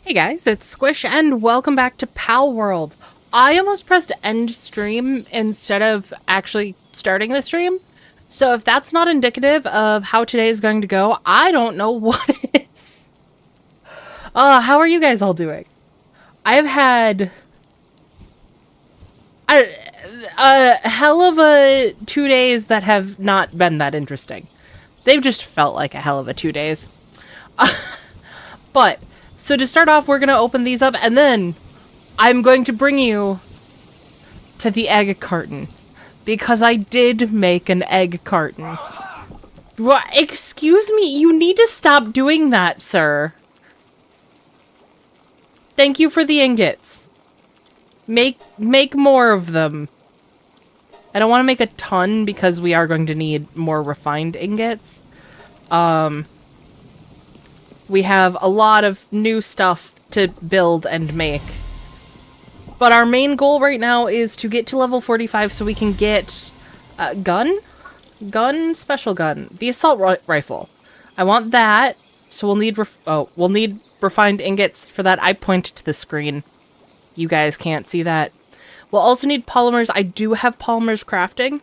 Hey guys, it's Squish and welcome back to Palworld. I almost pressed end stream instead of actually starting the stream. So if that's not indicative of how today is going to go, I don't know what is. How are you guys all doing? I've had a hell of a 2 days that have not been that interesting. They've just felt like a hell of a 2 days. But so to start off, we're going to open these up, and then I'm going to bring you to the egg carton. Because I did make an egg carton. What? Excuse me, you need to stop doing that, sir. Thank you for the ingots. Make more of them. I don't want to make a ton because we are going to need more refined ingots. We have a lot of new stuff to build and make. But our main goal right now is to get to level 45 so we can get special gun, the assault rifle. I want that, so we'll need refined ingots for that. I pointed to the screen. You guys can't see that. We'll also need polymers. I do have polymers crafting.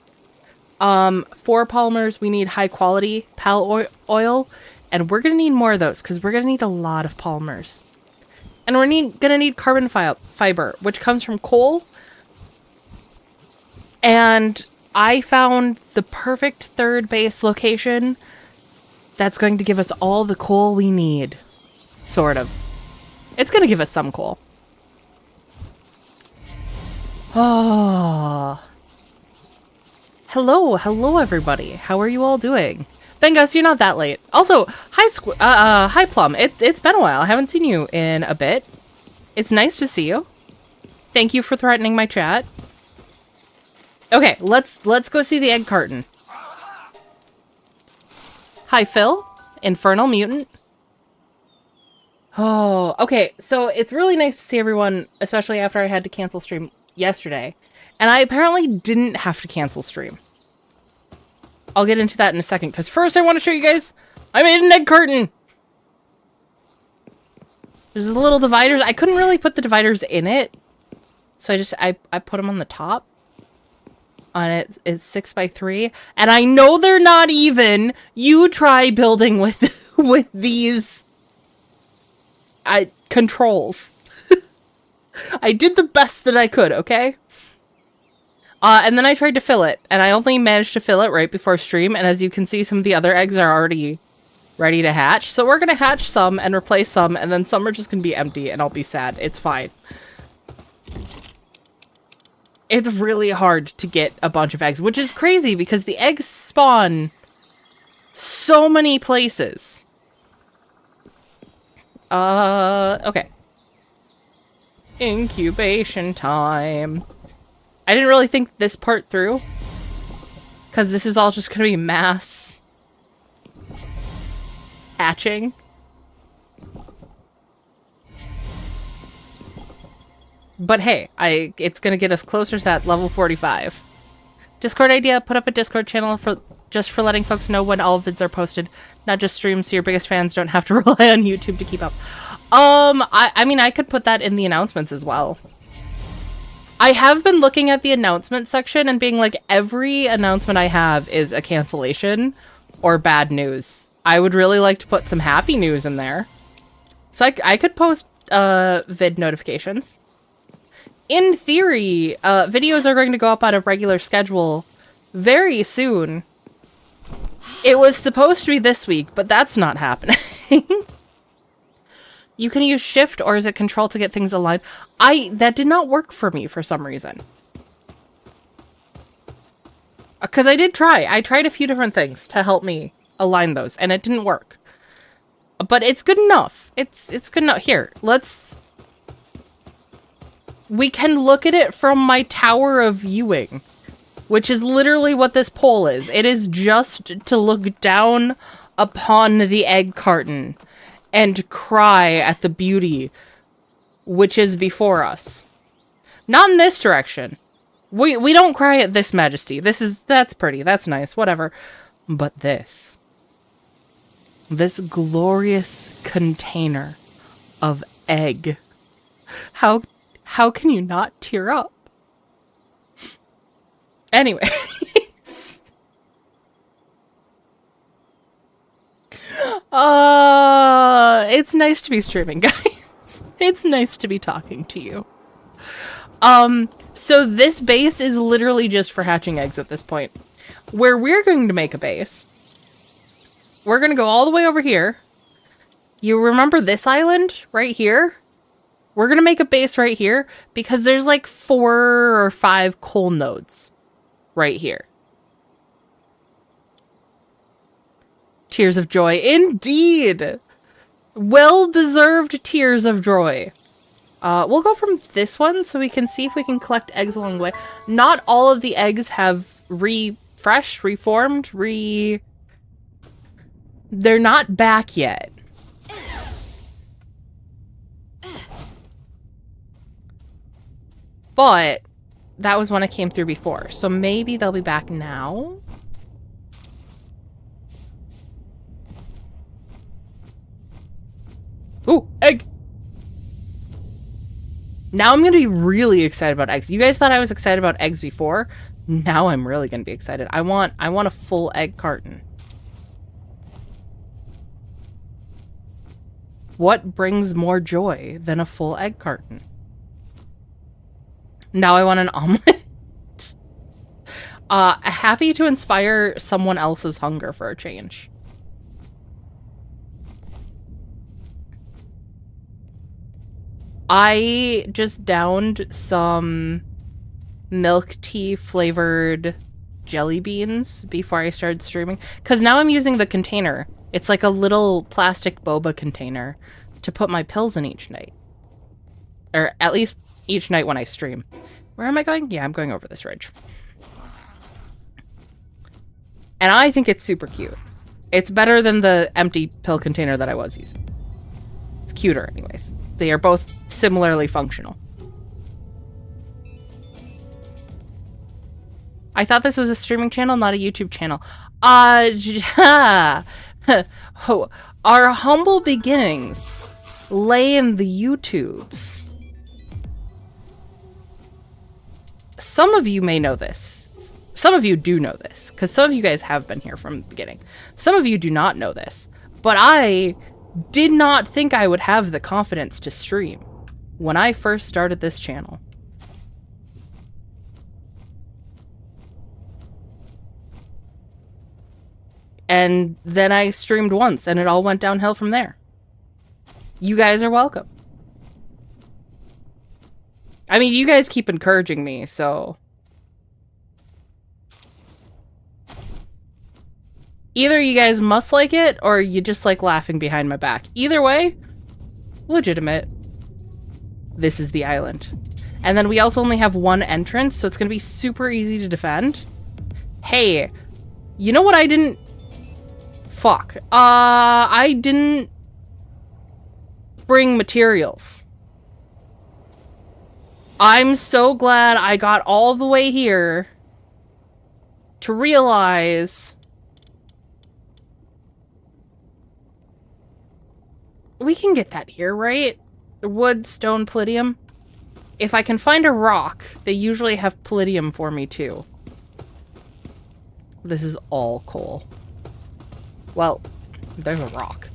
For polymers, we need high quality pal oil. And we're going to need more of those, because we're going to need a lot of polymers. And we're going to need carbon fiber, which comes from coal. And I found the perfect third base location that's going to give us all the coal we need. Sort of. It's going to give us some coal. Oh. Hello everybody. How are you all doing? Ben Gus, you're not that late. Also, hi Plum. It's been a while. I haven't seen you in a bit. It's nice to see you. Thank you for threatening my chat. Okay, let's go see the egg carton. Hi Phil, Infernal Mutant. Oh, okay. So it's really nice to see everyone, especially after I had to cancel stream yesterday. And I apparently didn't have to cancel stream. I'll get into that in a second, because first I want to show you guys, I made an egg carton! There's the little dividers. I couldn't really put the dividers in it, so I put them on the top. And it's 6x3, and I know they're not even. You try building with these controls. I did the best that I could, okay? And then I tried to fill it, and I only managed to fill it right before stream, and as you can see, some of the other eggs are already ready to hatch. So we're gonna hatch some and replace some, and then some are just gonna be empty, and I'll be sad. It's fine. It's really hard to get a bunch of eggs, which is crazy, because the eggs spawn so many places. Okay. Incubation time. I didn't really think this part through, because this is all just going to be mass hatching. But hey, it's going to get us closer to that level 45. Discord idea, put up a Discord channel just for letting folks know when all vids are posted, not just streams so your biggest fans don't have to rely on YouTube to keep up. I mean, I could put that in the announcements as well. I have been looking at the announcement section and being like, every announcement I have is a cancellation or bad news. I would really like to put some happy news in there. So I could post vid notifications. In theory, videos are going to go up on a regular schedule very soon. It was supposed to be this week, but that's not happening. You can use shift or is it control to get things aligned? That did not work for me for some reason. Because I did try. I tried a few different things to help me align those, and it didn't work. But it's good enough. It's good enough. Here, we can look at it from my tower of viewing, which is literally what this pole is. It is just to look down upon the egg carton and cry at the beauty which is before us. Not in this direction. We don't cry at this majesty. That's pretty, that's nice, whatever. But this glorious container of egg. How can you not tear up? Anyway. It's nice to be streaming, guys. It's nice to be talking to you. So this base is literally just for hatching eggs at this point. Where we're going to make a base, we're going to go all the way over here. You remember this island right here? We're going to make a base right here because there's like 4 or 5 coal nodes right here. Tears of joy. Indeed! Well-deserved tears of joy. We'll go from this one so we can see if we can collect eggs along the way. Not all of the eggs have refreshed, reformed, They're not back yet. But that was when I came through before. So maybe they'll be back now. Ooh, egg! Now I'm going to be really excited about eggs. You guys thought I was excited about eggs before. Now I'm really going to be excited. I want a full egg carton. What brings more joy than a full egg carton? Now I want an omelet. Happy to inspire someone else's hunger for a change. I just downed some milk tea flavored jelly beans before I started streaming. Because now I'm using the container. It's like a little plastic boba container to put my pills in each night. Or at least each night when I stream. Where am I going? Yeah, I'm going over this ridge. And I think it's super cute. It's better than the empty pill container that I was using. It's cuter anyways. They are both similarly functional. I thought this was a streaming channel, not a YouTube channel. Our humble beginnings lay in the YouTubes. Some of you may know this. Some of you do know this, because some of you guys have been here from the beginning. Some of you do not know this, but I did not think I would have the confidence to stream when I first started this channel. And then I streamed once, and it all went downhill from there. You guys are welcome. I mean, you guys keep encouraging me, so... Either you guys must like it, or you just like laughing behind my back. Either way, legitimate. This is the island. And then we also only have one entrance, so it's gonna be super easy to defend. Hey, you know what I didn't... Fuck. I didn't bring materials. I'm so glad I got all the way here to realize... We can get that here, right? Wood, stone, palladium. If I can find a rock, they usually have palladium for me too. This is all coal. Well, there's a rock.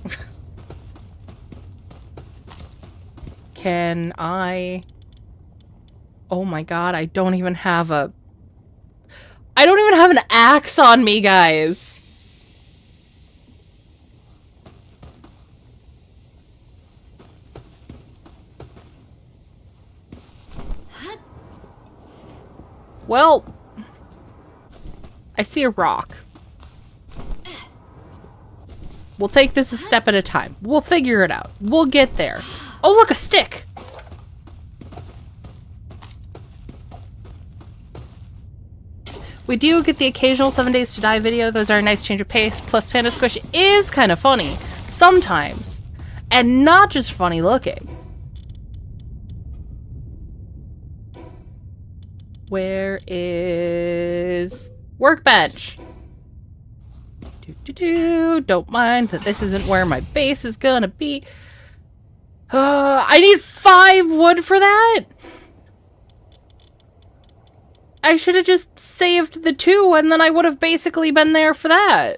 Can I... Oh my god, I don't even have an axe on me, guys! Well, I see a rock. We'll take this a step at a time. We'll figure it out. We'll get there. Oh, look, a stick! We do get the occasional 7 Days to Die video. Those are a nice change of pace. Plus, Panda Squish is kind of funny. Sometimes. And not just funny looking. Where is... Workbench? Don't mind that this isn't where my base is gonna be. I need 5 wood for that? I should have just saved the 2 and then I would have basically been there for that.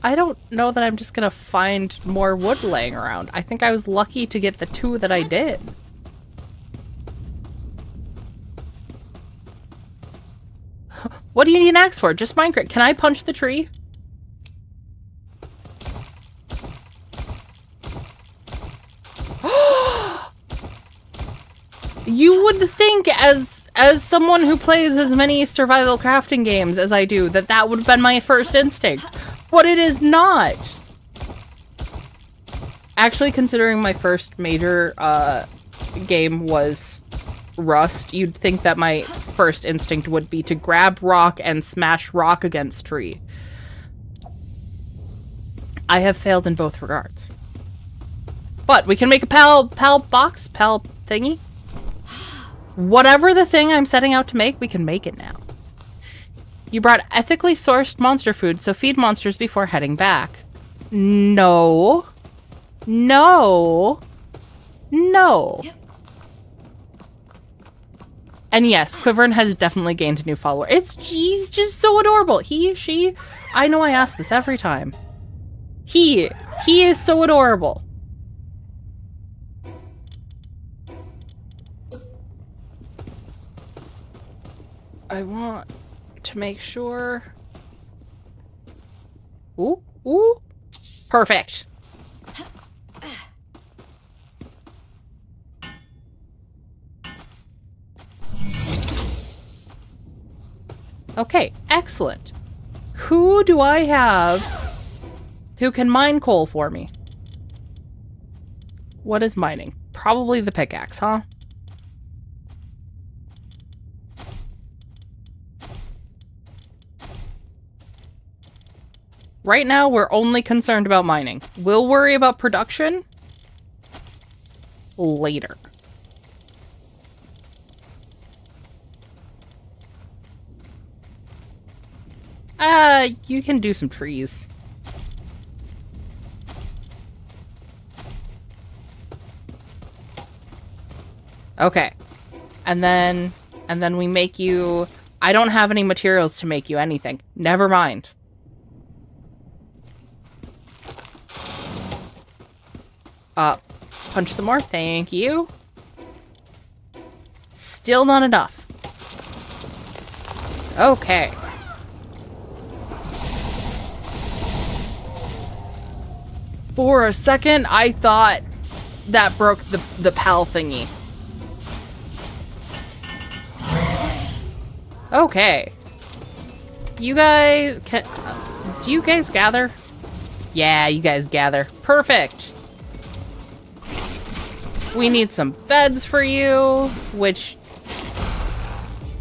I don't know that I'm just gonna find more wood laying around. I think I was lucky to get the 2 that I did. What do you need an axe for? Just Minecraft. Can I punch the tree? You would think, as someone who plays as many survival crafting games as I do, that that would have been my first instinct. But it is not! Actually, considering my first major game was Rust, you'd think that my first instinct would be to grab rock and smash rock against tree. I have failed in both regards. But we can make a pal thingy. Whatever the thing I'm setting out to make, we can make it now. You brought ethically sourced monster food, so feed monsters before heading back. No. No. No. Yep. And yes, Quiverin has definitely gained a new follower. He's just so adorable. He, she, I know I ask this every time. He is so adorable. I want to make sure. Ooh, ooh. Perfect. Okay, excellent. Who do I have who can mine coal for me? What is mining? Probably the pickaxe, huh? Right now, we're only concerned about mining. We'll worry about production later. You can do some trees. Okay. And then we make you... I don't have any materials to make you anything. Never mind. Punch some more. Thank you. Still not enough. Okay. For a second, I thought that broke the pal thingy. Okay. You guys can... do you guys gather? Yeah, you guys gather. Perfect. We need some beds for you, which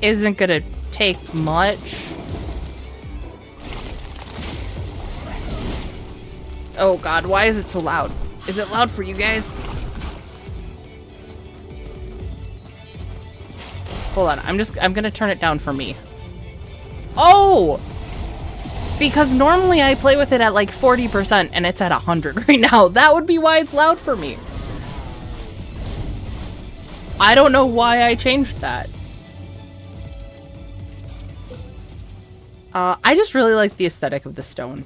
isn't gonna take much. Oh god, why is it so loud? Is it loud for you guys? Hold on, I'm gonna turn it down for me. Oh! Because normally I play with it at like 40% and it's at 100 right now. That would be why it's loud for me. I don't know why I changed that. I just really like the aesthetic of the stone.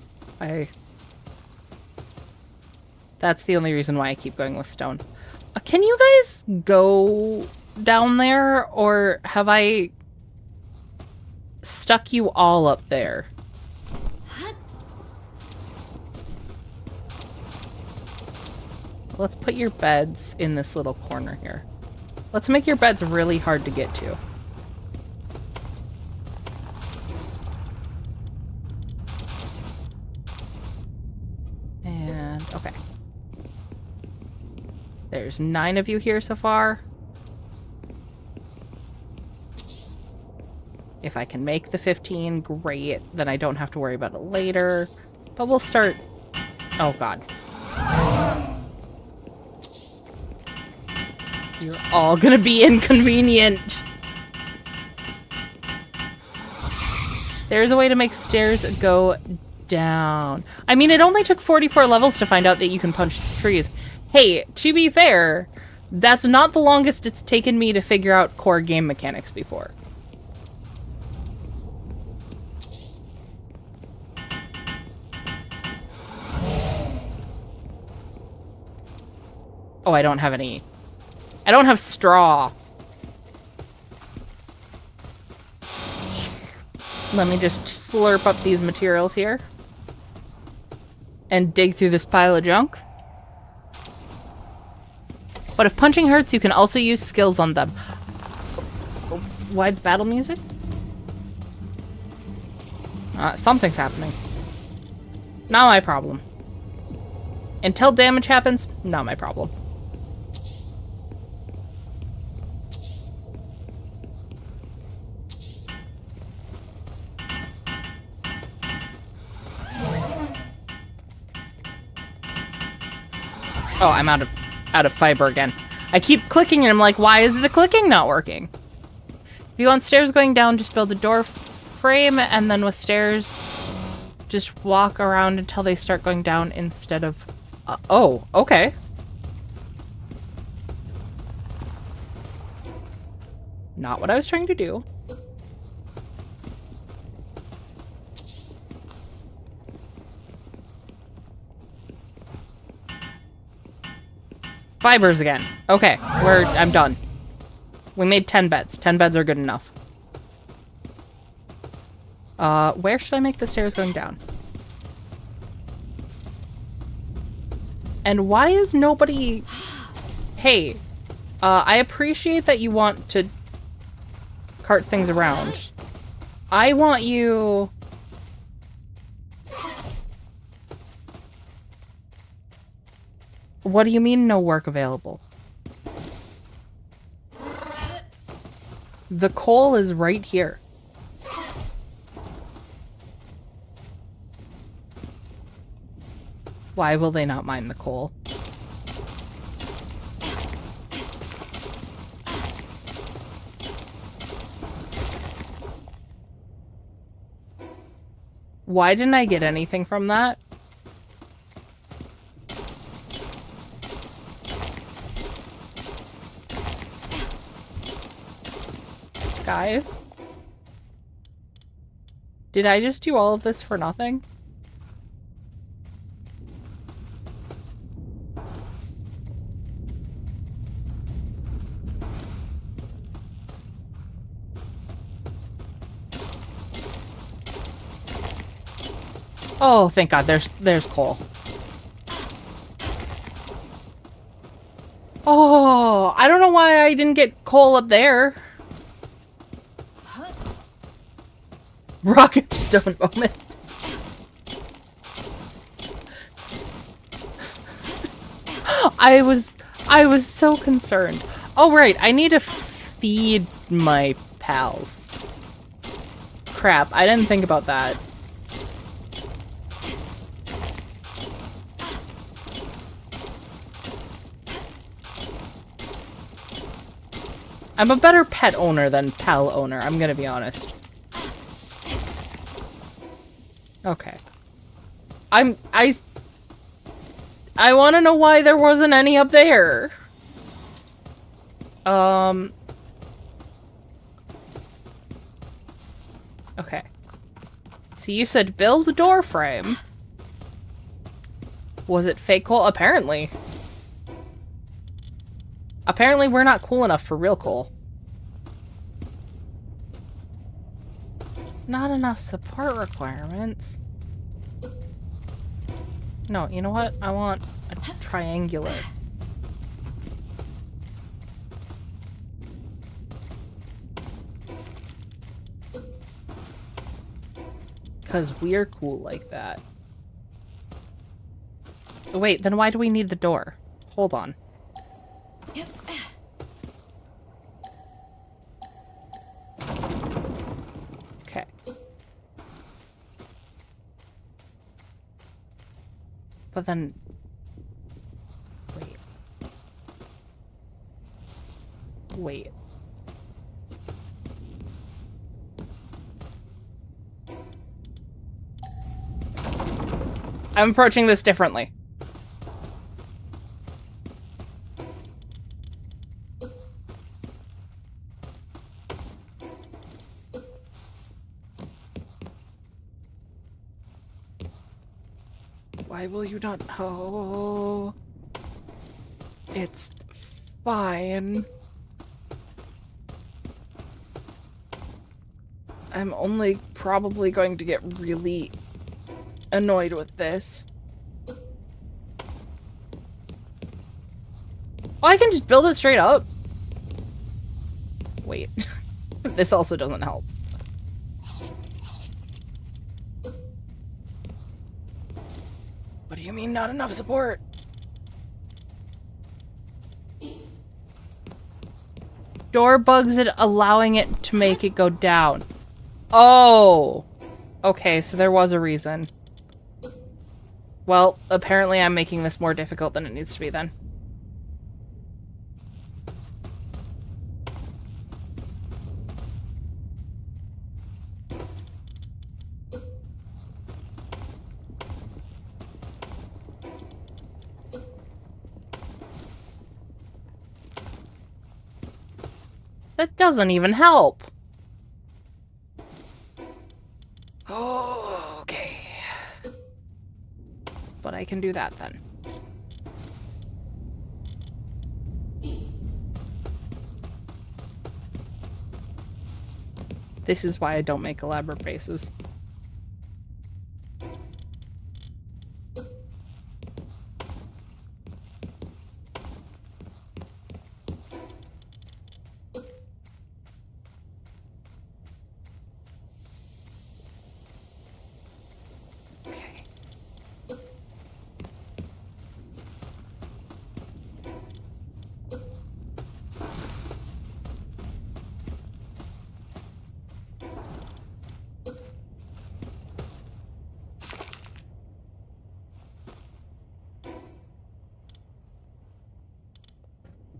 That's the only reason why I keep going with stone. Can you guys go down there, or have I stuck you all up there? Let's put your beds in this little corner here. Let's make your beds really hard to get to. And, okay. There's 9 of you here so far. If I can make the 15, great. Then I don't have to worry about it later. But we'll start... oh, God. You're all gonna be inconvenient. There's a way to make stairs go down. I mean, it only took 44 levels to find out that you can punch trees. Hey, to be fair, that's not the longest it's taken me to figure out core game mechanics before. Oh, I don't have any. I don't have straw. Let me just slurp up these materials here. And dig through this pile of junk. But if punching hurts, you can also use skills on them. Why the battle music? Something's happening. Not my problem. Until damage happens, not my problem. Oh, I'm out of fiber again. I keep clicking and I'm like, why is the clicking not working? If you want stairs going down, just build a door frame, and then with stairs, just walk around until they start going down instead of... oh, okay. Not what I was trying to do. Fibers again. Okay, I'm done. We made 10 beds. 10 beds are good enough. Where should I make the stairs going down? And why is nobody... Hey, I appreciate that you want to cart things around. I want you... What do you mean no work available? The coal is right here. Why will they not mine the coal? Why didn't I get anything from that? Guys? Did I just do all of this for nothing? Oh, thank God, there's coal. Oh, I don't know why I didn't get coal up there. Rocket stone moment. I was so concerned. Oh right, I need to feed my pals. Crap, I didn't think about that. I'm a better pet owner than pal owner, I'm gonna be honest. Okay. I want to know why there wasn't any up there. Okay. So you said build a door frame. Was it fake coal? Apparently. Apparently we're not cool enough for real coal. Not enough support requirements. No, you know what? I want a triangular. Because we're cool like that. Wait, then why do we need the door? Hold on. Okay. But then... Wait. Wait. I'm approaching this differently. Why will you not? Oh, it's fine. I'm only probably going to get really annoyed with this. Oh, I can just build it straight up. Wait. This also doesn't help. What do you mean not enough support? Door bugs it, allowing it to make it go down. Oh! Okay, so there was a reason. Well, apparently I'm making this more difficult than it needs to be then. That doesn't even help. Oh, okay. But I can do that then. This is why I don't make elaborate bases.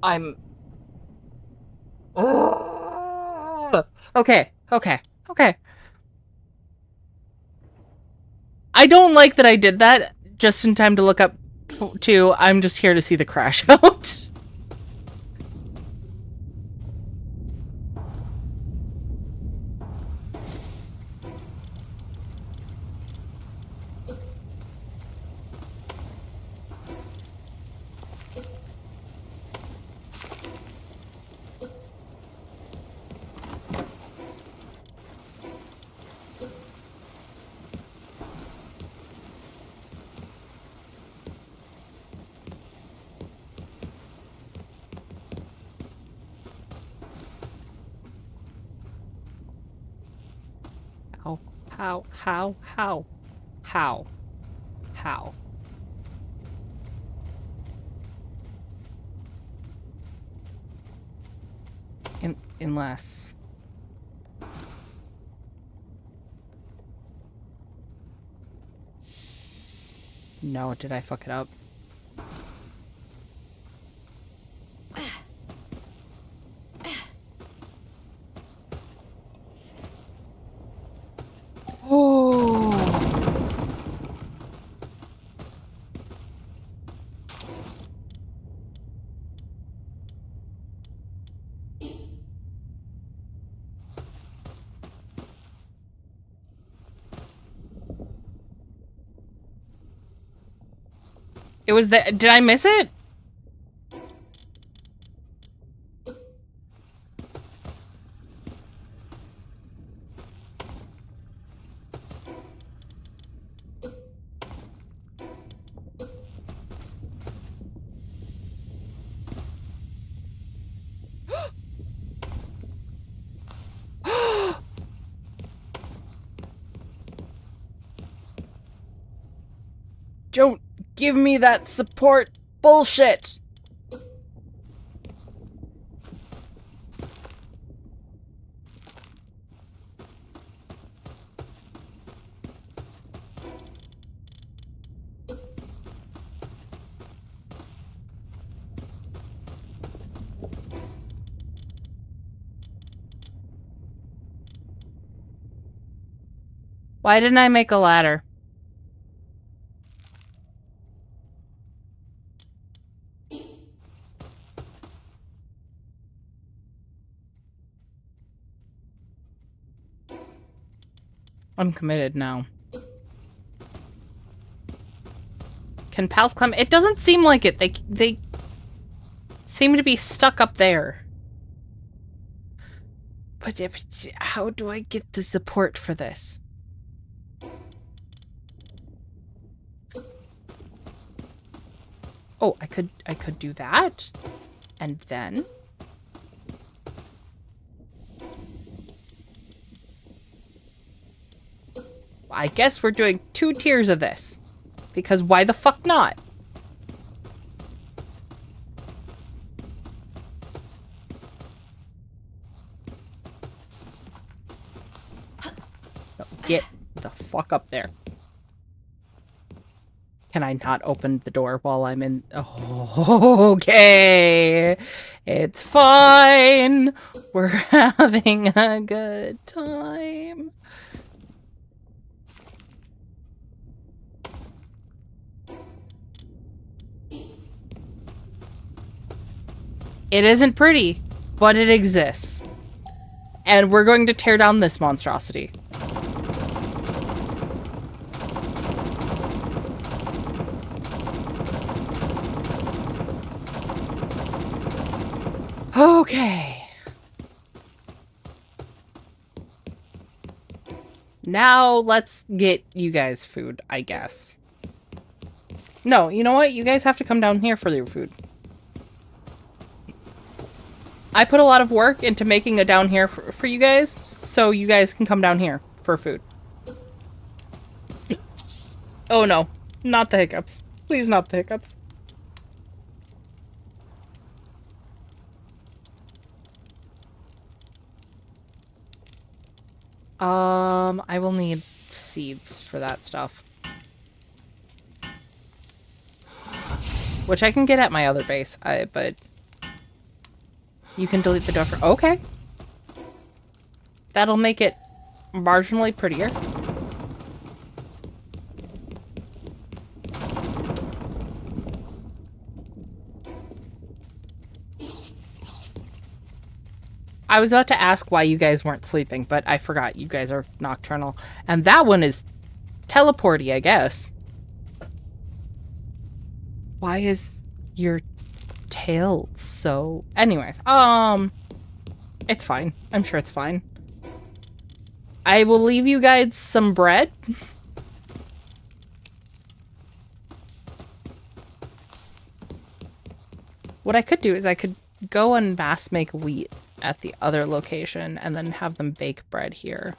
I'm... Okay, okay, okay. I don't like that I did that just in time to look up to I'm just here to see the crash out. How? Unless... No, did I fuck it up? Oh. It was the... Did I miss it? Don't give me that support bullshit! Why didn't I make a ladder? I'm committed now. Can pals climb? It doesn't seem like it. They seem to be stuck up there. But how do I get the support for this? Oh, I could do that. And then I guess we're doing 2 tiers of this. Because why the fuck not? No, get the fuck up there. Can I not open the door while I'm in? Oh, okay. It's fine. We're having a good time. It isn't pretty, but it exists. And we're going to tear down this monstrosity. Okay. Now let's get you guys food, I guess. No, you know what? You guys have to come down here for your food. I put a lot of work into making a down here for you guys, so you guys can come down here for food. Oh no, not the hiccups. Please not the hiccups. I will need seeds for that stuff. Which I can get at my other base, but you can delete the door for... Okay. That'll make it marginally prettier. I was about to ask why you guys weren't sleeping, but I forgot you guys are nocturnal. And that one is teleporty, I guess. Why is your tail so... Anyways, it's fine. I'm sure it's fine. I will leave you guys some bread. What I could do is I could go and mass make wheat at the other location and then have them bake bread here.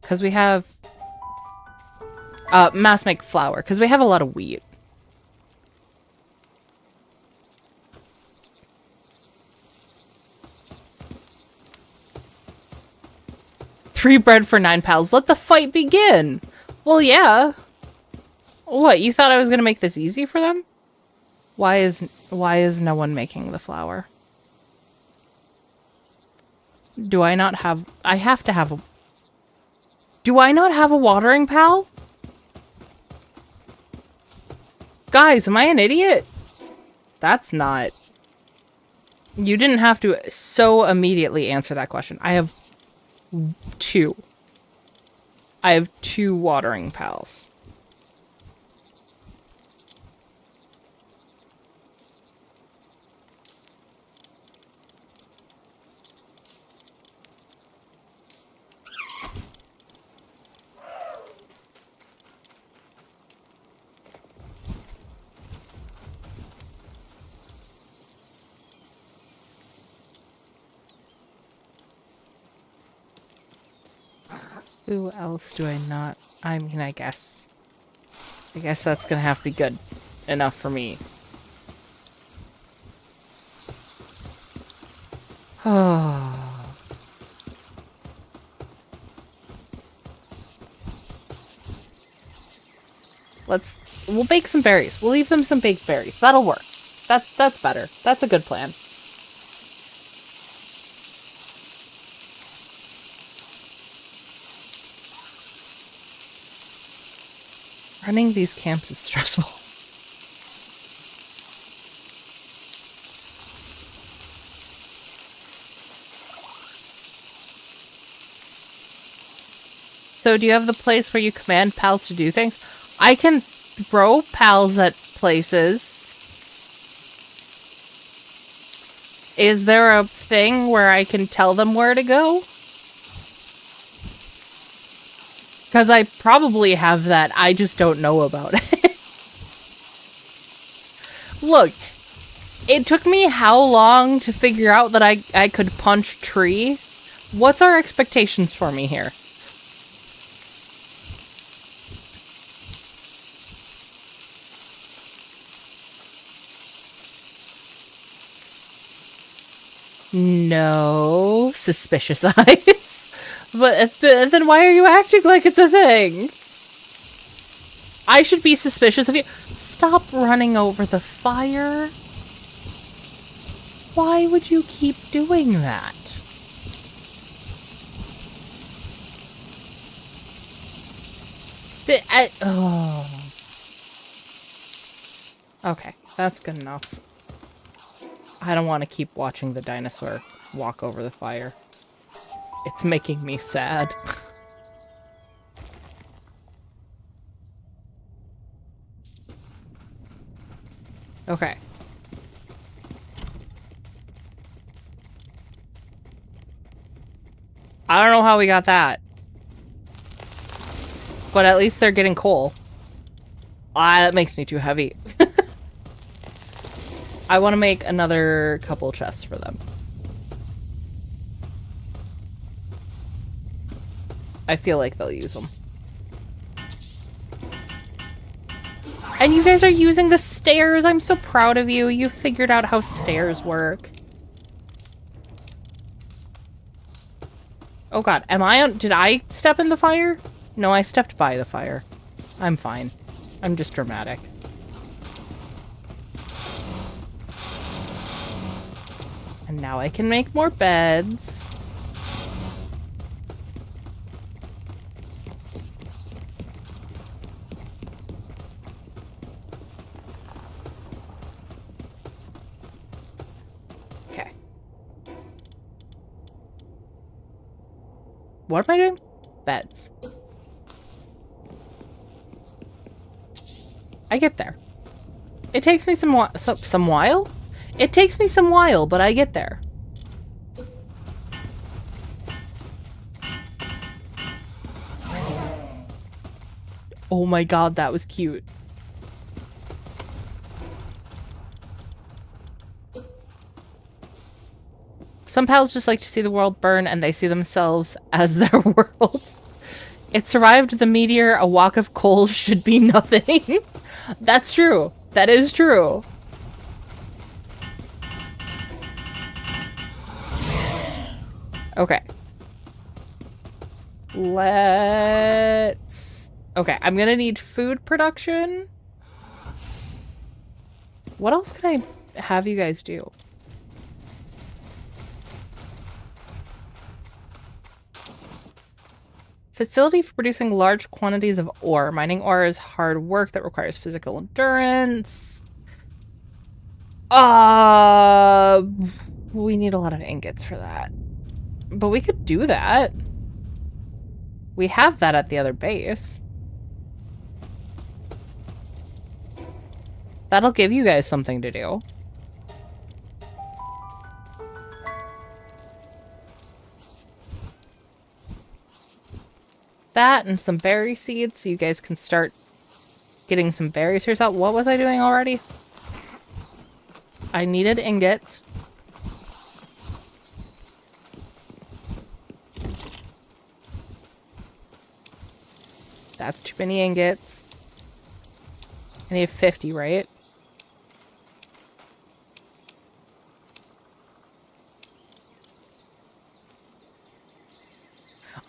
Because we have... mass make flour, because we have a lot of wheat. Three bread for 9 pals. Let the fight begin! Well, yeah. What, you thought I was gonna make this easy for them? Why is no one making the flour? Do I not have... I have to have a... Do I not have a watering pal? Guys, am I an idiot? That's not... You didn't have to so immediately answer that question. I have 2. I have 2 watering pals. Who else do I not... I mean, I guess that's gonna have to be good enough for me. Oh. We'll bake some berries. We'll leave them some baked berries. That'll work. That's better. That's a good plan. Running these camps is stressful. So do you have the place where you command pals to do things? I can throw pals at places. Is there a thing where I can tell them where to go? Because I probably have that. I just don't know about it. Look, it took me how long to figure out that I could punch tree? What's our expectations for me here? No. Suspicious eyes. But then why are you acting like it's a thing? I should be suspicious of you. Stop running over the fire. Why would you keep doing that? Oh. Okay, that's good enough. I don't want to keep watching the dinosaur walk over the fire. It's making me sad. Okay. I don't know how we got that. But at least they're getting coal. Ah, that makes me too heavy. I want to make another couple chests for them. I feel like they'll use them. And you guys are using the stairs. I'm so proud of you. You figured out how stairs work. Oh god, did I step in the fire? No, I stepped by the fire. I'm fine. I'm just dramatic. And now I can make more beds. Okay. What am I doing? Beds. I get there. It takes me some while? It takes me some while, but I get there. Oh my god, that was cute. Some pals just like to see the world burn, and they see themselves as their world. It survived the meteor. A walk of coal should be nothing. That's true. That is true. Okay. Let's... Okay, I'm gonna need food production. What else can I have you guys do? Facility for producing large quantities of ore. Mining ore is hard work that requires physical endurance. We need a lot of ingots for that. But we could do that. We have that at the other base. That'll give you guys something to do. That and some berry seeds so you guys can start getting some berries yourself. What was I doing already? I needed ingots. That's too many ingots. I need 50, right?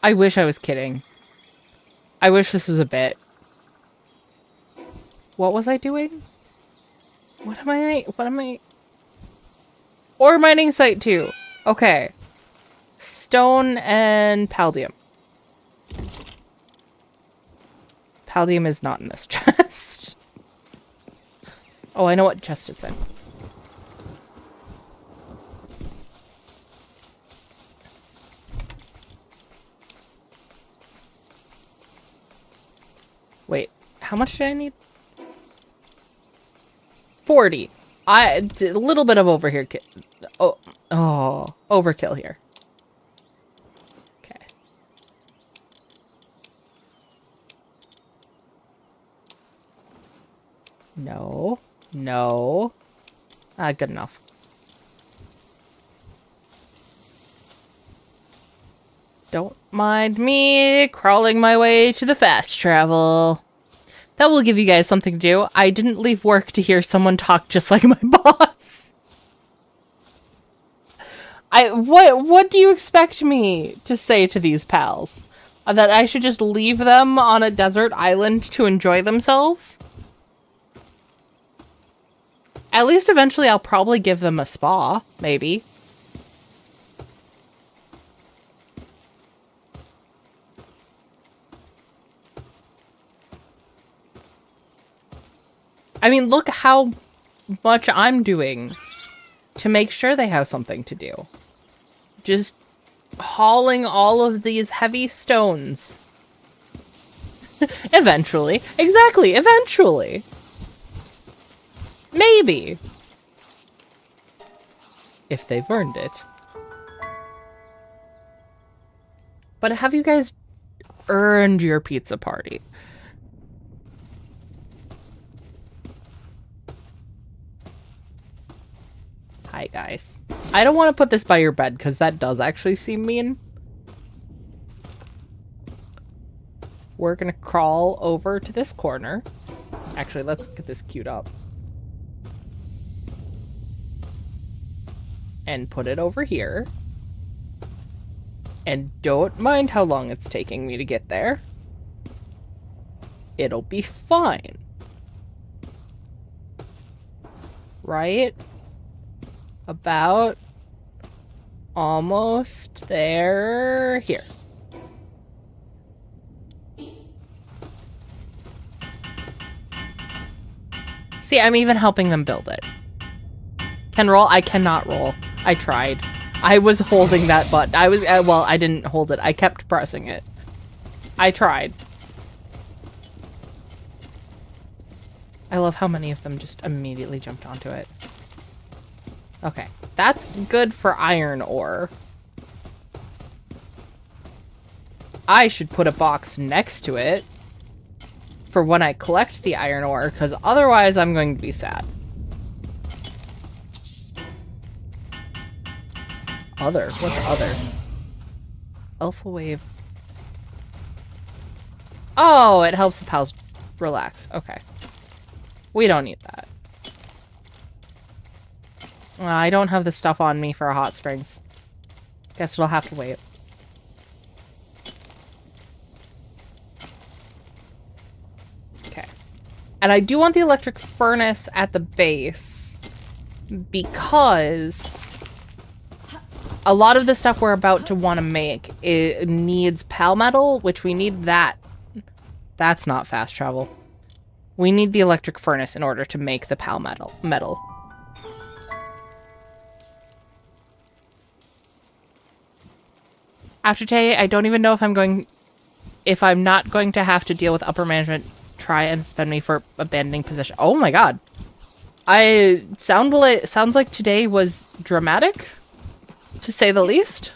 I wish I was kidding. I wish this was a bit. What was I doing? What am I? Ore mining site 2. Okay. Stone and palladium. Palladium is not in this chest. Oh, I know what chest it's in. Wait, how much did I need? 40. A little bit of overkill. Oh, overkill here. Okay. No. No. Good enough. Don't mind me crawling my way to the fast travel. That will give you guys something to do. I didn't leave work to hear someone talk just like my boss. What do you expect me to say to these pals? That I should just leave them on a desert island to enjoy themselves? At least eventually I'll probably give them a spa, maybe. I mean, look how much I'm doing to make sure they have something to do. Just hauling all of these heavy stones. Eventually. Exactly, eventually. Maybe. If they've earned it. But have you guys earned your pizza party? Hi, guys. I don't want to put this by your bed, because that does actually seem mean. We're going to crawl over to this corner. Actually, let's get this queued up. And put it over here. And don't mind how long it's taking me to get there. It'll be fine. Right? About almost there. Here. See, I'm even helping them build it. Can roll? I cannot roll. I tried. I was holding that button. Well, I didn't hold it. I kept pressing it. I tried. I love how many of them just immediately jumped onto it. Okay, that's good for iron ore. I should put a box next to it for when I collect the iron ore, because otherwise I'm going to be sad. Other? What's other? Alpha wave. Oh, it helps the pals relax. Okay. We don't need that. I don't have the stuff on me for a hot springs. Guess it'll have to wait. Okay. And I do want the electric furnace at the base because a lot of the stuff we're about to want to make needs palmetal, which we need that. That's not fast travel. We need the electric furnace in order to make the palmetal metal. After today, I don't even know if I'm not going to have to deal with upper management try and suspend me for abandoning position. Oh my god. Sounds like today was dramatic, to say the least.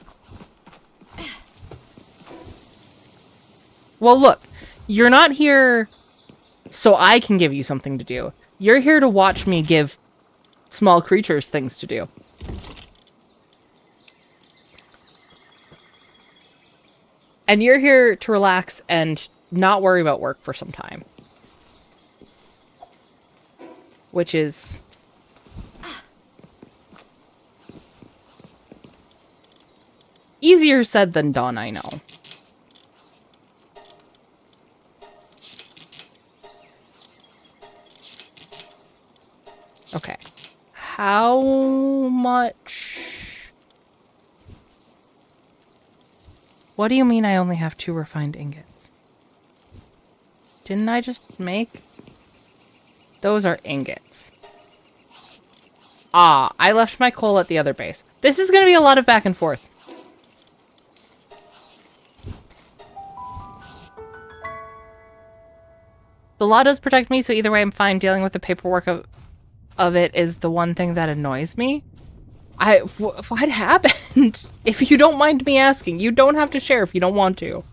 Well, look, you're not here so I can give you something to do. You're here to watch me give small creatures things to do. And you're here to relax and not worry about work for some time. Which is easier said than done, I know. Okay. How much? What do you mean I only have 2 refined ingots? Didn't I just make? Those are ingots. Ah, I left my coal at the other base. This is going to be a lot of back and forth. The law does protect me, so either way I'm fine. Dealing with the paperwork of it is the one thing that annoys me. What happened? If you don't mind me asking, you don't have to share if you don't want to.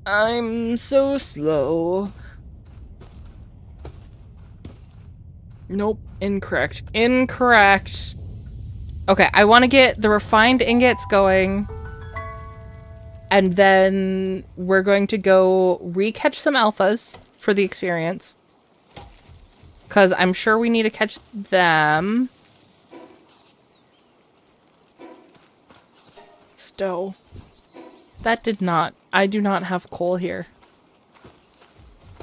I'm so slow. Nope, incorrect. Incorrect. Okay, I want to get the refined ingots going. And then we're going to go re-catch some alphas for the experience. Because I'm sure we need to catch them. Stow. That did not. I do not have coal here.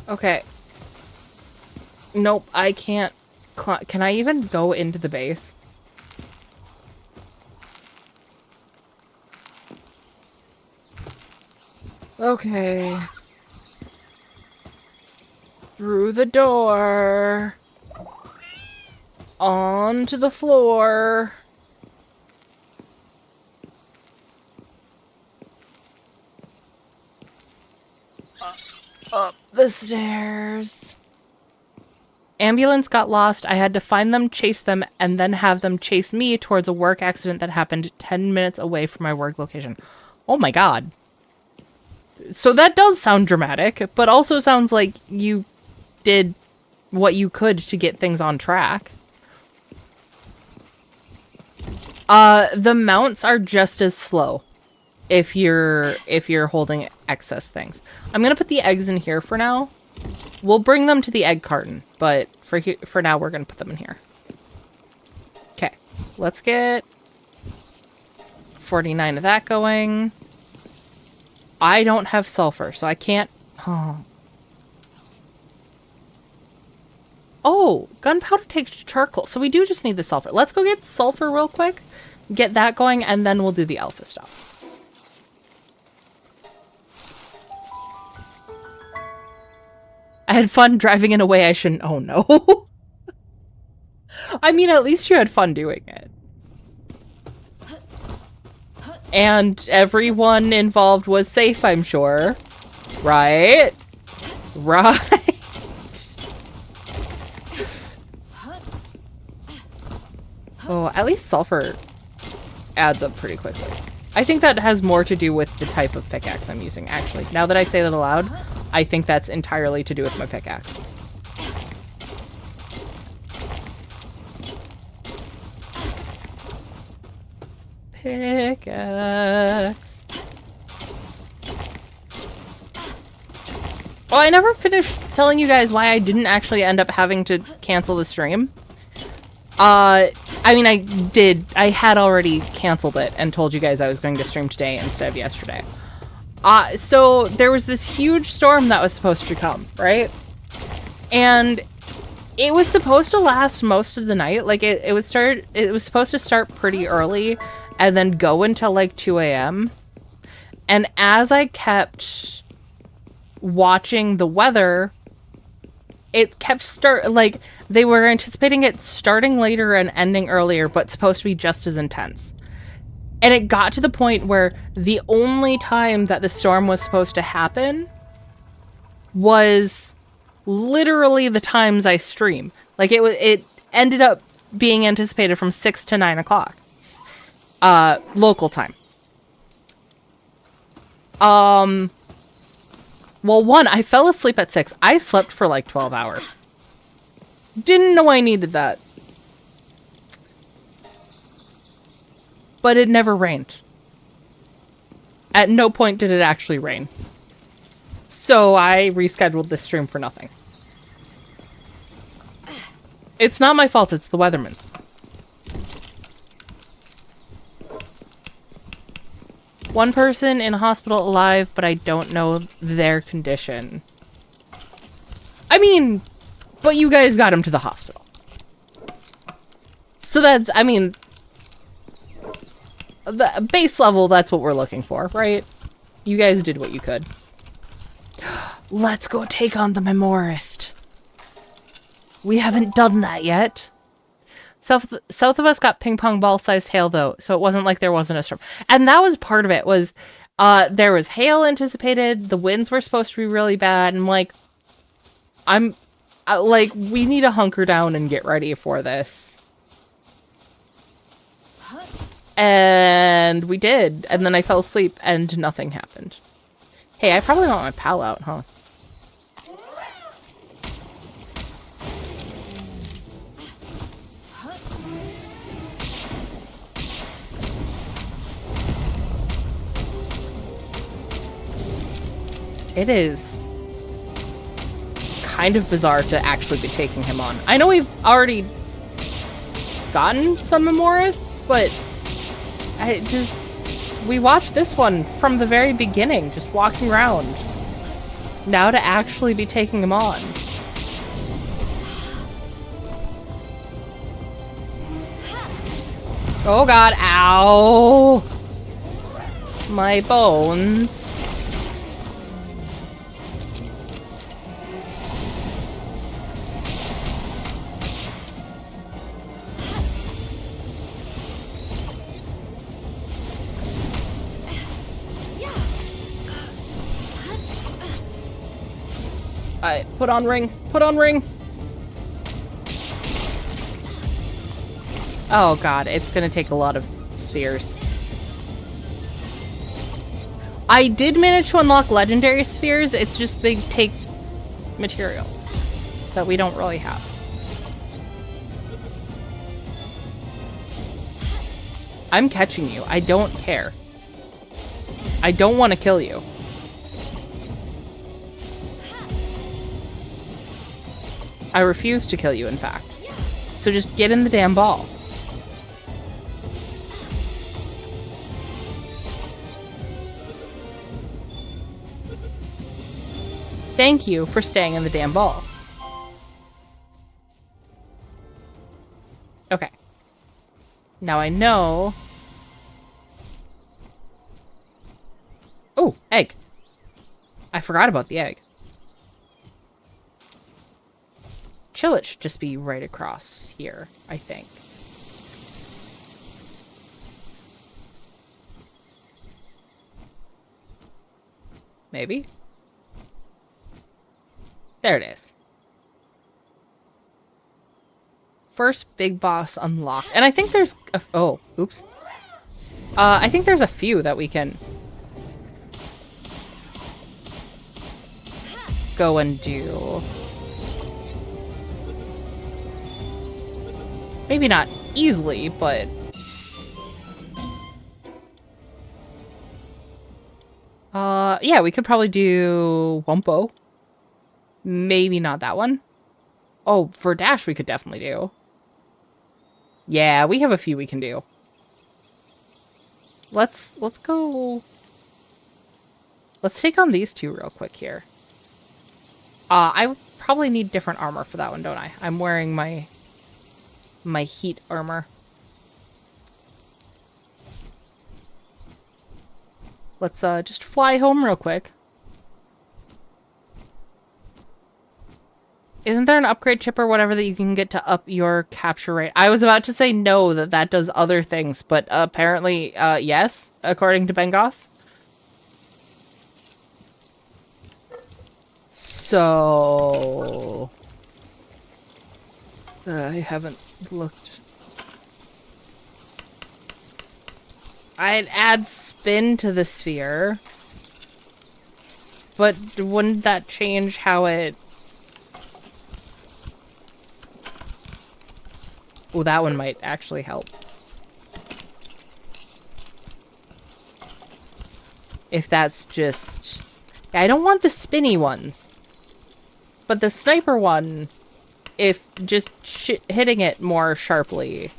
Okay. Nope, I can't. Can I even go into the base? Okay. Through the door. Onto the floor. Up the stairs. Ambulance got lost. I had to find them, chase them, and then have them chase me towards a work accident that happened 10 minutes away from my work location. Oh my god. So that does sound dramatic, but also sounds like you did what you could to get things on track. The mounts are just as slow if you're holding excess things. I'm gonna put the eggs in here for now. We'll bring them to the egg carton, but for now we're gonna put them in here. Okay, let's get 49 of that going. I don't have sulfur, so I can't... Oh, gunpowder takes charcoal, so we do just need the sulfur. Let's go get sulfur real quick, get that going, and then we'll do the alpha stuff. I had fun driving in a way I shouldn't... Oh, no. I mean, at least you had fun doing it. And everyone involved was safe, I'm sure. Right? Right. Oh, at least sulfur adds up pretty quickly. I think that has more to do with the type of pickaxe I'm using, actually. Now that I say that aloud, I think that's entirely to do with my pickaxe. Pickaxe. Well, I never finished telling you guys why I didn't actually end up having to cancel the stream. I mean, I did. I had already canceled it and told you guys I was going to stream today instead of yesterday. So there was this huge storm that was supposed to come, right? And it was supposed to last most of the night. Like, it was supposed to start pretty early and then go until like 2 a.m. And as I kept watching the weather, it kept like, they were anticipating it starting later and ending earlier, but supposed to be just as intense. And it got to the point where the only time that the storm was supposed to happen was literally the times I stream. Like, it ended up being anticipated from 6 to 9 o'clock. Local time. Well, one, I fell asleep at 6. I slept for like 12 hours. Didn't know I needed that. But it never rained. At no point did it actually rain. So I rescheduled this stream for nothing. It's not my fault, it's the weatherman's. One person in hospital alive, but I don't know their condition. I mean, but you guys got him to the hospital. So that's, I mean, the base level, that's what we're looking for, right? You guys did what you could. Let's go take on the Memorist. We haven't done that yet. South of us got ping pong ball sized hail though, so it wasn't like there wasn't a storm. And that was part of it, was There was hail anticipated. The winds were supposed to be really bad. And like, like, we need to hunker down and get ready for this. And we did. And then I fell asleep and nothing happened. Hey, I probably want my pal out, huh? It is kind of bizarre to actually be taking him on. I know we've already gotten some Memorists, but we watched this one from the very beginning, just walking around. Now to actually be taking him on. Oh god, ow! My bones. Put on ring. Put on ring. Oh god, it's gonna take a lot of spheres. I did manage to unlock legendary spheres, it's just they take material that we don't really have. I'm catching you. I don't care. I don't want to kill you. I refuse to kill you, in fact. So just get in the damn ball. Thank you for staying in the damn ball. Okay. Now I know... Oh, egg. I forgot about the egg. Chill, it should just be right across here, I think. Maybe? There it is. First big boss unlocked. And I think there's a... Oh, oops. I think there's a few that we can... go and do. Maybe not easily, but... yeah, we could probably do Wumpo. Maybe not that one. Oh, for Dash we could definitely do. Yeah, we have a few we can do. Let's go... Let's take on these two real quick here. I probably need different armor for that one, don't I? I'm wearing my heat armor. Let's just fly home real quick. Isn't there an upgrade chip or whatever that you can get to up your capture rate? I was about to say no, that does other things, but apparently yes, according to Bengos. So... I haven't looked. I'd add spin to the sphere. But wouldn't that change how it... Oh, that one might actually help. If that's just... Yeah, I don't want the spinny ones. But the sniper one, if just hitting it more sharply.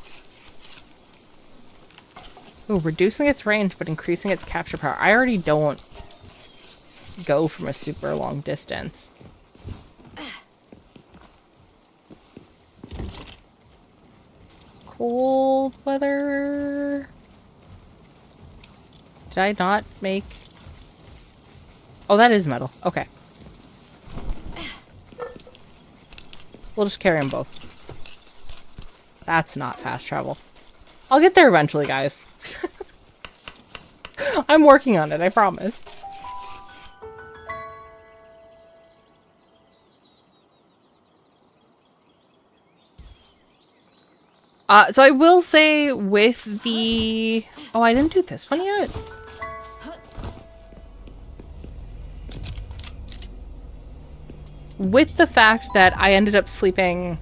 Ooh, reducing its range but increasing its capture power. I already don't go from a super long distance. Cold weather. Did I not make... Oh, that is metal. Okay. We'll just carry them both. That's not fast travel. I'll get there eventually, guys. I'm working on it, I promise. So I will say with the... Oh, I didn't do this one yet. With the fact that I ended up sleeping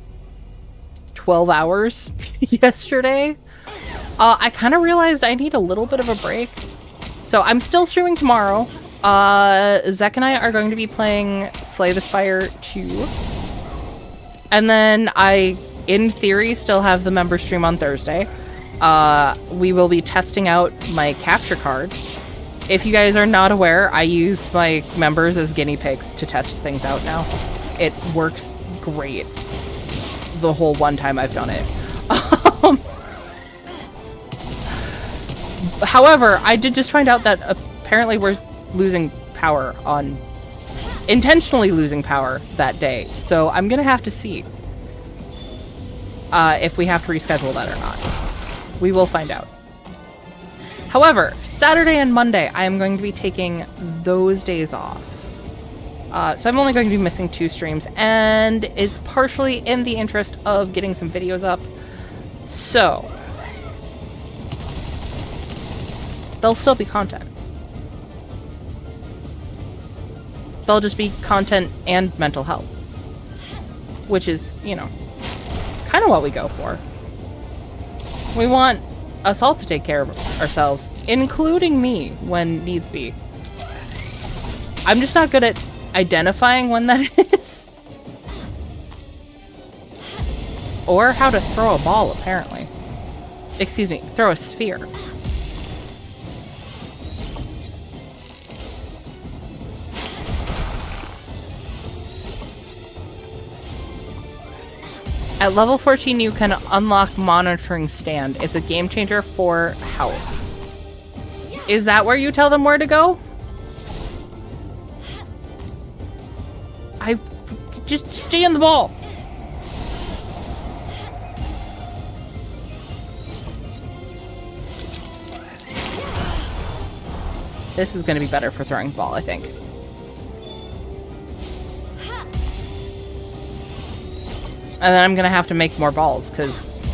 12 hours yesterday, I kind of realized I need a little bit of a break. So I'm still streaming tomorrow. Zek and I are going to be playing Slay the Spire 2. And then I... in theory, still have the member stream on Thursday. We will be testing out my capture card. If you guys are not aware, I use my members as guinea pigs to test things out now. It works great. The whole one time I've done it. However, I did just find out that apparently we're losing power on... intentionally losing power that day. So I'm gonna have to see if we have to reschedule that or not. We will find out. However, Saturday and Monday, I am going to be taking those days off. So I'm only going to be missing 2 streams, and it's partially in the interest of getting some videos up. So, there'll still be content. There'll just be content and mental health. Which is, you know, kind of what we go for. We want us all to take care of ourselves, including me when needs be. I'm just not good at identifying when that is. Or how to throw a ball, apparently. Excuse me, throw a sphere. At level 14, you can unlock monitoring stand. It's a game changer for house. Is that where you tell them where to go? I just stay in the ball. This is going to be better for throwing the ball, I think. And then I'm gonna have to make more balls, because...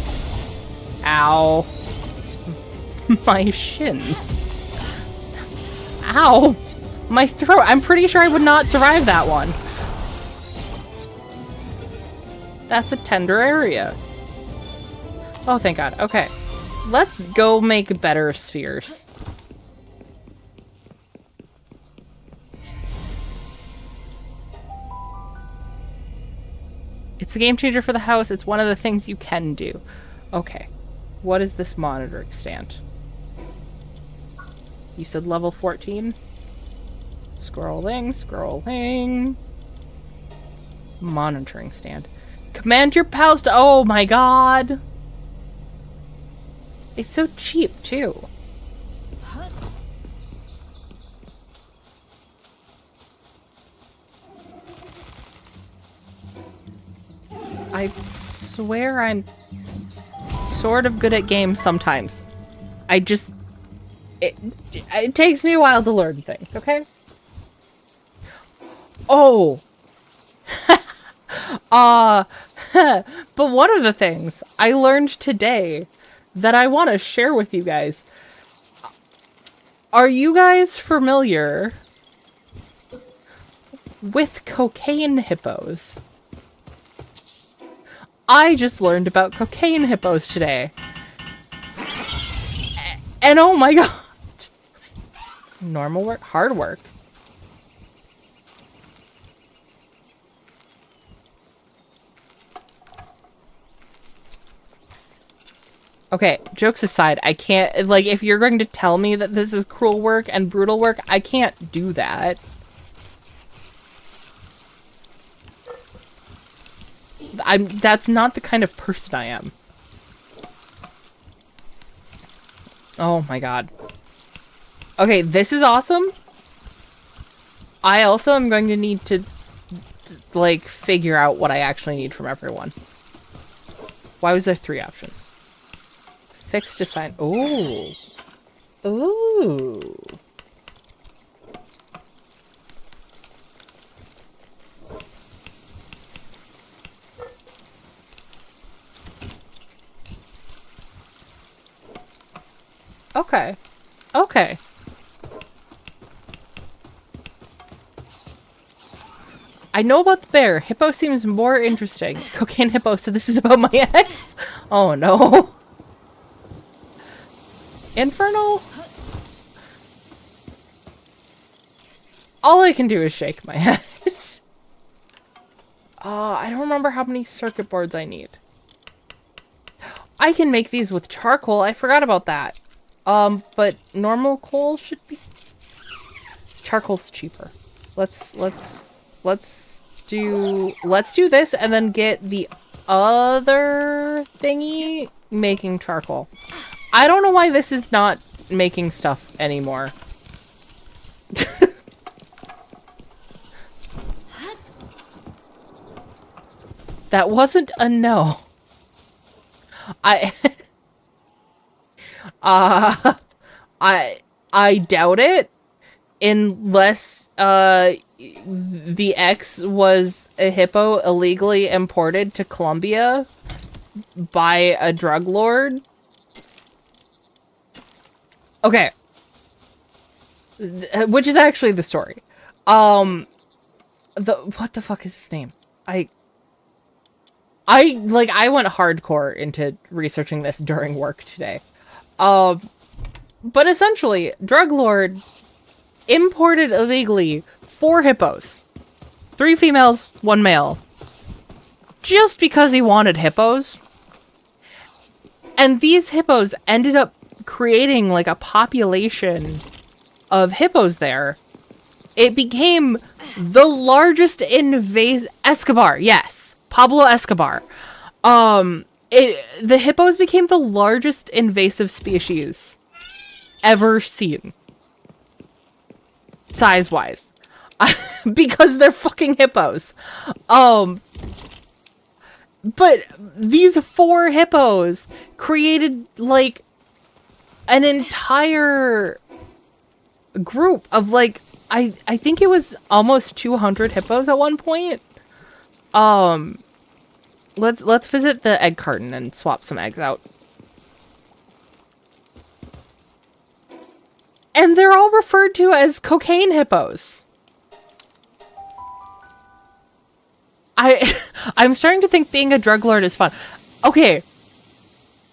Ow. My shins. Ow. My throat. I'm pretty sure I would not survive that one. That's a tender area. Oh, thank God. Okay. Let's go make better spheres. It's a game changer for the house. It's one of the things you can do. Okay. What is this monitoring stand? You said level 14? Scrolling, scrolling. Monitoring stand. Command your pals to... Oh my God! It's so cheap, too. I swear I'm sort of good at games sometimes. I just... It takes me a while to learn things, okay? Oh! But one of the things I learned today that I want to share with you guys. Are you guys familiar with cocaine hippos? I just learned about cocaine hippos today. And oh my God. Normal work, hard work. Okay, jokes aside, I can't, like, if you're going to tell me that this is cruel work and brutal work, I can't do that. That's not the kind of person I am. Oh my God. Okay, this is awesome. I also am going to need to like, figure out what I actually need from everyone. Why was there 3 options? Fixed assign. Oh. Ooh. Okay. Okay. I know about the bear. Hippo seems more interesting. Cocaine hippo, so this is about my ex? Oh no. Infernal? All I can do is shake my head. I don't remember how many circuit boards I need. I can make these with charcoal. I forgot about that. But normal coal should be... Charcoal's cheaper. Let's do this and then get the other thingy making charcoal. I don't know why this is not making stuff anymore. That wasn't a no. I doubt it, unless the X was a hippo illegally imported to Colombia by a drug lord. Okay. Which is actually the story. What the fuck is his name? I went hardcore into researching this during work today. But essentially, drug lord imported illegally 4 hippos. 3 females, 1 male. Just because he wanted hippos. And these hippos ended up creating like a population of hippos there. It became the largest Escobar, yes. Pablo Escobar. The hippos became the largest invasive species ever seen. Size-wise. Because they're fucking hippos. But these 4 hippos created, like, an entire group of, like, I think it was almost 200 hippos at one point. Let's visit the egg carton and swap some eggs out. And they're all referred to as cocaine hippos. I'm starting to think being a drug lord is fun. Okay.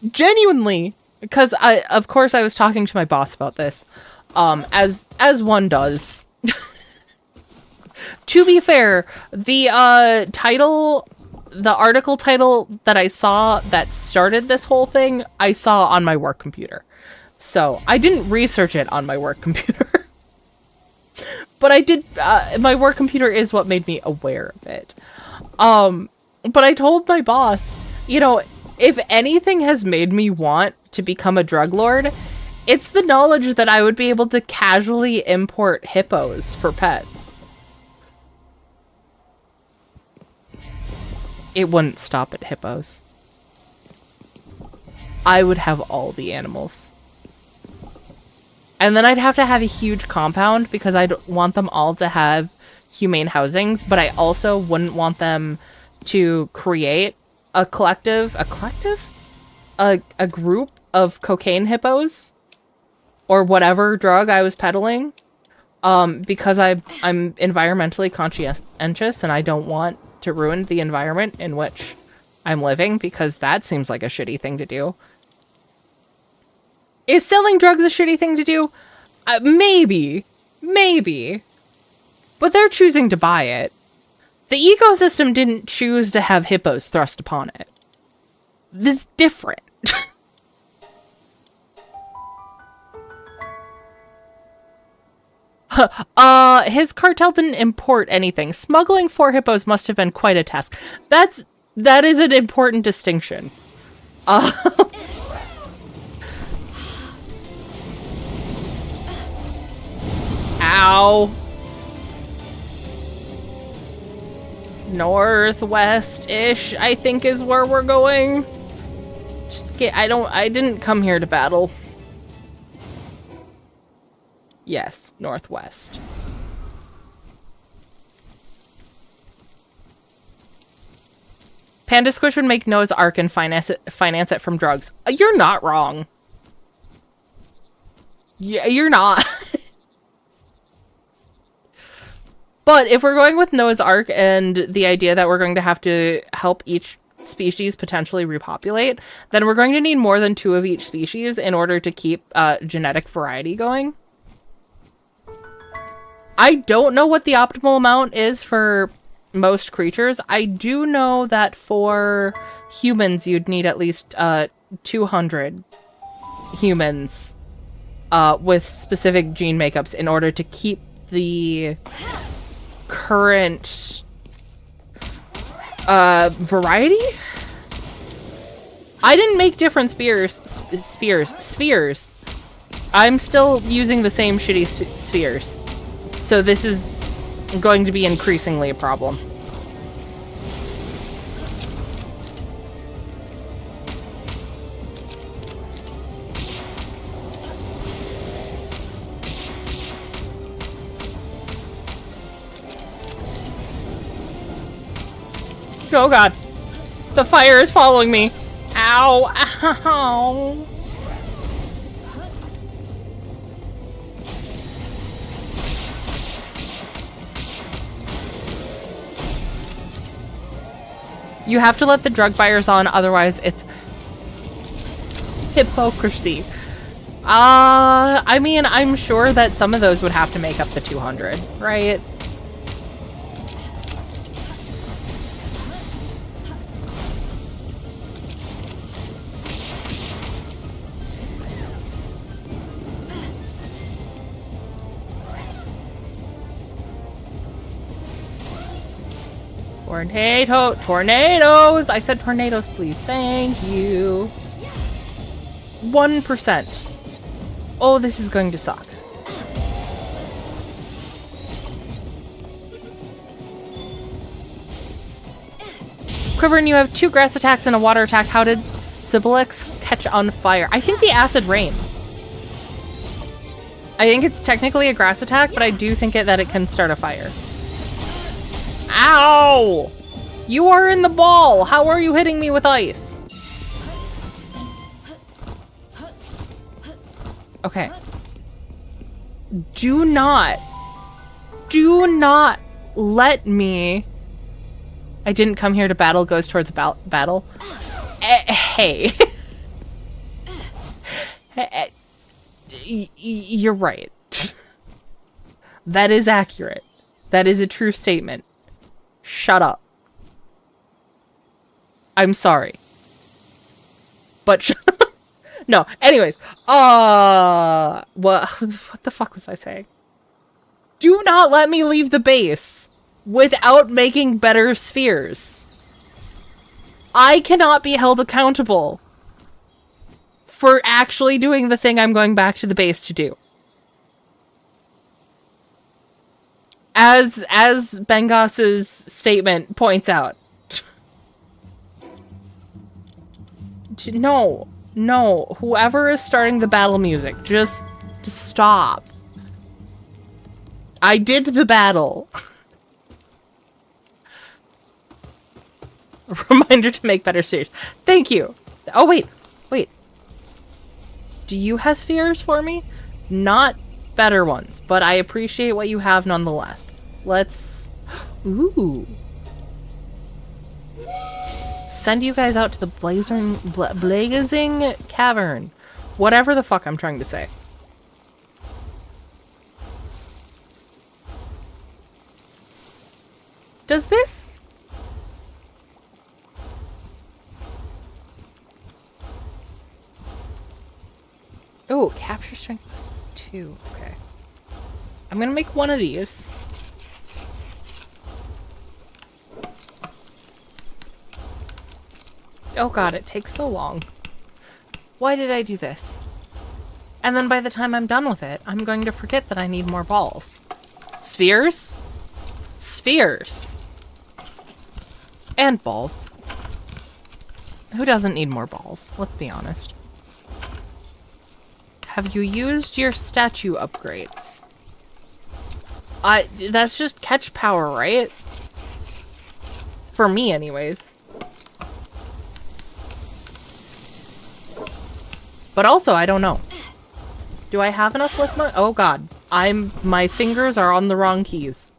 Genuinely, because of course I was talking to my boss about this. As one does. To be fair, the article title that I saw that started this whole thing, I saw on my work computer. So, I didn't research it on my work computer. But I did, my work computer is what made me aware of it. But I told my boss, you know, if anything has made me want to become a drug lord, it's the knowledge that I would be able to casually import hippos for pets. It wouldn't stop at hippos. I would have all the animals. And then I'd have to have a huge compound because I'd want them all to have humane housings, but I also wouldn't want them to create a group of cocaine hippos or whatever drug I was peddling, because I'm environmentally conscientious and I don't want to ruin the environment in which I'm living, because that seems like a shitty thing to do. Is selling drugs a shitty thing to do? Maybe. But they're choosing to buy it. The ecosystem didn't choose to have hippos thrust upon it. This is different. His cartel didn't import anything. Smuggling 4 hippos must have been quite a task. That is an important distinction. Ow. Northwest-ish, I think, is where we're going. I didn't come here to battle. Yes, northwest. Panda Squish would make Noah's Ark and finance it from drugs. You're not wrong. Yeah, you're not. But if we're going with Noah's Ark and the idea that we're going to have to help each species potentially repopulate, then we're going to need more than 2 of each species in order to keep genetic variety going. I don't know what the optimal amount is for most creatures. I do know that for humans, you'd need at least 200 humans with specific gene makeups in order to keep the current variety? I didn't make different spheres. I'm still using the same shitty spheres. So this is going to be increasingly a problem. Oh god. The fire is following me. Ow. Ow. You have to let the drug buyers on, otherwise it's hypocrisy. I mean, I'm sure that some of those would have to make up the 200, right? Tornadoes! I said tornadoes, please. Thank you. 1%. Oh, this is going to suck. Quiverin, you have 2 grass attacks and a water attack. How did Sibilix catch on fire? I think the acid rain. I think it's technically a grass attack, but I do think that it can start a fire. Ow! You are in the ball! How are you hitting me with ice? Okay. Do not let me... I didn't come here to battle goes towards battle. Hey. You're right. That is accurate. That is a true statement. Shut up. I'm sorry. But no, anyways. What the fuck was I saying? Do not let me leave the base without making better spheres. I cannot be held accountable for actually doing the thing I'm going back to the base to do. As Bengos's statement points out. No. Whoever is starting the battle music, just stop. I did the battle. A reminder to make better spheres. Thank you. Oh, wait. Do you have spheres for me? Not better ones, but I appreciate what you have nonetheless. Let's... Ooh. Send you guys out to the blazing cavern. Whatever the fuck I'm trying to say. Does this... Oh, capture strength +2. Okay. I'm gonna make one of these. Oh god, it takes so long. Why did I do this? And then by the time I'm done with it, I'm going to forget that I need more balls. Spheres? Spheres. And balls. Who doesn't need more balls? Let's be honest. Have you used your statue upgrades? That's just catch power, right? For me, anyways. But also, I don't know. Do I have enough lift money? Oh god. My fingers are on the wrong keys.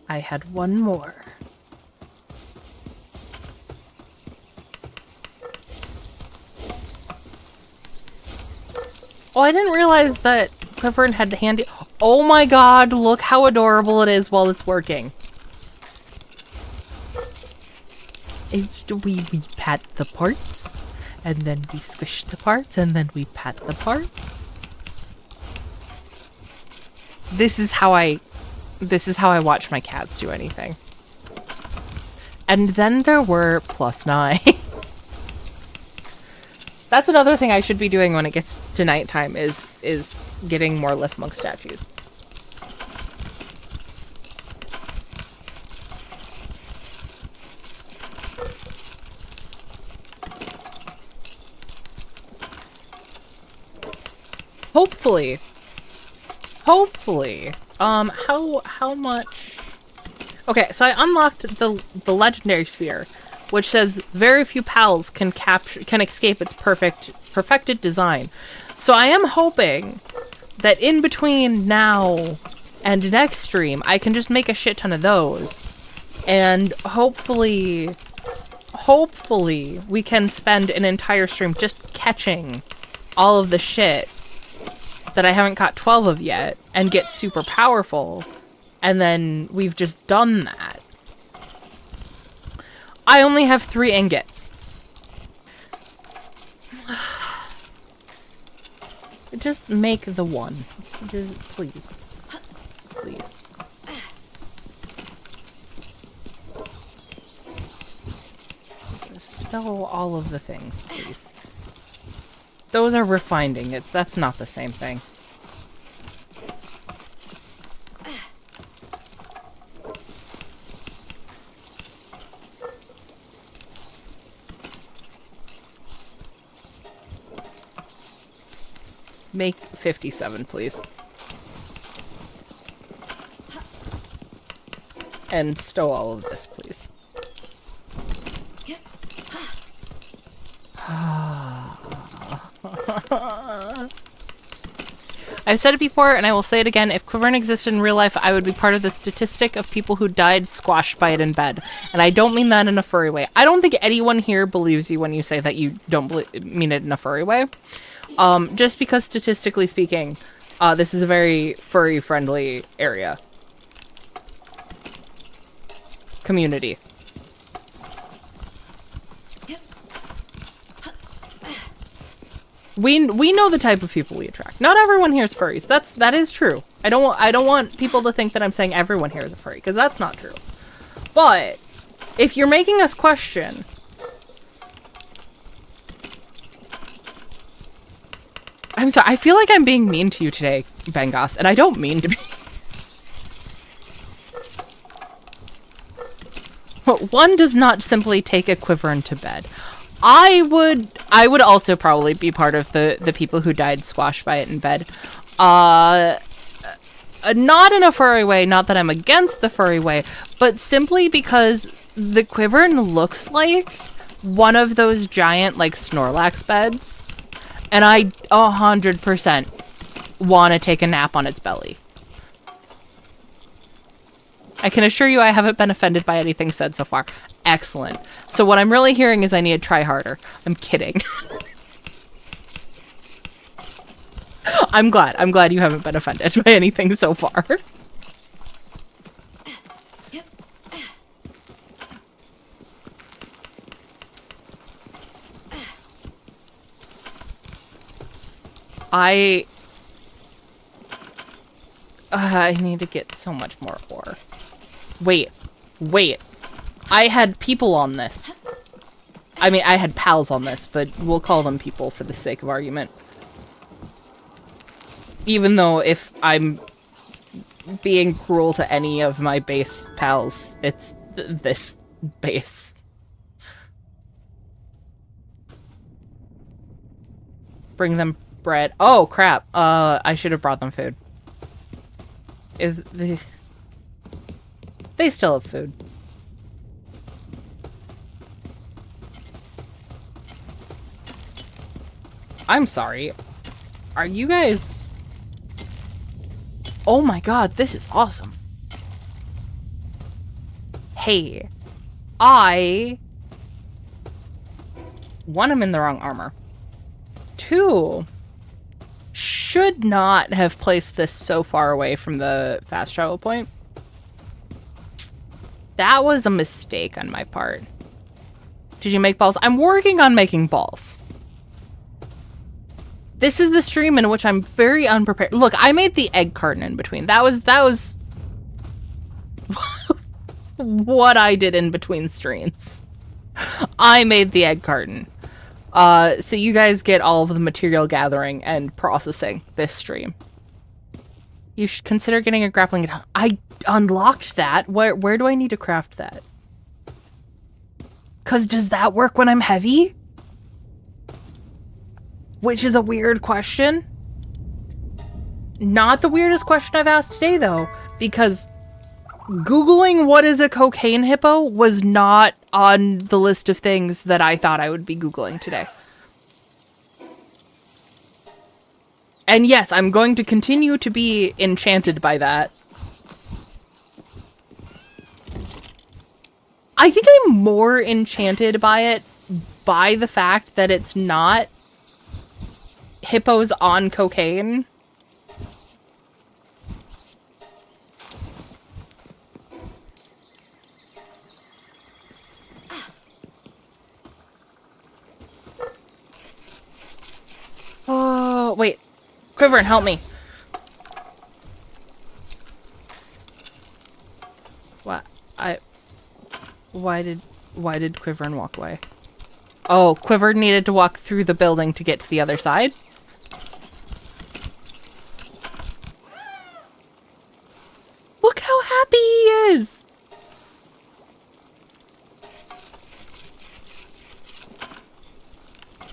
I had one more. Oh, I didn't realize that Quiverin had handy- Oh my god, look how adorable it is while it's working. We pat the parts, and then we squish the parts, and then we pat the parts. This is how I watch my cats do anything. And then there were +9. That's another thing I should be doing when it gets to nighttime is getting more Lift Monk statues. Hopefully. How much? Okay, so I unlocked the legendary sphere, which says very few pals can escape its perfected design. So I am hoping that in between now and next stream, I can just make a shit ton of those, and hopefully we can spend an entire stream just catching all of the shit that I haven't caught 12 of yet, and get super powerful, and then we've just done that. I only have 3 ingots. Just make the one. Just, please. Please. Spell all of the things, please. Those are refined ingots. That's not the same thing. Make 57, please. And stow all of this, please. I've said it before, and I will say it again. If Quiverin existed in real life, I would be part of the statistic of people who died squashed by it in bed. And I don't mean that in a furry way. I don't think anyone here believes you when you say that you don't mean it in a furry way. Just because statistically speaking, this is a very furry-friendly area. Community. We know the type of people we attract. Not everyone here is furries. That is true. I don't want people to think that I'm saying everyone here is a furry, because that's not true. But if you're making us question, I'm sorry, I feel like I'm being mean to you today, Bengos, and I don't mean to be. One does not simply take a Quiverin to bed. I would also probably be part of the people who died squashed by it in bed. Not in a furry way, not that I'm against the furry way, but simply because the Quiverin looks like one of those giant, like, Snorlax beds, and I 100% want to take a nap on its belly. I can assure you I haven't been offended by anything said so far. Excellent. So what I'm really hearing is I need to try harder. I'm kidding. I'm glad you haven't been offended by anything so far. I need to get so much more ore. Wait. I had people on this. I mean, I had pals on this, but we'll call them people for the sake of argument. Even though if I'm being cruel to any of my base pals, it's this base. Bring them bread. Oh, crap. I should have brought them food. They still have food. I'm sorry. Are you guys... Oh my god, this is awesome. Hey, one, I'm in the wrong armor. Two, should not have placed this so far away from the fast travel point. That was a mistake on my part. Did you make balls? I'm working on making balls. This is the stream in which I'm very unprepared. Look, I made the egg carton in between. That was what I did in between streams. I made the egg carton. So you guys get all of the material gathering and processing this stream. You should consider getting a grappling gun. I unlocked that. Where do I need to craft that? 'Cause does that work when I'm heavy? Which is a weird question. Not the weirdest question I've asked today, though, because Googling what is a cocaine hippo was not on the list of things that I thought I would be Googling today. And yes, I'm going to continue to be enchanted by that. I think I'm more enchanted by it by the fact that it's not hippos on cocaine. Oh, wait. Quiverin, help me. What? Why did Quiverin walk away? Oh, Quiver needed to walk through the building to get to the other side? Look how happy he is!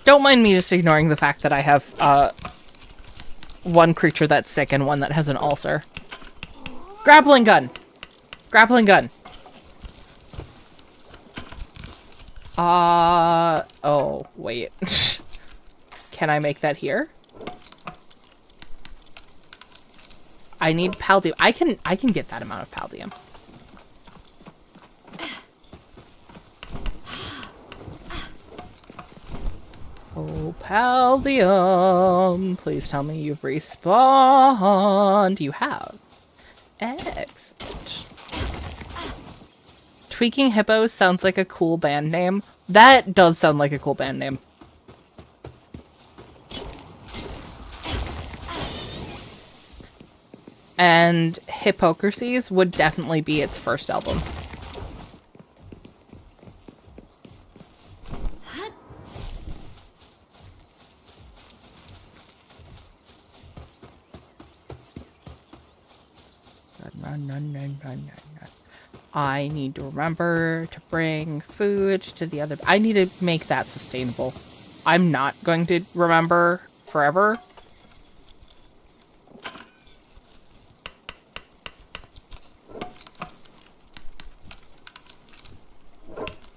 Don't mind me just ignoring the fact that I have, one creature that's sick and one that has an ulcer. Grappling gun! Grappling gun! Oh, wait. Can I make that here? I need paldium. I can get that amount of paldium. Oh, paldium. Please tell me you've respawned. You have. Excellent. Tweaking Hippos sounds like a cool band name. That does sound like a cool band name. And Hypocrisies would definitely be its first album. I need to remember to bring food to the other... I need to make that sustainable. I'm not going to remember forever.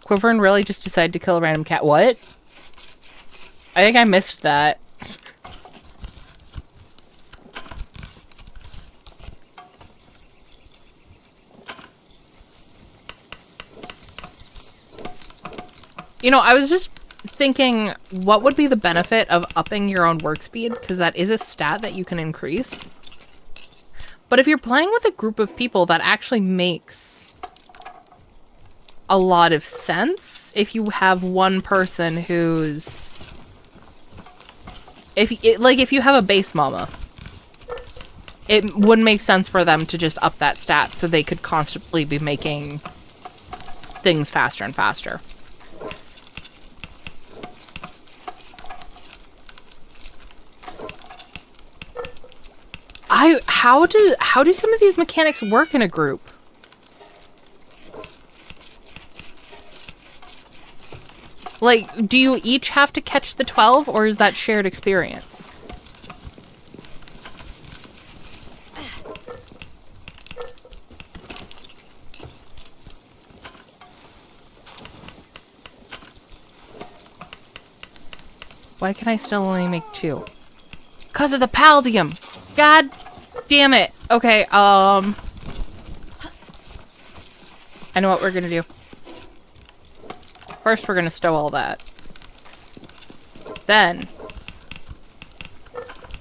Quiverin really just decided to kill a random cat. What? I think I missed that. You know, I was just thinking, what would be the benefit of upping your own work speed? Because that is a stat that you can increase. But if you're playing with a group of people, that actually makes a lot of sense. If you have one person who's... If you have a base mama, it would make sense for them to just up that stat so they could constantly be making things faster and faster. How do some of these mechanics work in a group? Like, do you each have to catch the 12, or is that shared experience? Why can I still only make 2? 'Cause of the Paldium! God damn it! Okay, I know what we're gonna do. First, we're gonna stow all that. Then...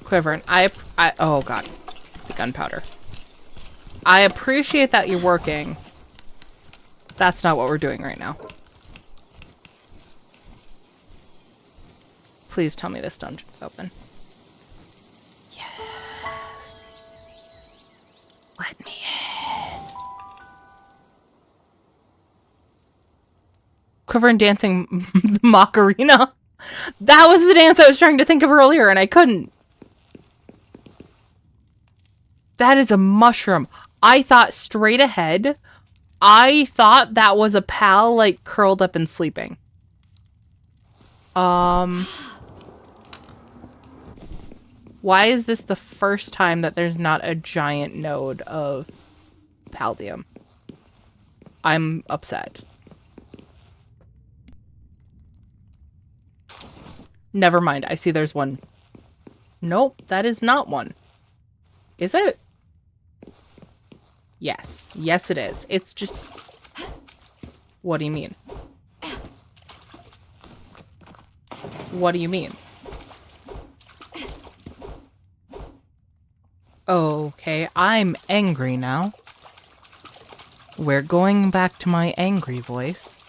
Quivering. Oh god. The gunpowder. I appreciate that you're working. That's not what we're doing right now. Please tell me this dungeon's open. Yes. Let me in. Quiver and dancing Macarena. That was the dance I was trying to think of earlier and I couldn't. That is a mushroom. I thought straight ahead. I thought that was a pal like curled up and sleeping. Why is this the first time that there's not a giant node of Paldium? I'm upset. Never mind. I see there's one. Nope, that is not one. Is it? Yes. Yes, it is. It's just... What do you mean? What do you mean? Okay, I'm angry now. We're going back to my angry voice.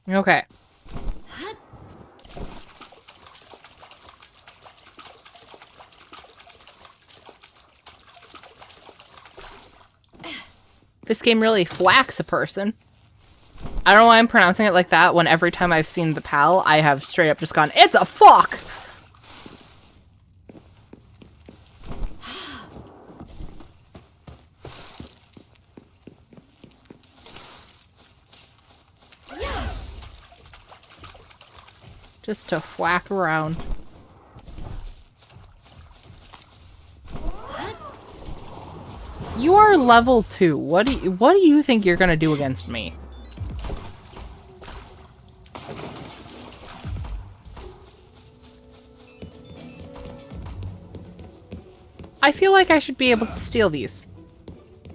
Okay. This game really whacks a person. I don't know why I'm pronouncing it like that when every time I've seen the PAL, I have straight up just gone, it's a fuck! Just to whack around. You are level 2. What do you think you're gonna do against me? I feel like I should be able to steal these.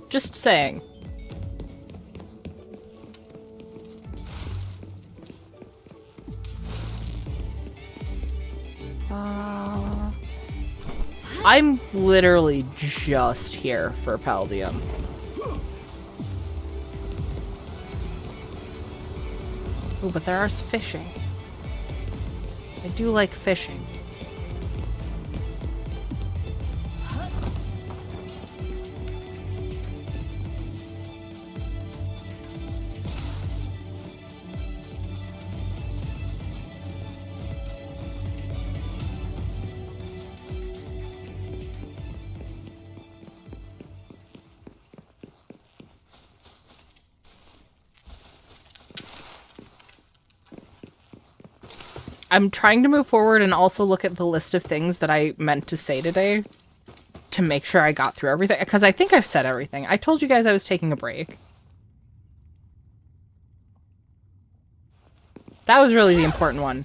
Just saying. I'm literally just here for Paldium. Ooh, but there is fishing. I do like fishing. I'm trying to move forward and also look at the list of things that I meant to say today to make sure I got through everything, because I think I've said everything. I told you guys I was taking a break. That was really the important one.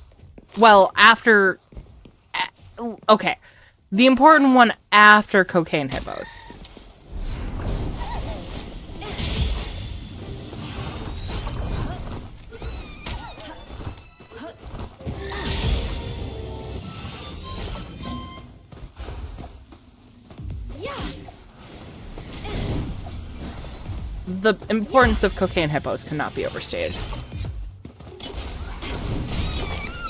Well, after... Okay. The important one after Cocaine Hippos. The importance of Cocaine Hippos cannot be overstated.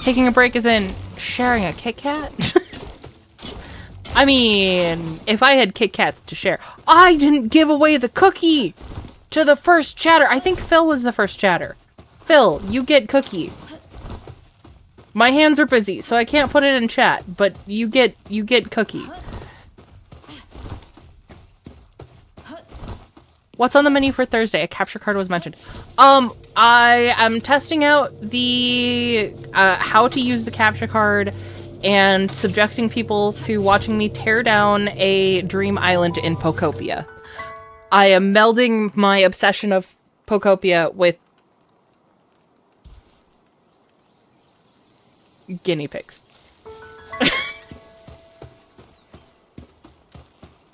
Taking a break is in sharing a Kit Kat? I mean, if I had Kit Kats to share. I didn't give away the cookie to the first chatter. I think Phil was the first chatter. Phil, you get cookie. My hands are busy, so I can't put it in chat, but you get cookie. What's on the menu for Thursday? A capture card was mentioned. I am testing out the how to use the capture card and subjecting people to watching me tear down a dream island in Pokopia. I am melding my obsession of Pokopia with guinea pigs.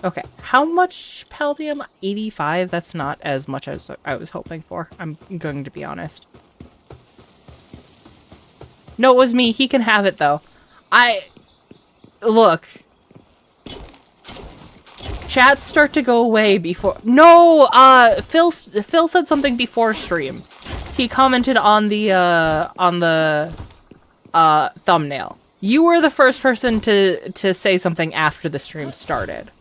Okay, how much Palladium? 85? That's not as much as I was hoping for. I'm going to be honest. No, it was me. He can have it, though. Look. Chats start to go away before... No! Phil said something before stream. He commented on the thumbnail. You were the first person to say something after the stream started.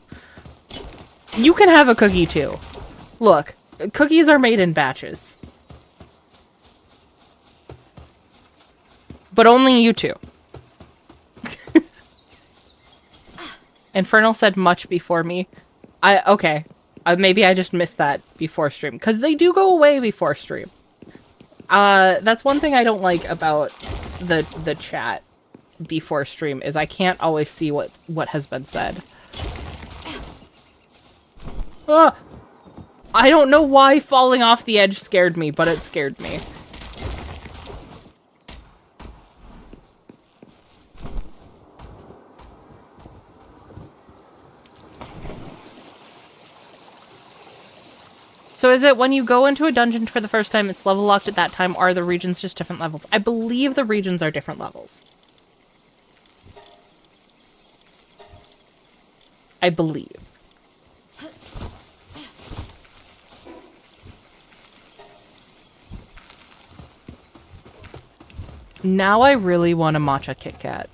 You can have a cookie too. Look, cookies are made in batches. But only you two. Infernal said much before me. Okay. Maybe I just missed that before stream. Because they do go away before stream. That's one thing I don't like about the chat before stream, is I can't always see what has been said. I don't know why falling off the edge scared me, but it scared me. So is it when you go into a dungeon for the first time, it's level locked at that time, or are the regions just different levels? I believe the regions are different levels. I believe. Now I really want a matcha Kit Kat.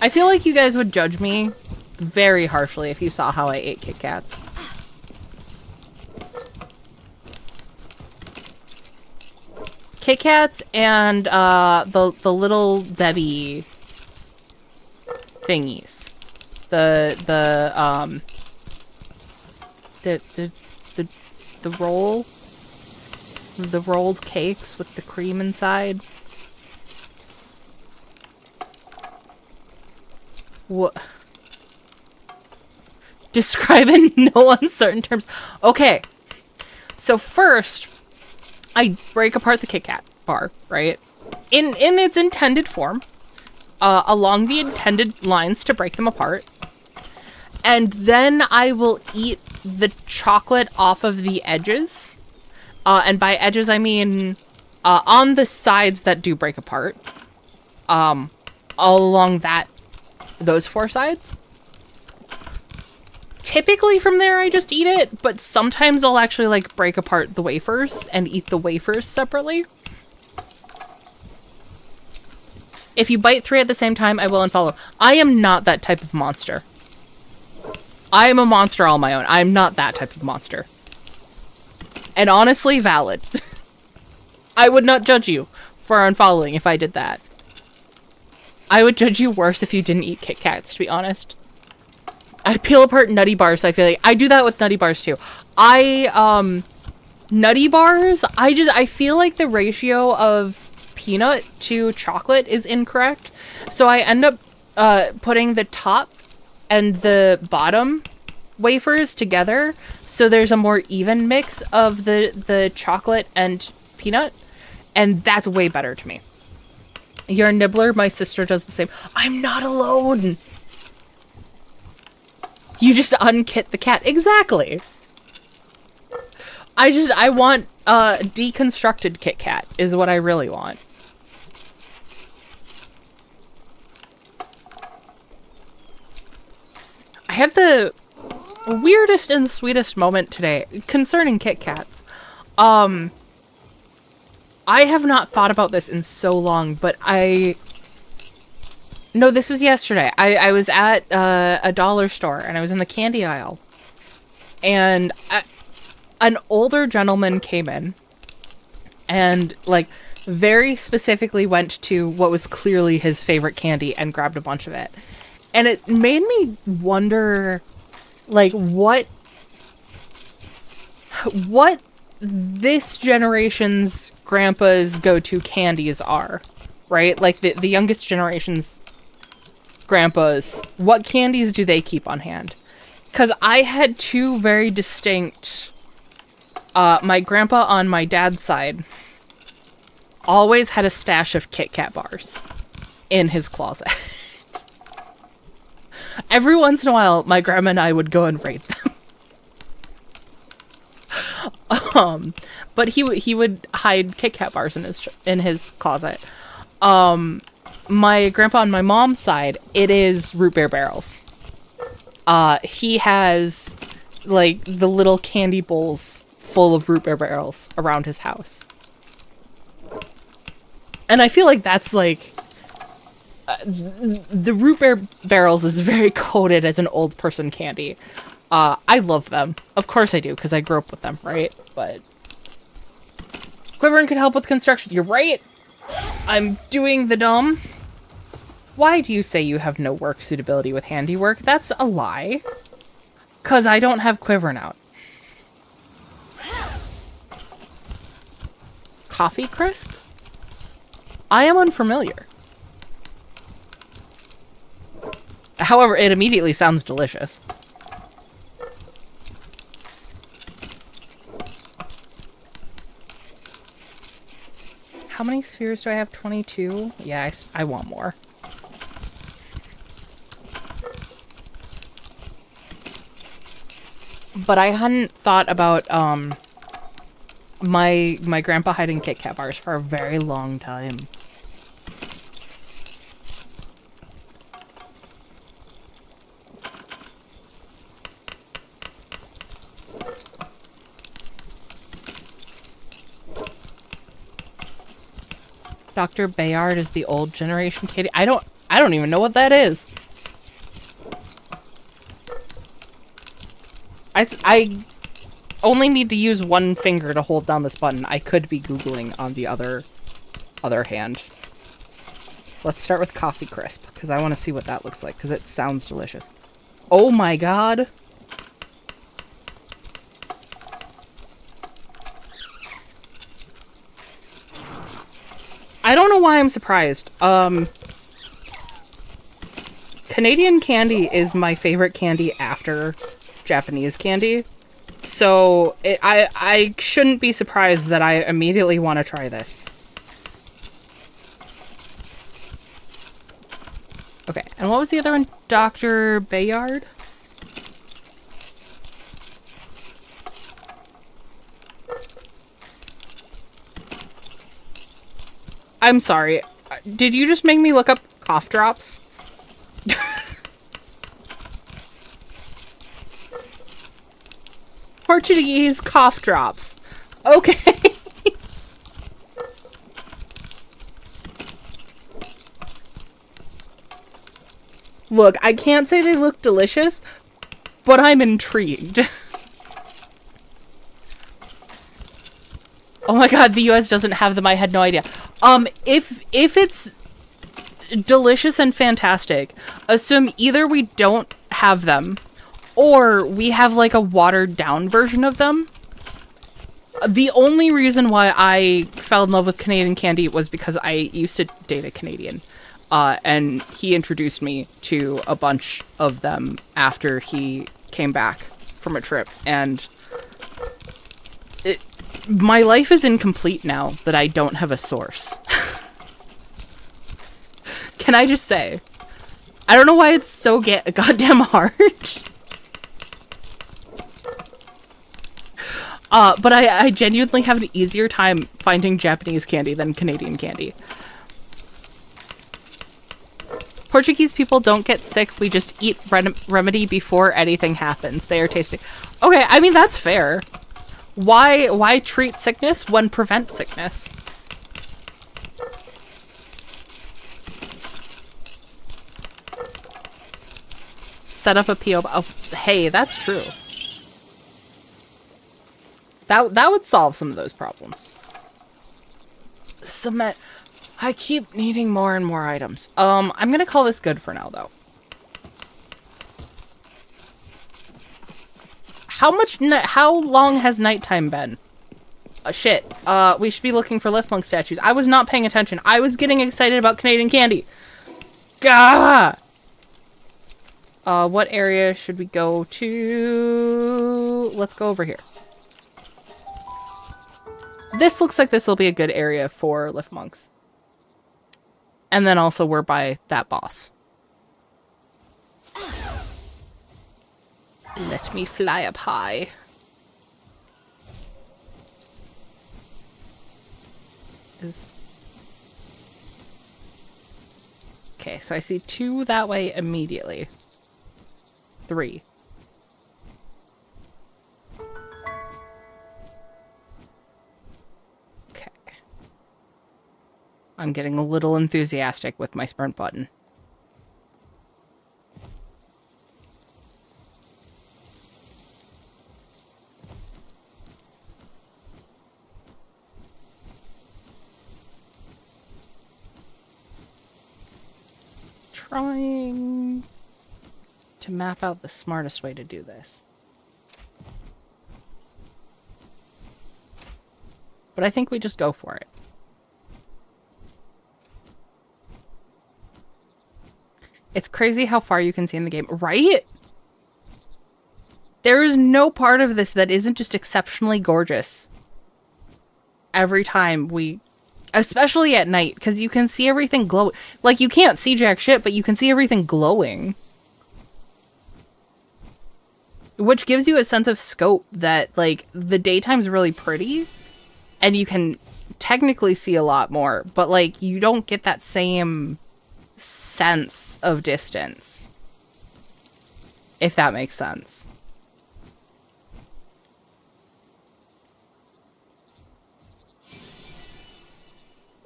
I feel like you guys would judge me very harshly if you saw how I ate Kit Kats. Kit Kats and the little Debbie thingies. The roll. The rolled cakes with the cream inside. What? Describe in no uncertain terms. Okay. So first, I break apart the Kit Kat bar, right? In its intended form. Along the intended lines to break them apart. And then I will eat the chocolate off of the edges. And by edges, I mean on the sides that do break apart. All along those four sides. Typically from there, I just eat it, but sometimes I'll actually, like, break apart the wafers and eat the wafers separately. If you bite 3 at the same time, I will unfollow. I am not that type of monster. I am a monster all my own. I am not that type of monster. And honestly, valid. I would not judge you for unfollowing if I did that. I would judge you worse if you didn't eat Kit Kats, to be honest. I peel apart Nutty Bars, so I feel like... I do that with Nutty Bars, too. Nutty Bars, I feel like the ratio of peanut to chocolate is incorrect. So I end up putting the top and the bottom wafers together, so there's a more even mix of the chocolate and peanut, and that's way better to me. You're a nibbler, my sister does the same. I'm not alone! You just unkit the cat. Exactly! I want deconstructed Kit Kat, is what I really want. I had the weirdest and sweetest moment today concerning Kit Kats. I have not thought about this in so long, but no, this was yesterday. I was at a dollar store, and I was in the candy aisle. And an older gentleman came in. and like very specifically went to what was clearly his favorite candy and grabbed a bunch of it. And it made me wonder, like, what this generation's grandpa's go-to candies are, right? Like the youngest generation's grandpas, what candies do they keep on hand? Because I had two very distinct, my grandpa on my dad's side always had a stash of Kit Kat bars in his closet. Every once in a while, my grandma and I would go and raid them. But he would hide Kit Kat bars in his closet. My grandpa on my mom's side, it is root beer barrels. He has like the little candy bowls full of root beer barrels around his house. And I feel like that's like the root beer barrels is very coded as an old person candy. I love them. Of course I do, because I grew up with them, right? But Quivering could help with construction. You're right. I'm doing the dumb. Why do you say you have no work suitability with handiwork? That's a lie. Because I don't have Quivering out. Coffee crisp? I am unfamiliar. However, it immediately sounds delicious. How many spheres do I have? 22? Yeah, I want more. But I hadn't thought about my grandpa hiding Kit Kat bars for a very long time. Dr. Bayard is the old generation Katie. I don't even know what that is. I only need to use one finger to hold down this button. I could be Googling on the other hand. Let's start with Coffee Crisp, because I want to see what that looks like, because it sounds delicious. Oh my god. I don't know why I'm surprised. Canadian candy is my favorite candy after Japanese candy. So I shouldn't be surprised that I immediately want to try this. Okay, and what was the other one? Dr. Bayard? I'm sorry. Did you just make me look up cough drops? Portuguese cough drops. Okay. Look, I can't say they look delicious, but I'm intrigued. Oh my god, the US doesn't have them. I had no idea. If it's delicious and fantastic, assume either we don't have them, or we have like a watered down version of them. The only reason why I fell in love with Canadian candy was because I used to date a Canadian. And he introduced me to a bunch of them after he came back from a trip. And my life is incomplete now that I don't have a source. Can I just say? I don't know why it's so goddamn hard. But I genuinely have an easier time finding Japanese candy than Canadian candy. Portuguese people don't get sick. We just eat remedy before anything happens. They are tasty. Okay, I mean, that's fair. Why treat sickness when prevent sickness? Set up a PO. Oh, hey, that's true. That would solve some of those problems. cement. I keep needing more and more items. I'm gonna call this good for now, though. How long has nighttime been? Shit. We should be looking for Lift Monk statues. I was not paying attention. I was getting excited about Canadian candy. Gah! What area should we go to? Let's go over here. This looks like this will be a good area for Lift Monks. And then also we're by that boss. Let me fly up high. Okay, so I see 2 that way immediately. 3. Okay. I'm getting a little enthusiastic with my sprint button. Trying to map out the smartest way to do this. But I think we just go for it. It's crazy how far you can see in the game, right? There is no part of this that isn't just exceptionally gorgeous. Every time we... Especially at night, because you can see everything glow. Like, you can't see jack shit, but you can see everything glowing. Which gives you a sense of scope that, like, the daytime's really pretty, and you can technically see a lot more, but, like, you don't get that same sense of distance. If that makes sense.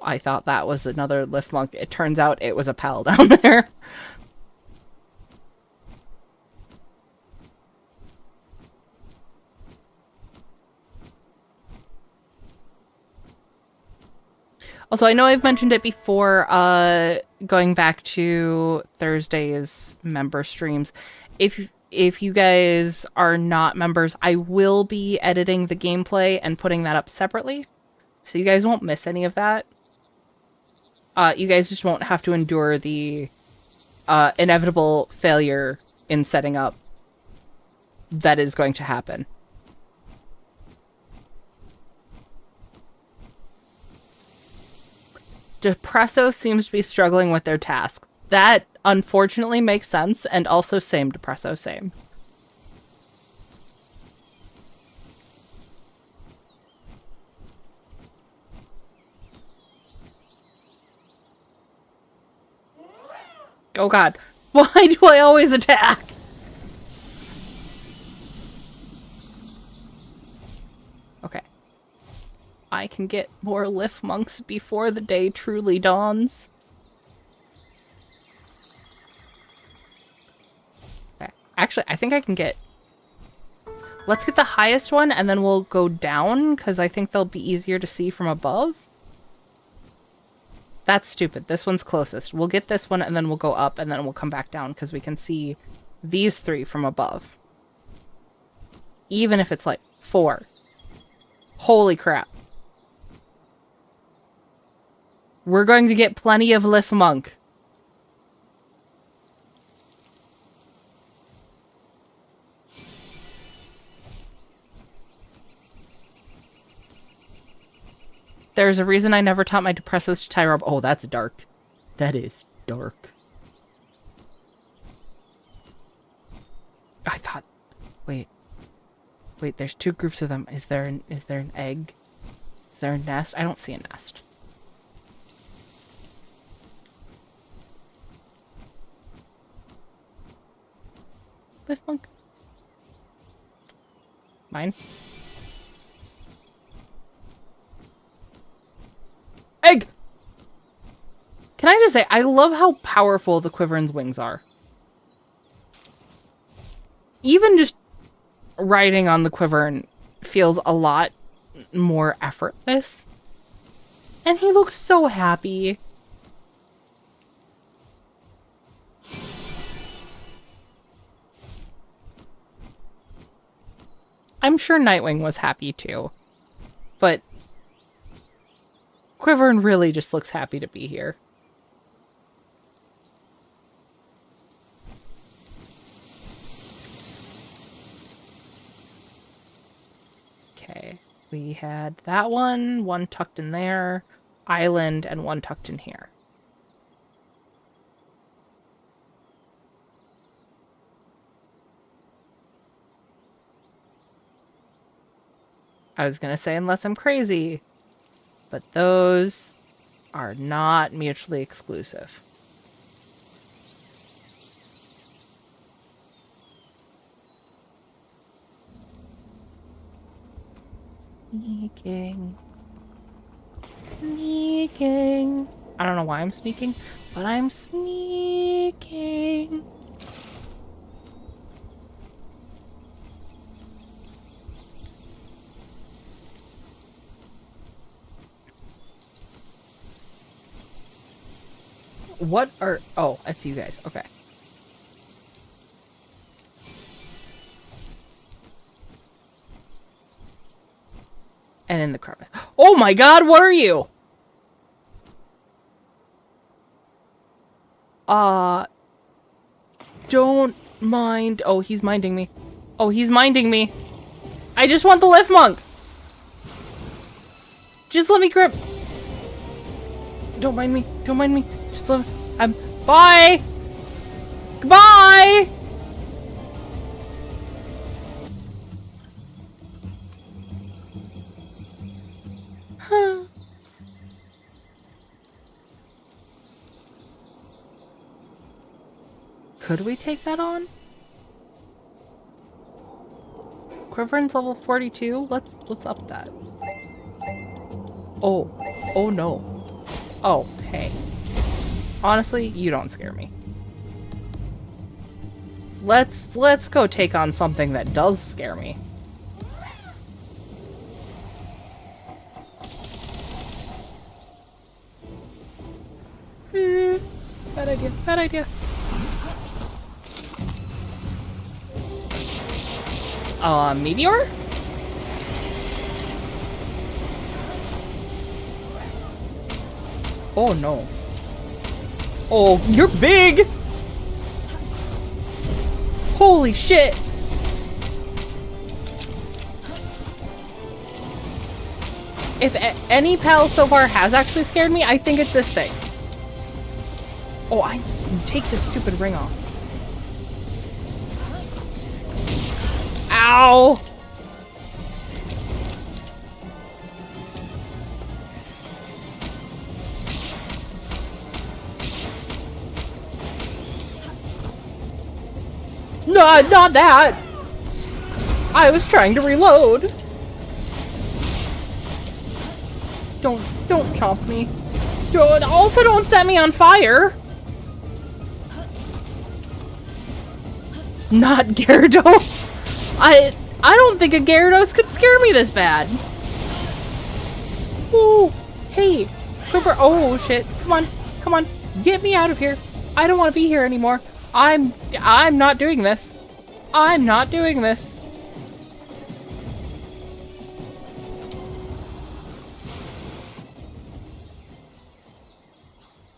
I thought that was another Lift Monk. It turns out it was a pal down there. Also, I know I've mentioned it before, going back to Thursday's member streams. If you guys are not members, I will be editing the gameplay and putting that up separately. So you guys won't miss any of that. You guys just won't have to endure the inevitable failure in setting up that is going to happen. Depresso seems to be struggling with their task. That unfortunately makes sense, and also same Depresso, same. Oh god. Why do I always attack? Okay. I can get more Lift Monks before the day truly dawns. Okay. Actually, I think I can get... Let's get the highest one, and then we'll go down, because I think they'll be easier to see from above. That's stupid. This one's closest. We'll get this one, and then we'll go up, and then we'll come back down, because we can see these 3 from above. Even if it's, like, 4. Holy crap. We're going to get plenty of Lift Monk. There's a reason I never taught my Depressos to tie rope. Oh, that's dark. That is dark. I thought... Wait. Wait, there's 2 groups of them. Is there an egg? Is there a nest? I don't see a nest. Lift Monk. Mine. Egg! Can I just say, I love how powerful the Quiver's wings are. Even just riding on the Quiver feels a lot more effortless. And he looks so happy. I'm sure Nightwing was happy too. But Quiverin really just looks happy to be here. Okay, we had that one tucked in there, island, and one tucked in here. I was gonna say unless I'm crazy, but those are not mutually exclusive. Sneaking. Sneaking. I don't know why I'm sneaking, but I'm sneaking. What are... Oh, it's you guys. Okay. And in the crevice. Oh my god, what are you? Don't mind... Oh, he's minding me. Oh, he's minding me. I just want the lift monk. Just let me grip. Don't mind me. Don't mind me. Just let me... Bye! Goodbye! Could we take that on? Quiverin's level 42? Let's up that. Oh. Oh no. Oh, hey. Honestly, you don't scare me. Let's go take on something that does scare me. Bad idea. Bad idea. Meteor? Oh no. Oh, you're big! Holy shit! If any pal so far has actually scared me, I think it's this thing. Oh, I can take this stupid ring off. Ow! No, not that! I was trying to reload. Don't chomp me. Also don't set me on fire. Not Gyarados. I don't think a Gyarados could scare me this bad. Ooh, hey, Quiver. Oh shit! Come on, get me out of here. I don't want to be here anymore. I'm not doing this. I'm not doing this.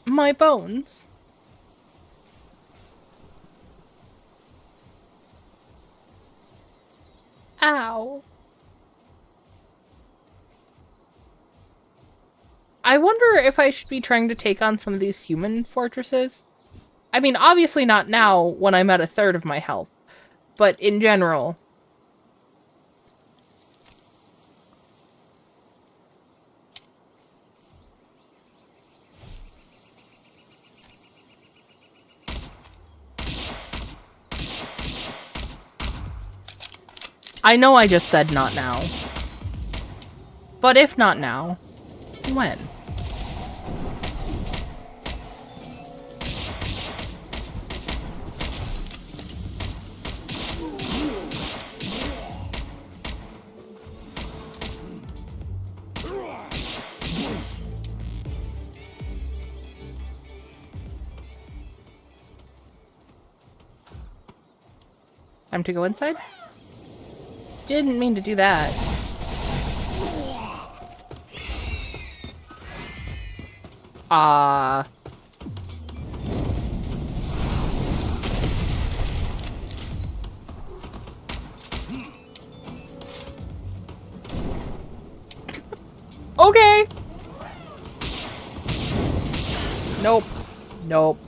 My bones. Ow. I wonder if I should be trying to take on some of these human fortresses. I mean, obviously not now when I'm at a third of my health, but in general. I know I just said not now. But if not now, when? Time to go inside? Didn't mean to do that. Okay. Nope. Nope.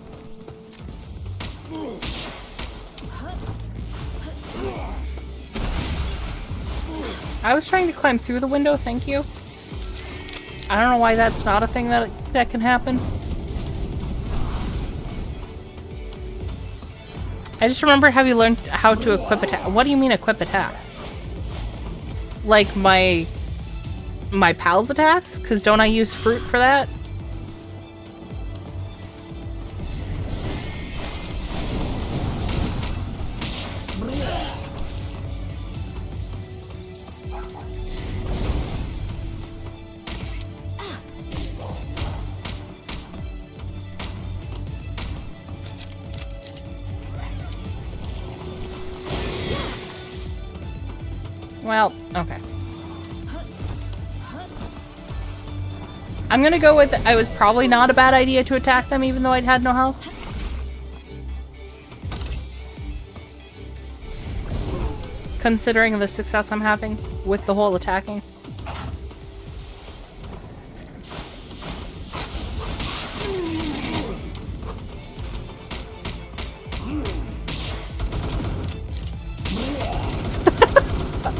I was trying to climb through the window, thank you. I don't know why that's not a thing that can happen. I just remember, have you learned how to equip attack? What do you mean equip attacks? Like my pal's attacks? Because don't I use fruit for that? Well, okay. I'm gonna go with it was probably not a bad idea to attack them even though I'd had no health. Considering the success I'm having with the whole attacking.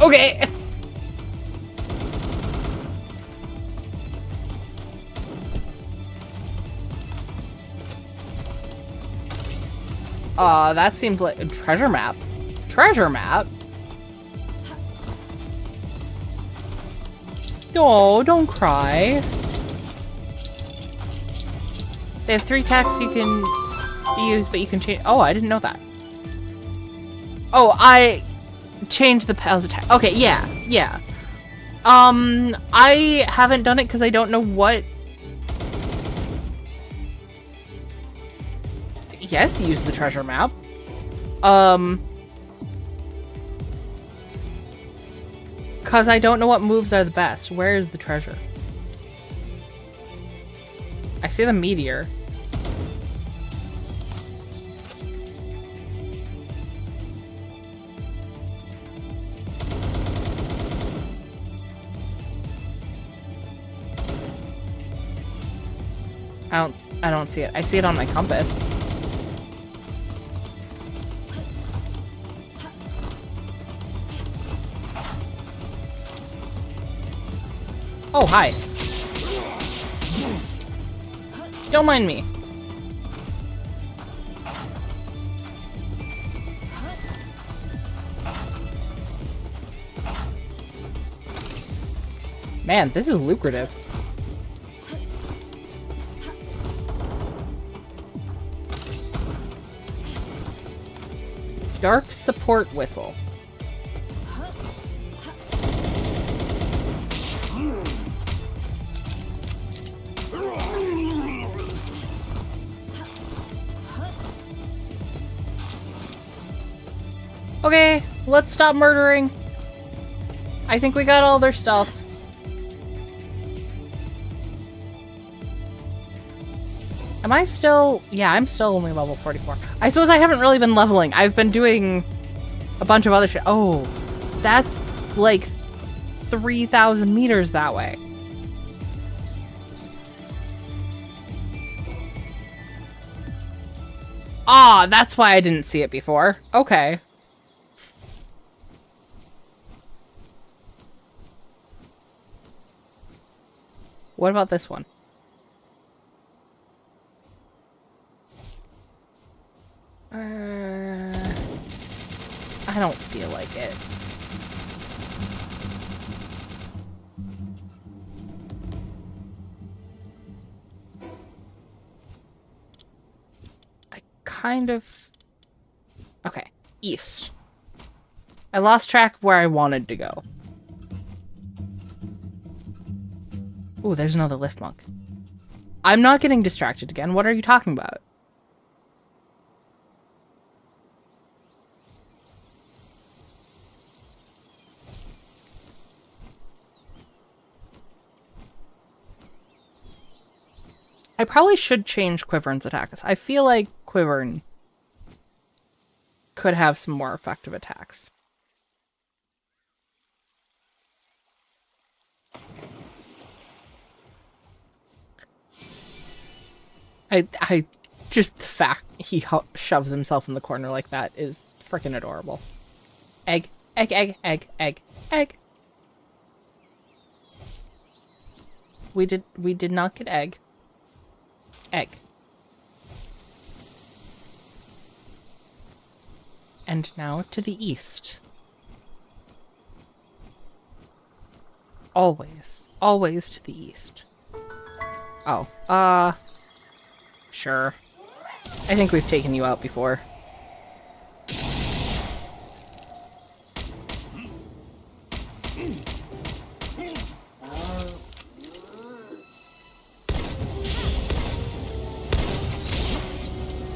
Okay. That seems like a treasure map. Treasure map? Oh, don't cry. They have 3 attacks you can use, but you can change. Oh, I didn't know that. Oh, I changed the pal's attack. Okay, yeah, yeah. I haven't done it because I don't know what. Yes, use the treasure map. Because I don't know what moves are the best. Where is the treasure? I see the meteor. I don't see it. I see it on my compass. Oh, hi. Don't mind me. Man, this is lucrative. Dark support whistle. Okay, let's stop murdering. I think we got all their stuff. Am I still... Yeah, I'm still only level 44. I suppose I haven't really been leveling. I've been doing a bunch of other shit. Oh, that's like 3,000 meters that way. Ah, that's why I didn't see it before. Okay. What about this one? I don't feel like it. I kind of... Okay, east. I lost track of where I wanted to go. Ooh, there's another lift monk. I'm not getting distracted again. What are you talking about? I probably should change Quivern's attacks. I feel like Quivern could have some more effective attacks. I just the fact he shoves himself in the corner like that is freaking adorable. Egg, egg, egg, egg, egg, egg. We did not get egg. Egg. And now to the east. Always to the east. Oh, sure. I think we've taken you out before.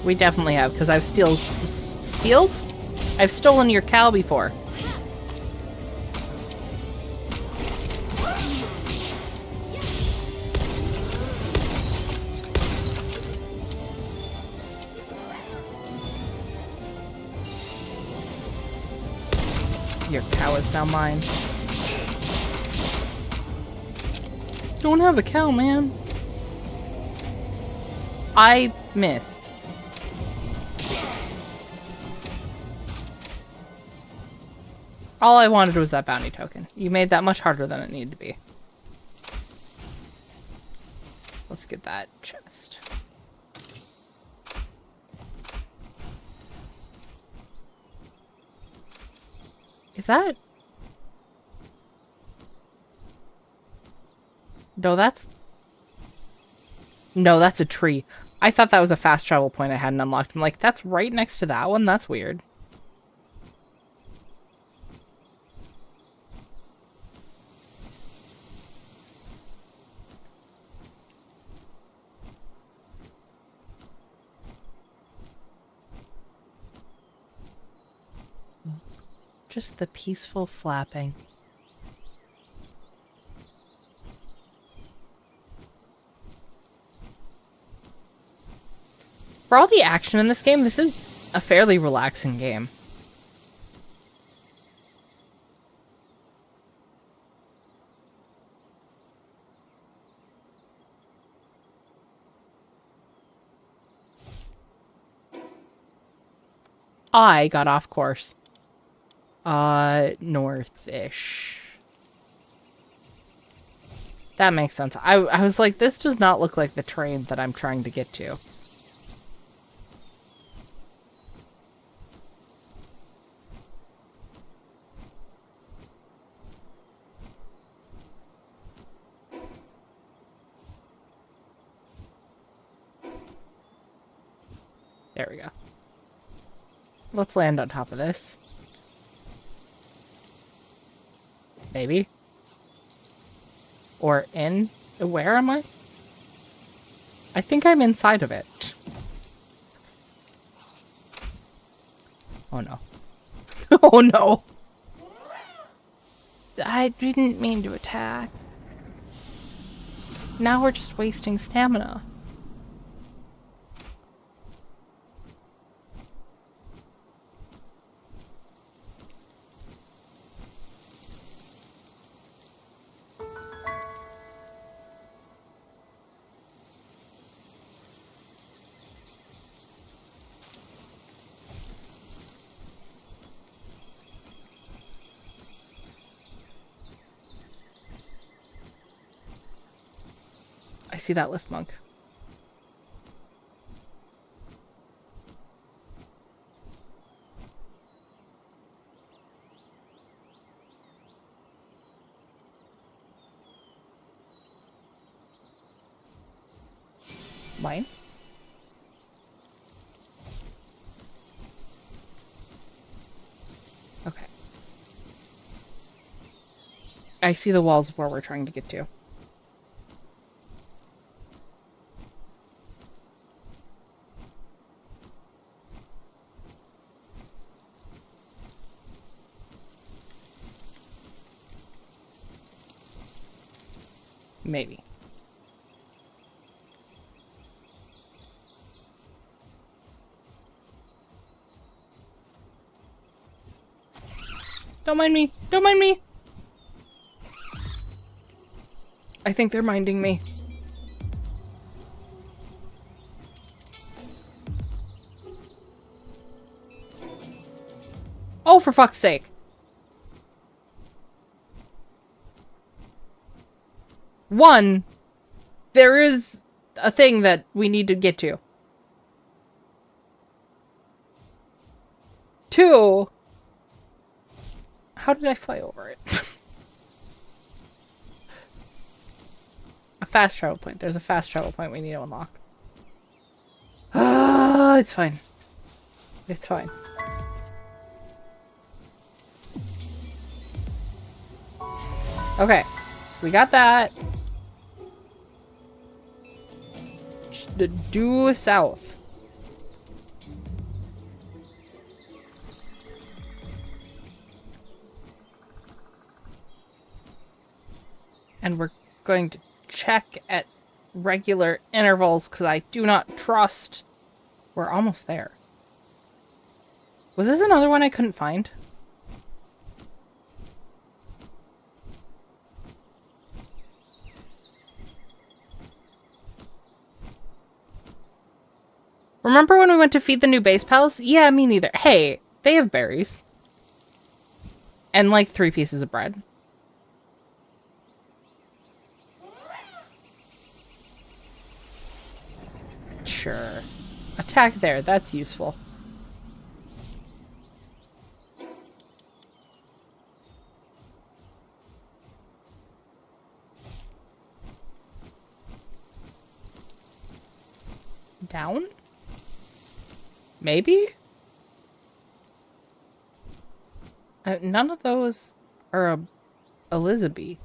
We definitely have, because I've stealed? I've stolen your cow before. Your cow is now mine. Don't have a cow, man. I missed. All I wanted was that bounty token. You made that much harder than it needed to be. Let's get that chest. Is that... No, that's... No, that's a tree. I thought that was a fast travel point I hadn't unlocked. I'm like, that's right next to that one? That's weird. Just the peaceful flapping. For all the action in this game, this is a fairly relaxing game. I got off course. North-ish. That makes sense. I was like, this does not look like the train that I'm trying to get to. There we go. Let's land on top of this. Maybe. Or in? Where am I? I think I'm inside of it. Oh no. Oh no! I didn't mean to attack. Now we're just wasting stamina. I see that lift monk. Mine? Okay. I see the walls of where we're trying to get to. Maybe. Don't mind me. Don't mind me. I think they're minding me. Oh, for fuck's sake. One, there is a thing that we need to get to. Two, how did I fly over it? A fast travel point. There's a fast travel point we need to unlock. It's fine. It's fine. Okay. We got that. Due south. And we're going to check at regular intervals because I do not trust. We're almost there. Was this another one I couldn't find? Remember when we went to feed the new base pals? Yeah, me neither. Hey, they have berries. And like 3 pieces of bread. Sure. Attack there, that's useful. Down? Maybe? None of those are a Elizabeth.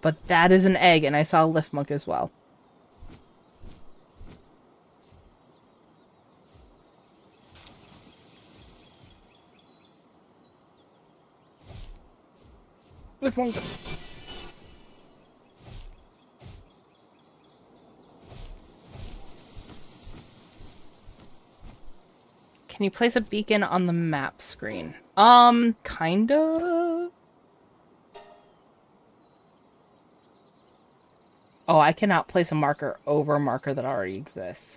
But that is an egg, and I saw a lift as well. Lift monk. Can you place a beacon on the map screen? Kinda. Oh, I cannot place a marker over a marker that already exists.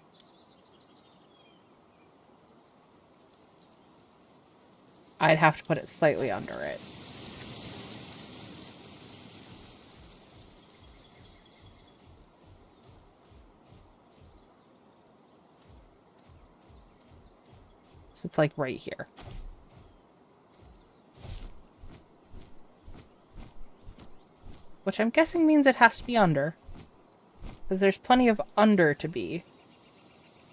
I'd have to put it slightly under it. So it's like right here. Which I'm guessing means it has to be under. Because there's plenty of under to be.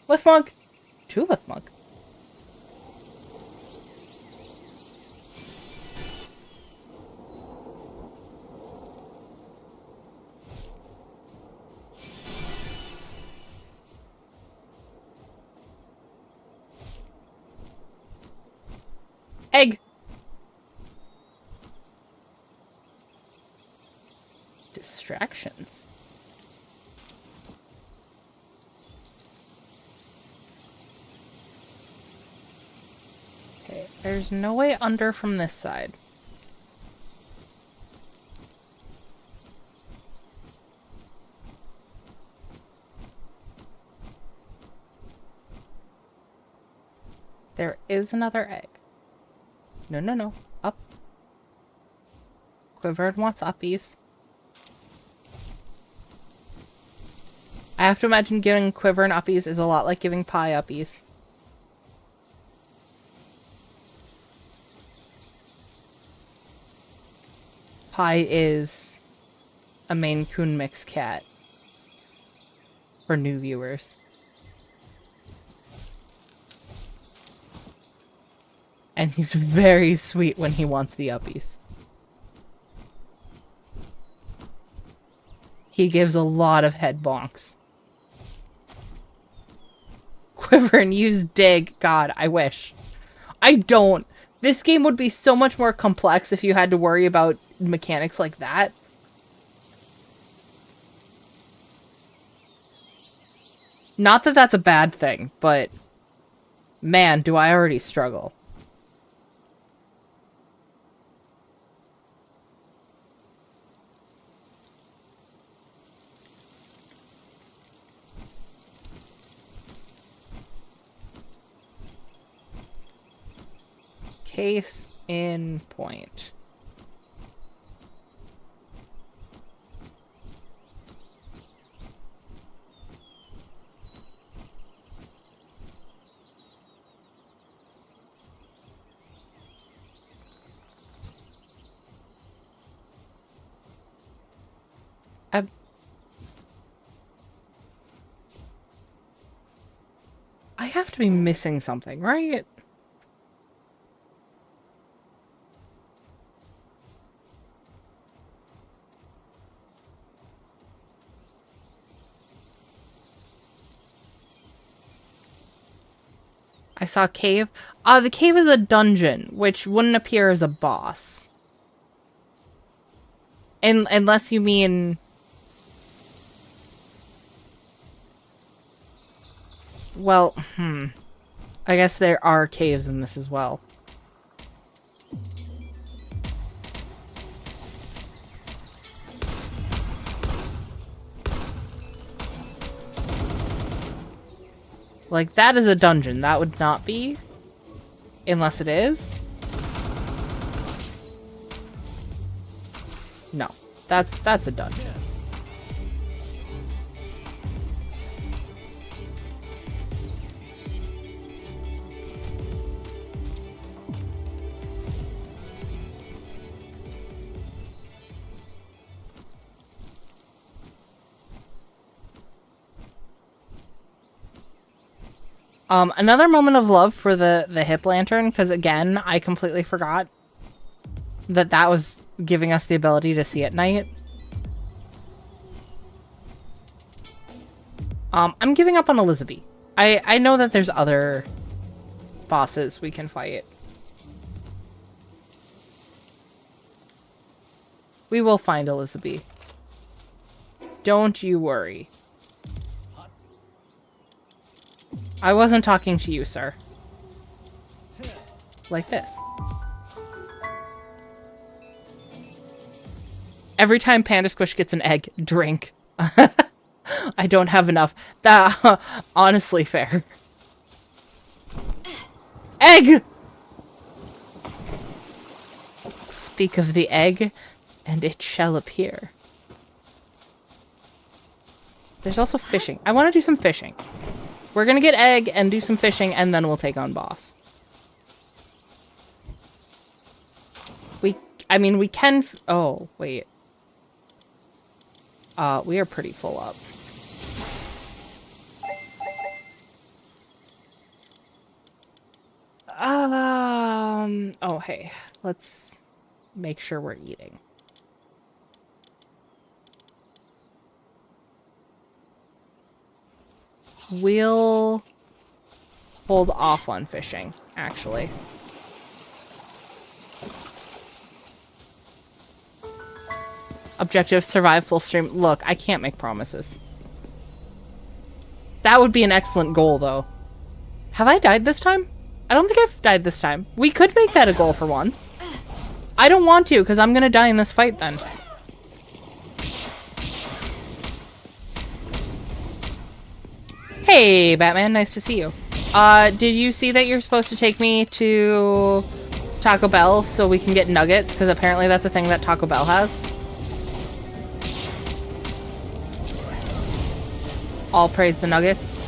Lift monk! 2 lift monk. Egg! Distractions. Okay, there's no way under from this side. There is another egg. No, no, no. Up. Quivered wants uppies. I have to imagine giving Quiver and uppies is a lot like giving Pie uppies. Pie is a Maine Coon mix cat. For new viewers. And he's very sweet when he wants the uppies. He gives a lot of head bonks. Quiver and use dig. God, I wish. I don't. This game would be so much more complex if you had to worry about mechanics like that. Not that that's a bad thing, but man, do I already struggle. Case in point. I have to be missing something, right? I saw a cave. The cave is a dungeon, which wouldn't appear as a boss. Unless you mean... Well, I guess there are caves in this as well. Like, that is a dungeon. That would not be. Unless it is. No. That's a dungeon. Another moment of love for the hip lantern, because again, I completely forgot that that was giving us the ability to see at night. I'm giving up on Elizabeth. I know that there's other bosses we can fight. We will find Elizabeth. Don't you worry. I wasn't talking to you, sir. Like this. Every time Panda Squish gets an egg, drink. I don't have enough. That, honestly fair. Egg! Speak of the egg, and it shall appear. There's also fishing. I want to do some fishing. We're gonna get egg and do some fishing, and then we'll take on boss. I mean, we can... oh, wait. We are pretty full up. Oh, hey. Let's make sure we're eating. We'll hold off on fishing, actually. Objective, survive full stream. Look, I can't make promises. That would be an excellent goal, though. Have I died this time? I don't think I've died this time. We could make that a goal for once. I don't want to, because I'm gonna die in this fight then. Hey, Batman, nice to see you. Did you see that you're supposed to take me to Taco Bell so we can get nuggets? Because apparently that's a thing that Taco Bell has. All praise the nuggets.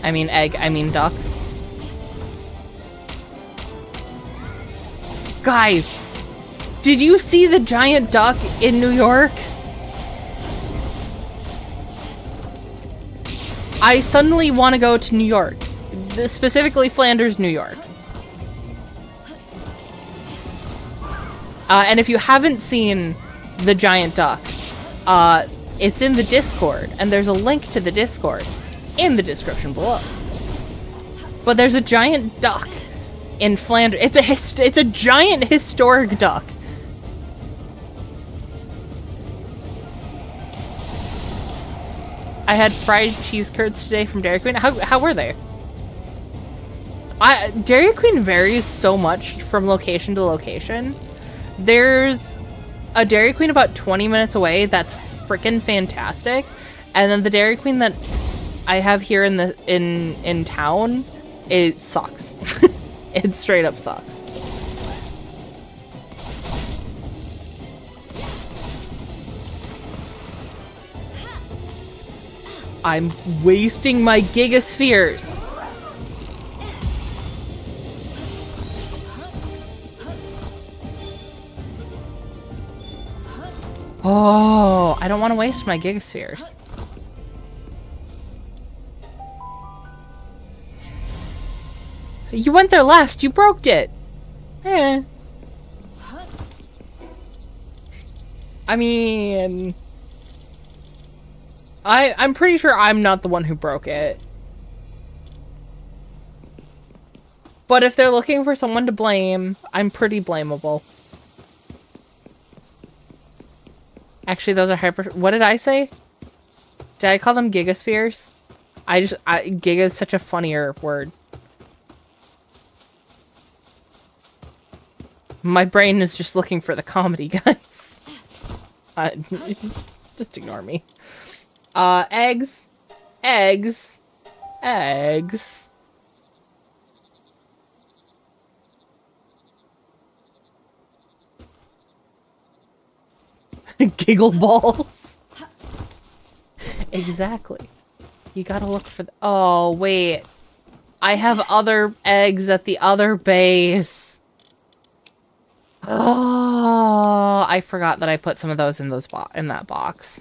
I mean egg, I mean duck. Guys, did you see the giant duck in New York? I suddenly want to go to New York. Specifically Flanders, New York. And if you haven't seen the giant duck, it's in the Discord, and there's a link to the Discord in the description below. But there's a giant duck in Flanders. It's a giant historic duck. I had fried cheese curds today from Dairy Queen. How were they? Dairy Queen varies so much from location to location. There's a Dairy Queen about 20 minutes away that's freaking fantastic. And then the Dairy Queen that I have here in town, it sucks. It straight up sucks. I'm wasting my gigaspheres. Oh, I don't want to waste my gigaspheres. You went there last. You broke it. Eh. I mean, I'm pretty sure I'm not the one who broke it. But if they're looking for someone to blame, I'm pretty blamable. Actually, those are hyper... What did I say? Did I call them gigaspheres? Giga is such a funnier word. My brain is just looking for the comedy, guys. Just ignore me. Eggs. Eggs. Eggs. Giggle balls. Exactly. You gotta look for the... Oh, wait. I have other eggs at the other base. Oh, I forgot that I put some of those in that box.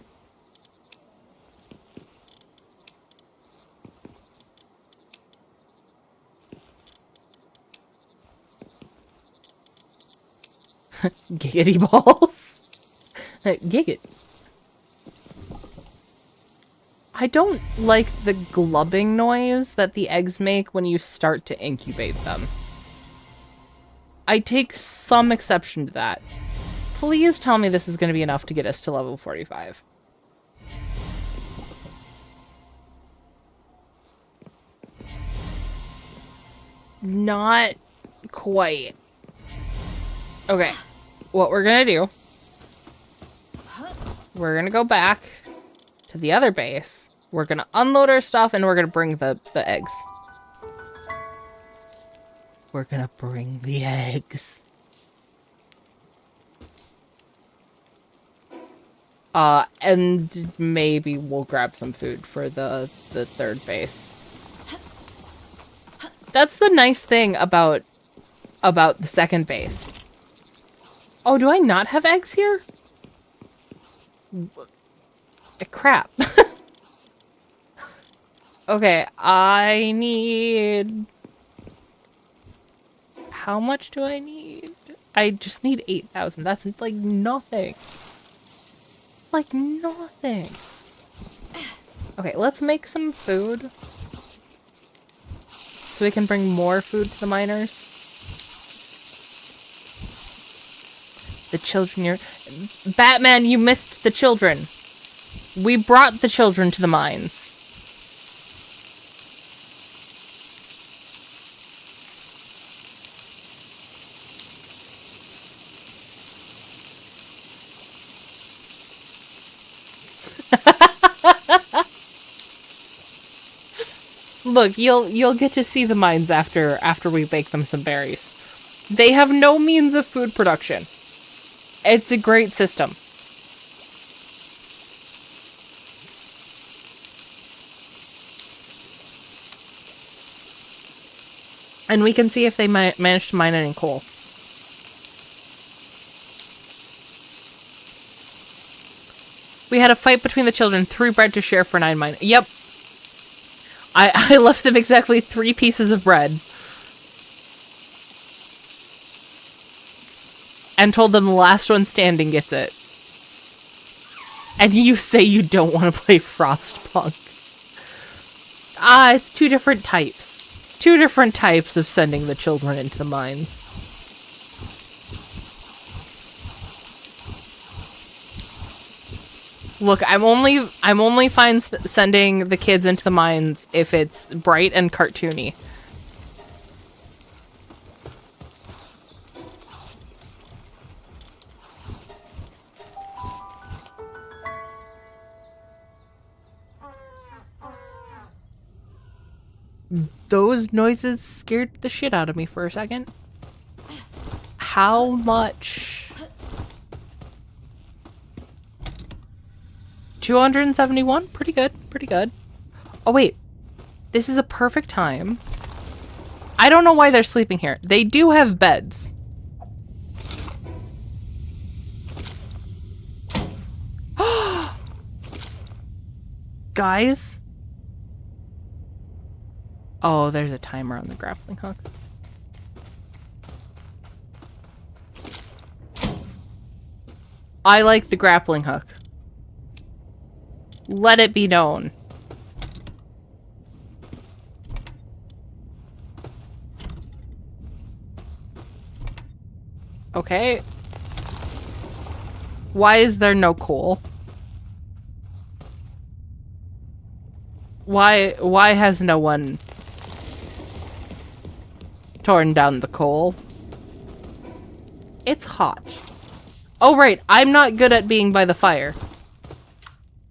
Giggity balls. Gigit. I don't like the glubbing noise that the eggs make when you start to incubate them. I take some exception to that. Please tell me this is going to be enough to get us to level 45. Not quite. Okay. What we're going to do... We're going to go back to the other base. We're going to unload our stuff and we're going to bring the eggs. We're gonna bring the eggs. And maybe we'll grab some food for the third base. That's the nice thing about the second base. Oh, do I not have eggs here? Crap. Okay, I need... How much do I need? I just need 8,000. That's like nothing. Like nothing. Okay, let's make some food. So we can bring more food to the miners. The children, Batman, you missed the children. We brought the children to the mines. Look, you'll get to see the mines after we bake them some berries. They have no means of food production. It's a great system. And we can see if they manage to mine any coal. We had a fight between the children. 3 bread to share for 9 mine. Yep. I left them exactly 3 pieces of bread. And told them the last one standing gets it. And you say you don't want to play Frostpunk. It's 2 different types. 2 different types of sending the children into the mines. Look, I'm only fine sending the kids into the mines if it's bright and cartoony. Those noises scared the shit out of me for a second. How much? 271? Pretty good, pretty good. Oh wait, this is a perfect time. I don't know why they're sleeping here. They do have beds. Guys? Oh, there's a timer on the grappling hook. I like the grappling hook. Let it be known. Okay. Why is there no coal? Why has no one torn down the coal? It's hot. Oh right, I'm not good at being by the fire.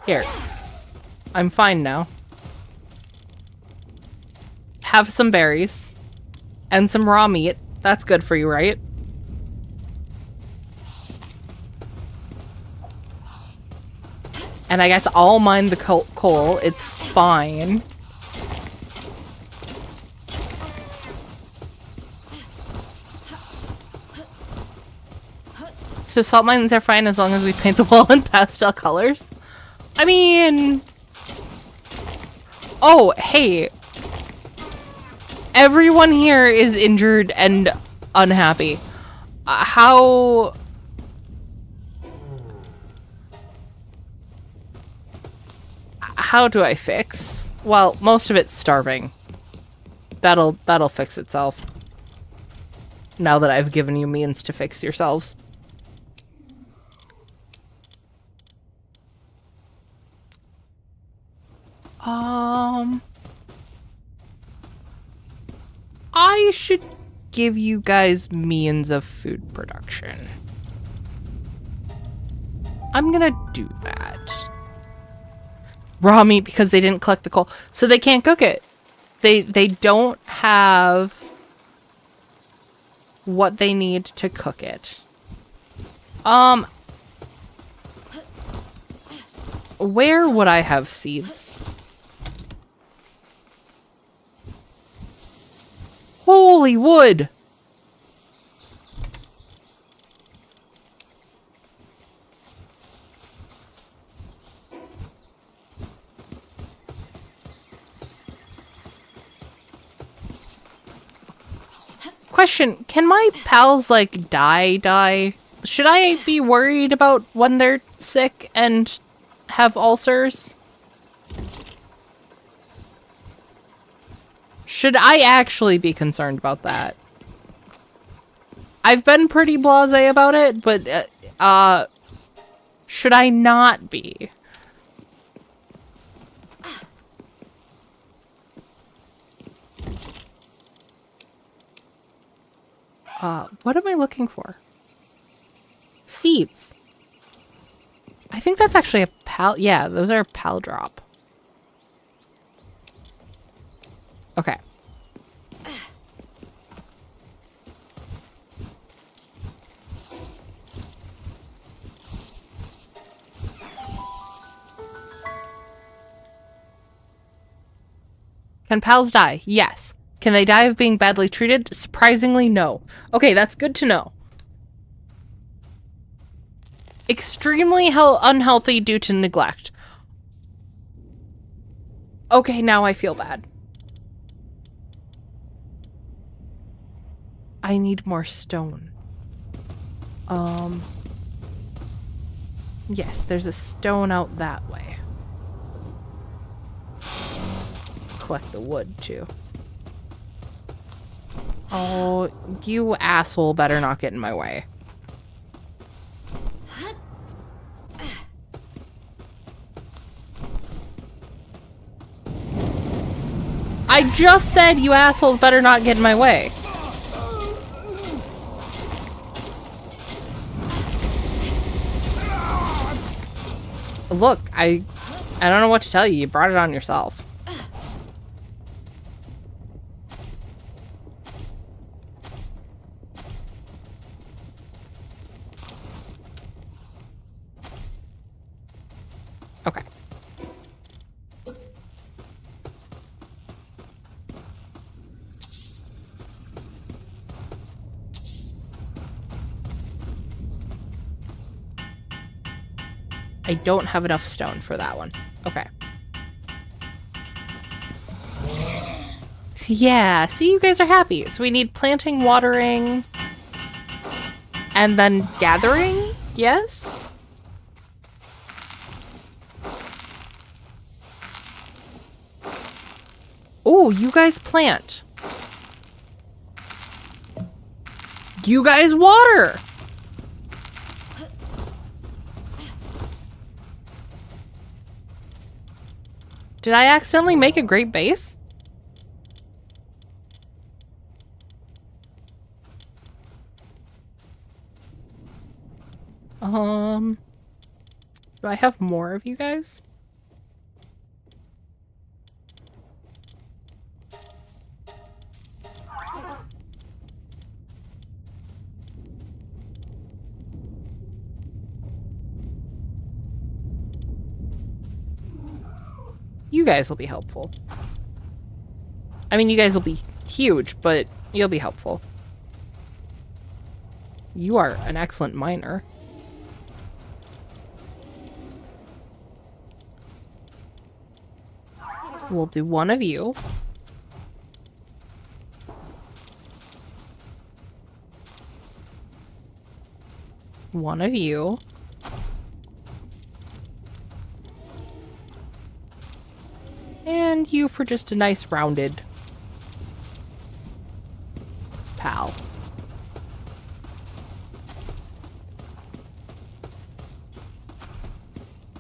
Here. I'm fine now. Have some berries. And some raw meat. That's good for you, right? And I guess I'll mine the coal. It's fine. So salt mines are fine as long as we paint the wall in pastel colors? I mean... Oh, hey. Everyone here is injured and unhappy. How do I fix? Well, most of it's starving. That'll fix itself. Now that I've given you means to fix yourselves. I should give you guys means of food production. I'm gonna do that. Raw meat because they didn't collect the coal. So they can't cook it. They don't have what they need to cook it. Where would I have seeds? Holy wood! Question, can my pals, like, die? Should I be worried about when they're sick and have ulcers? Should I actually be concerned about that? I've been pretty blasé about it, but, should I not be? What am I looking for? Seeds. I think that's actually a pal. Yeah, those are a pal drop. Okay. Can pals die? Yes. Can they die of being badly treated? Surprisingly, no. Okay, that's good to know. Extremely unhealthy due to neglect. Okay, now I feel bad. I need more stone. Yes, there's a stone out that way. Collect the wood, too. Oh, you asshole better not get in my way. I just said you assholes better not get in my way. Look, I don't know what to tell you. You brought it on yourself. I don't have enough stone for that one. Okay. Yeah, see, you guys are happy. So we need planting, watering, and then gathering? Yes? Oh, you guys plant. You guys water. Did I accidentally make a great base? Do I have more of you guys? You guys will be helpful. I mean, you guys will be huge, but you'll be helpful. You are an excellent miner. We'll do one of you. One of you. And you for just a nice rounded pal.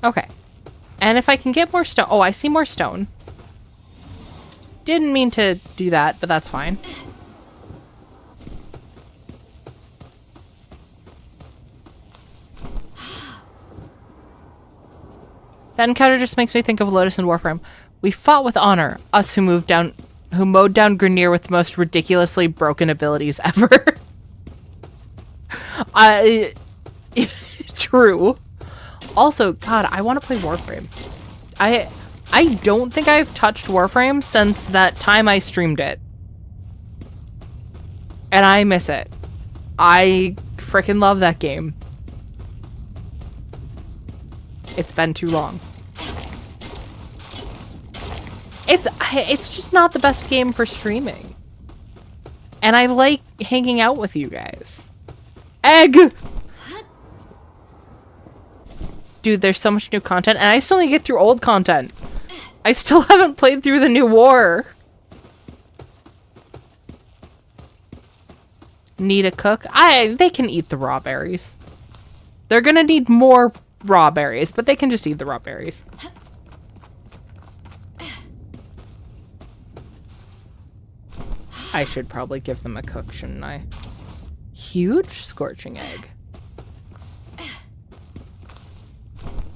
Okay. And if I can get more stone... Oh, I see more stone. Didn't mean to do that, but that's fine. That encounter just makes me think of Lotus and Warframe. We fought with honor, us who mowed down Grineer with the most ridiculously broken abilities ever. True. Also, God, I want to play Warframe. I don't think I've touched Warframe since that time I streamed it. And I miss it. I freaking love that game. It's been too long. It's just not the best game for streaming. And I like hanging out with you guys. Egg! Dude, there's so much new content, and I still need to get through old content. I still haven't played through the new war. Need a cook? They can eat the raw berries. They're gonna need more raw berries, but they can just eat the raw berries. I should probably give them a cook, shouldn't I? Huge scorching egg.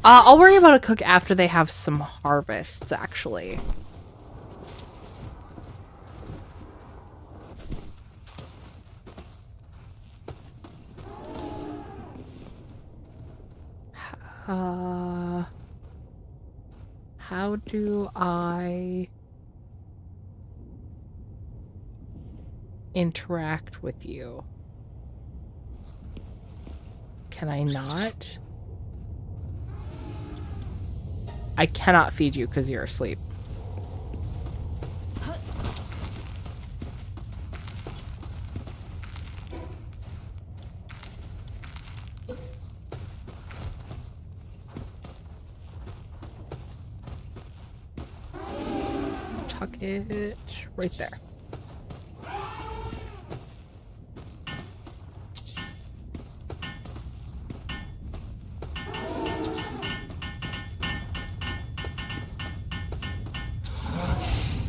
I'll worry about a cook after they have some harvests, actually. How do I interact with you? Can I not? I cannot feed you because you're asleep. Tuck it right there.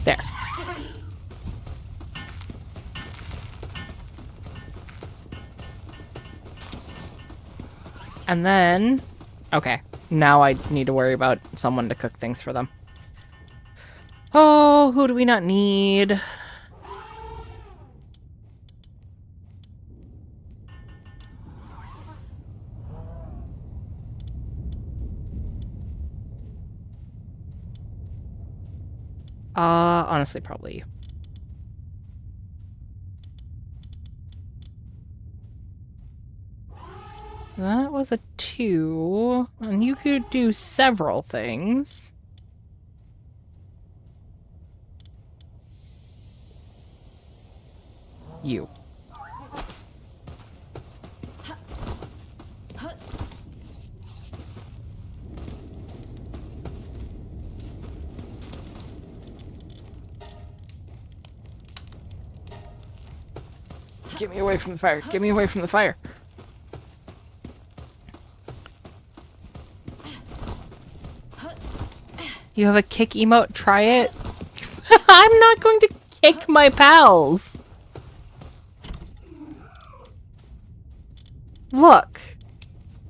There. And then... Okay. Now I need to worry about someone to cook things for them. Oh, who do we not need? Honestly, probably you. That was a 2, and you could do several things. You. Get me away from the fire. Get me away from the fire. You have a kick emote? Try it. I'm not going to kick my pals. Look.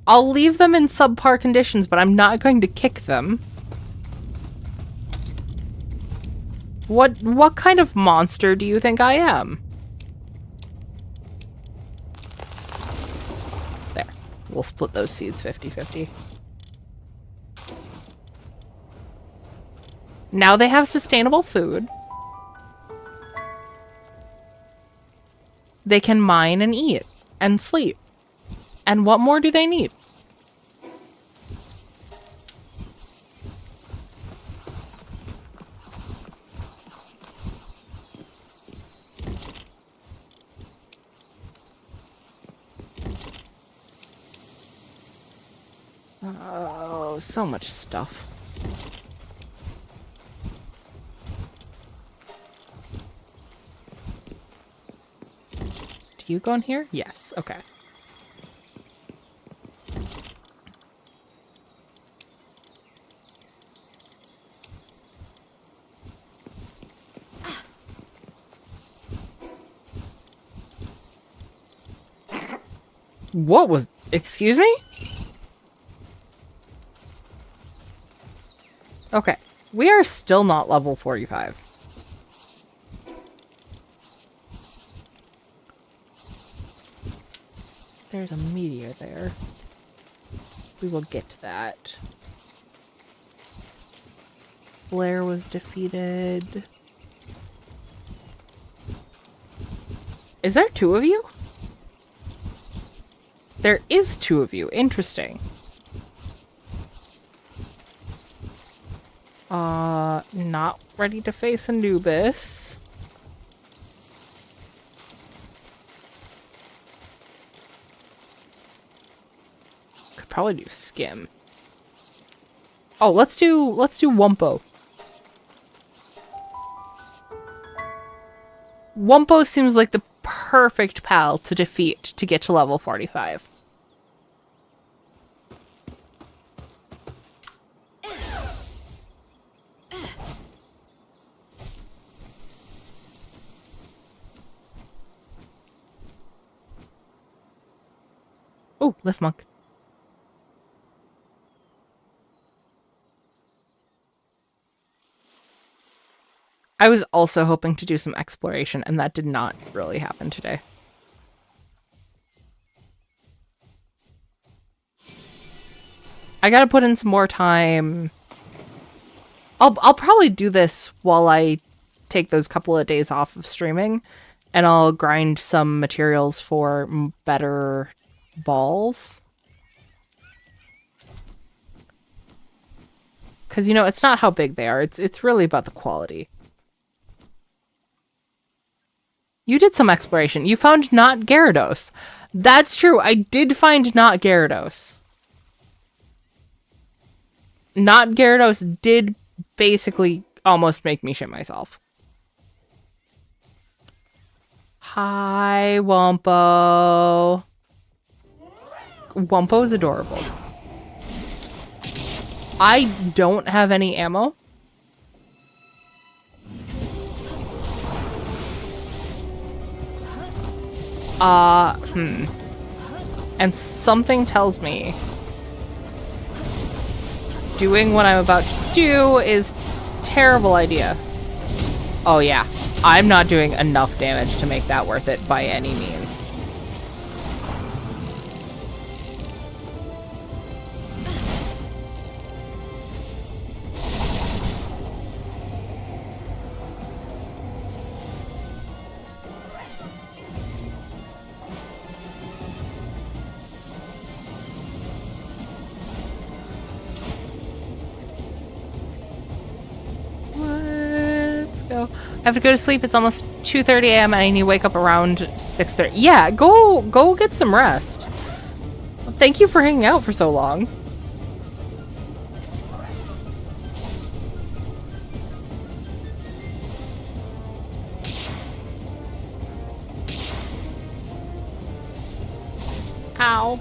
I'll leave them in subpar conditions, but I'm not going to kick them. What kind of monster do you think I am? There. We'll split those seeds 50-50. Now they have sustainable food. They can mine and eat and sleep. And what more do they need? Oh, so much stuff. Do you go in here? Yes, okay. What was... Excuse me? Okay. We are still not level 45. There's a meteor there. We will get to that. Blair was defeated. Is there 2 of you? There is 2 of you. Interesting. Not ready to face Anubis. Could probably do Skim. Oh, let's do Wumpo. Wumpo seems like the perfect pal to defeat to get to level 45. Oh, Lift Monk. I was also hoping to do some exploration, and that did not really happen today. I gotta put in some more time. I'll probably do this while I take those couple of days off of streaming, and I'll grind some materials for better balls. Because, you know, it's not how big they are. It's really about the quality. You did some exploration. You found not Gyarados. That's true. I did find not Gyarados. Not Gyarados did basically almost make me shit myself. Hi, Wumpo. Wumpo's adorable. I don't have any ammo. And something tells me doing what I'm about to do is a terrible idea. Oh yeah, I'm not doing enough damage to make that worth it by any means. I have to go to sleep. It's almost 2:30 a.m. and I need to wake up around 6:30. Yeah, go get some rest. Thank you for hanging out for so long. Ow.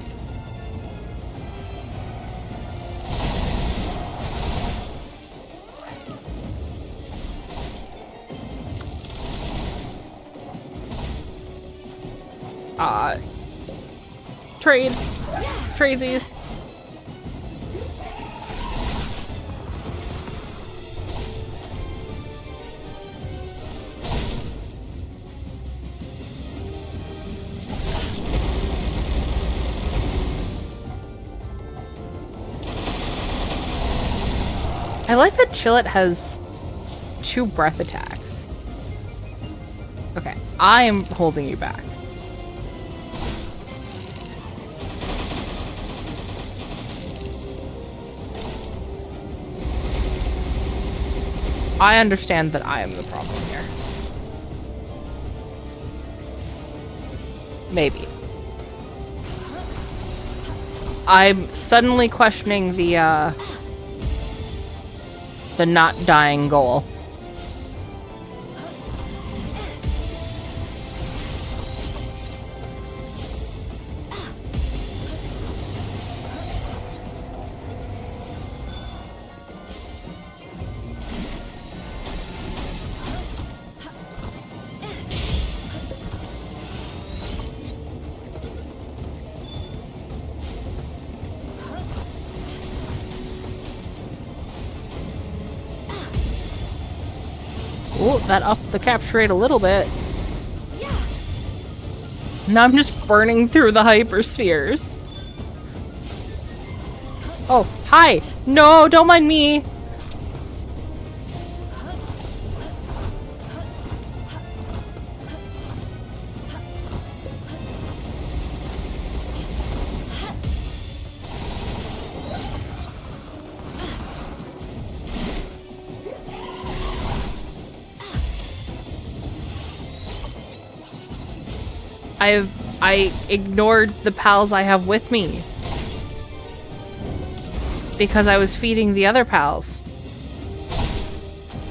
Trade. Tradesies. I like that Chillet has 2 breath attacks. Okay, I am holding you back. I understand that I am the problem here. Maybe. I'm suddenly questioning the not dying goal. Ooh, that upped the capture rate a little bit. Now I'm just burning through the hyperspheres. Oh, hi! No, don't mind me! I ignored the pals I have with me. Because I was feeding the other pals.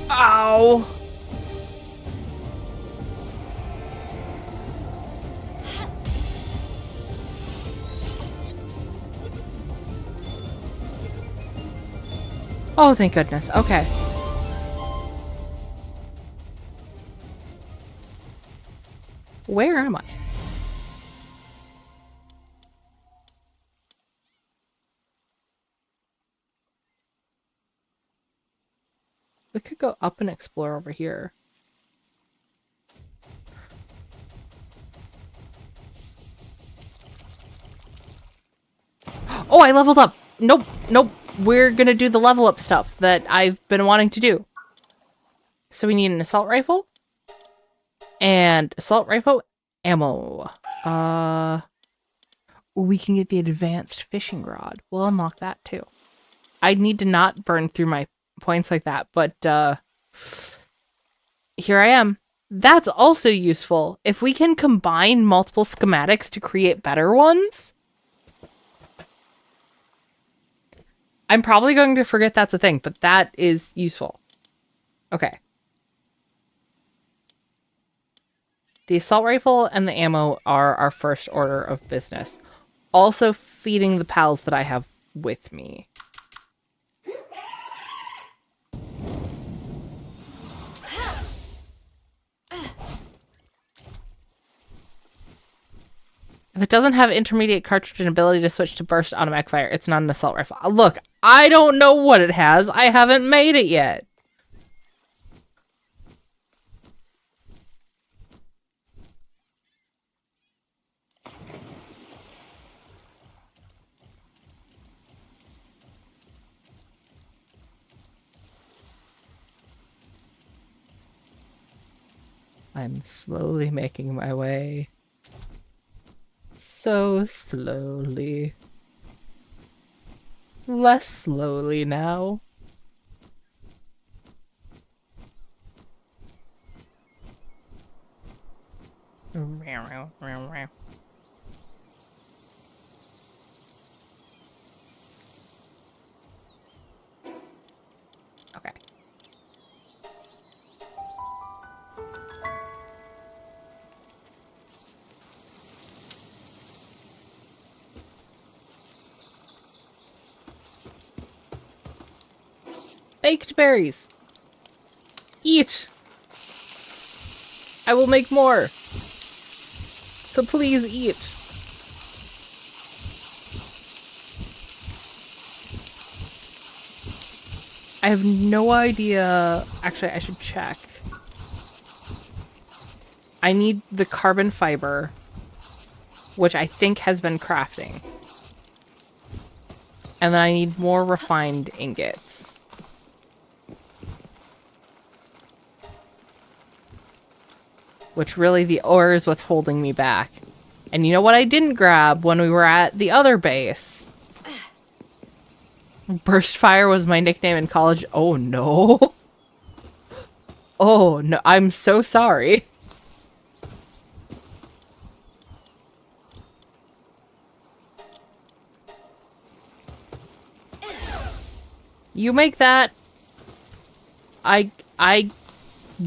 Ow! Oh, thank goodness. Okay. Where am I? We could go up and explore over here. Oh, I leveled up! Nope, nope. We're gonna do the level up stuff that I've been wanting to do. So we need an assault rifle. And assault rifle ammo. We can get the advanced fishing rod. We'll unlock that too. I need to not burn through my points like that, but here I am. That's also useful. If we can combine multiple schematics to create better ones, I'm probably going to forget that's a thing, but that is useful. Okay. The assault rifle and the ammo are our first order of business. Also feeding the pals that I have with me. If it doesn't have intermediate cartridge and ability to switch to burst automatic fire, it's not an assault rifle. Look, I don't know what it has. I haven't made it yet. I'm slowly making my way. So slowly. Less slowly now. Okay. Baked berries. Eat. I will make more. So please eat. I have no idea. Actually, I should check. I need the carbon fiber, which I think has been crafting. And then I need more refined ingots. Which really, the ore is what's holding me back. And you know what I didn't grab when we were at the other base? Burst Fire was my nickname in college. Oh no. Oh no, I'm so sorry. You make that. I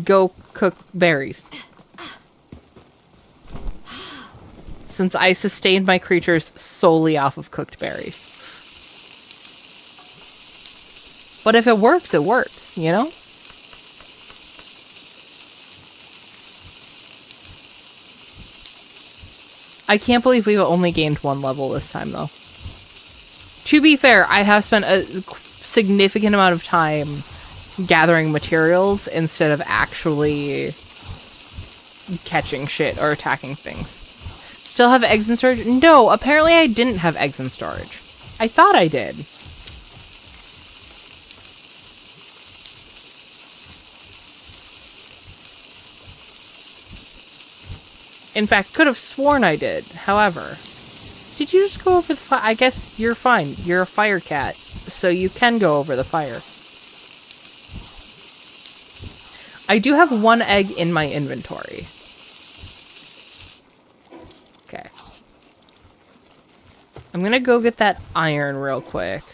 go cook berries. Since I sustained my creatures solely off of cooked berries. But if it works, you know? I can't believe we've only gained 1 level this time, though. To be fair, I have spent a significant amount of time gathering materials instead of actually catching shit or attacking things. Still have eggs in storage? No, apparently I didn't have eggs in storage. I thought I did. In fact, could have sworn I did. However, did you just go over the fire? I guess you're fine. You're a fire cat, so you can go over the fire. I do have 1 egg in my inventory. Okay. I'm gonna go get that iron real quick.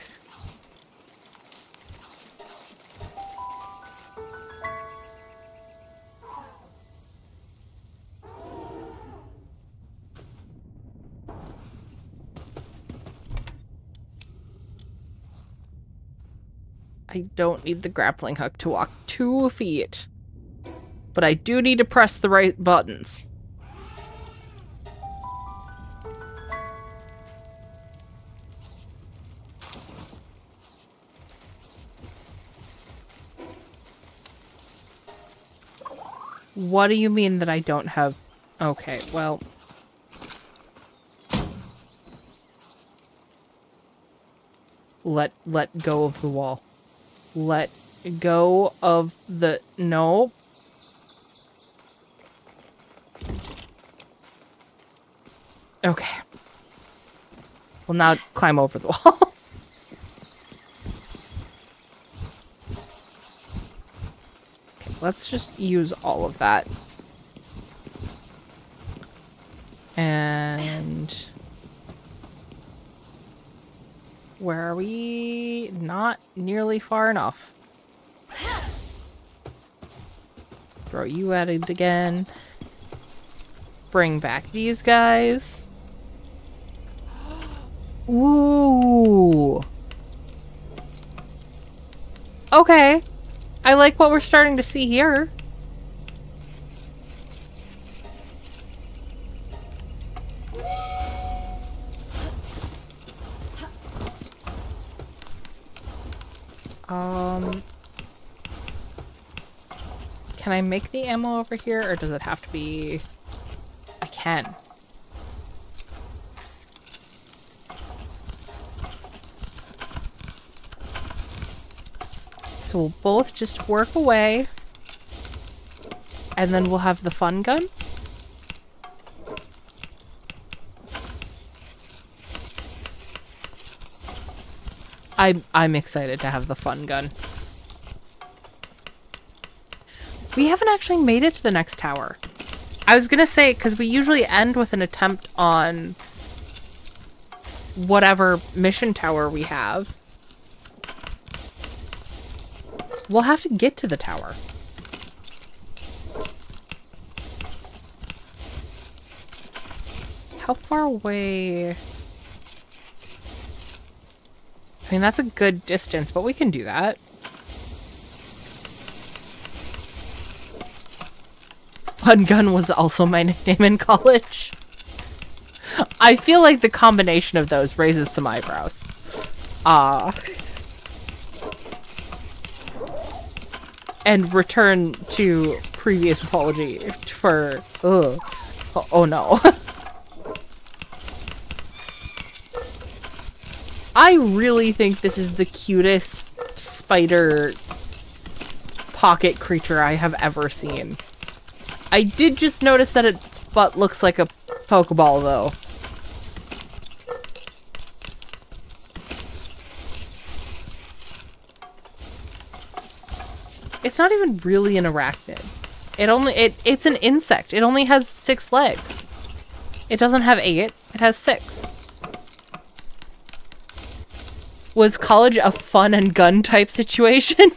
I don't need the grappling hook to walk 2 feet. But I do need to press the right buttons. What do you mean that I don't have... Okay, well... Let go of the wall. Let go of the... No. Okay. Well, now climb over the wall. Okay, let's just use all of that. And... Where are we? Not nearly far enough. Throw you at it again. Bring back these guys. Ooh. Okay. I like what we're starting to see here. Can I make the ammo over here, or does it have to be... I can. So we'll both just work away, and then we'll have the fun gun. I'm excited to have the fun gun. We haven't actually made it to the next tower. I was gonna say, because we usually end with an attempt on whatever mission tower we have. We'll have to get to the tower. How far away? I mean, that's a good distance, but we can do that. Fun Gun was also my nickname in college. I feel like the combination of those raises some eyebrows. And return to previous apology for... Ugh. Oh no. I really think this is the cutest spider pocket creature I have ever seen. I did just notice that its butt looks like a Pokeball, though. It's not even really an arachnid. It's an insect. It only has 6 legs. It doesn't have 8. It has 6. Was college a fun and gun type situation?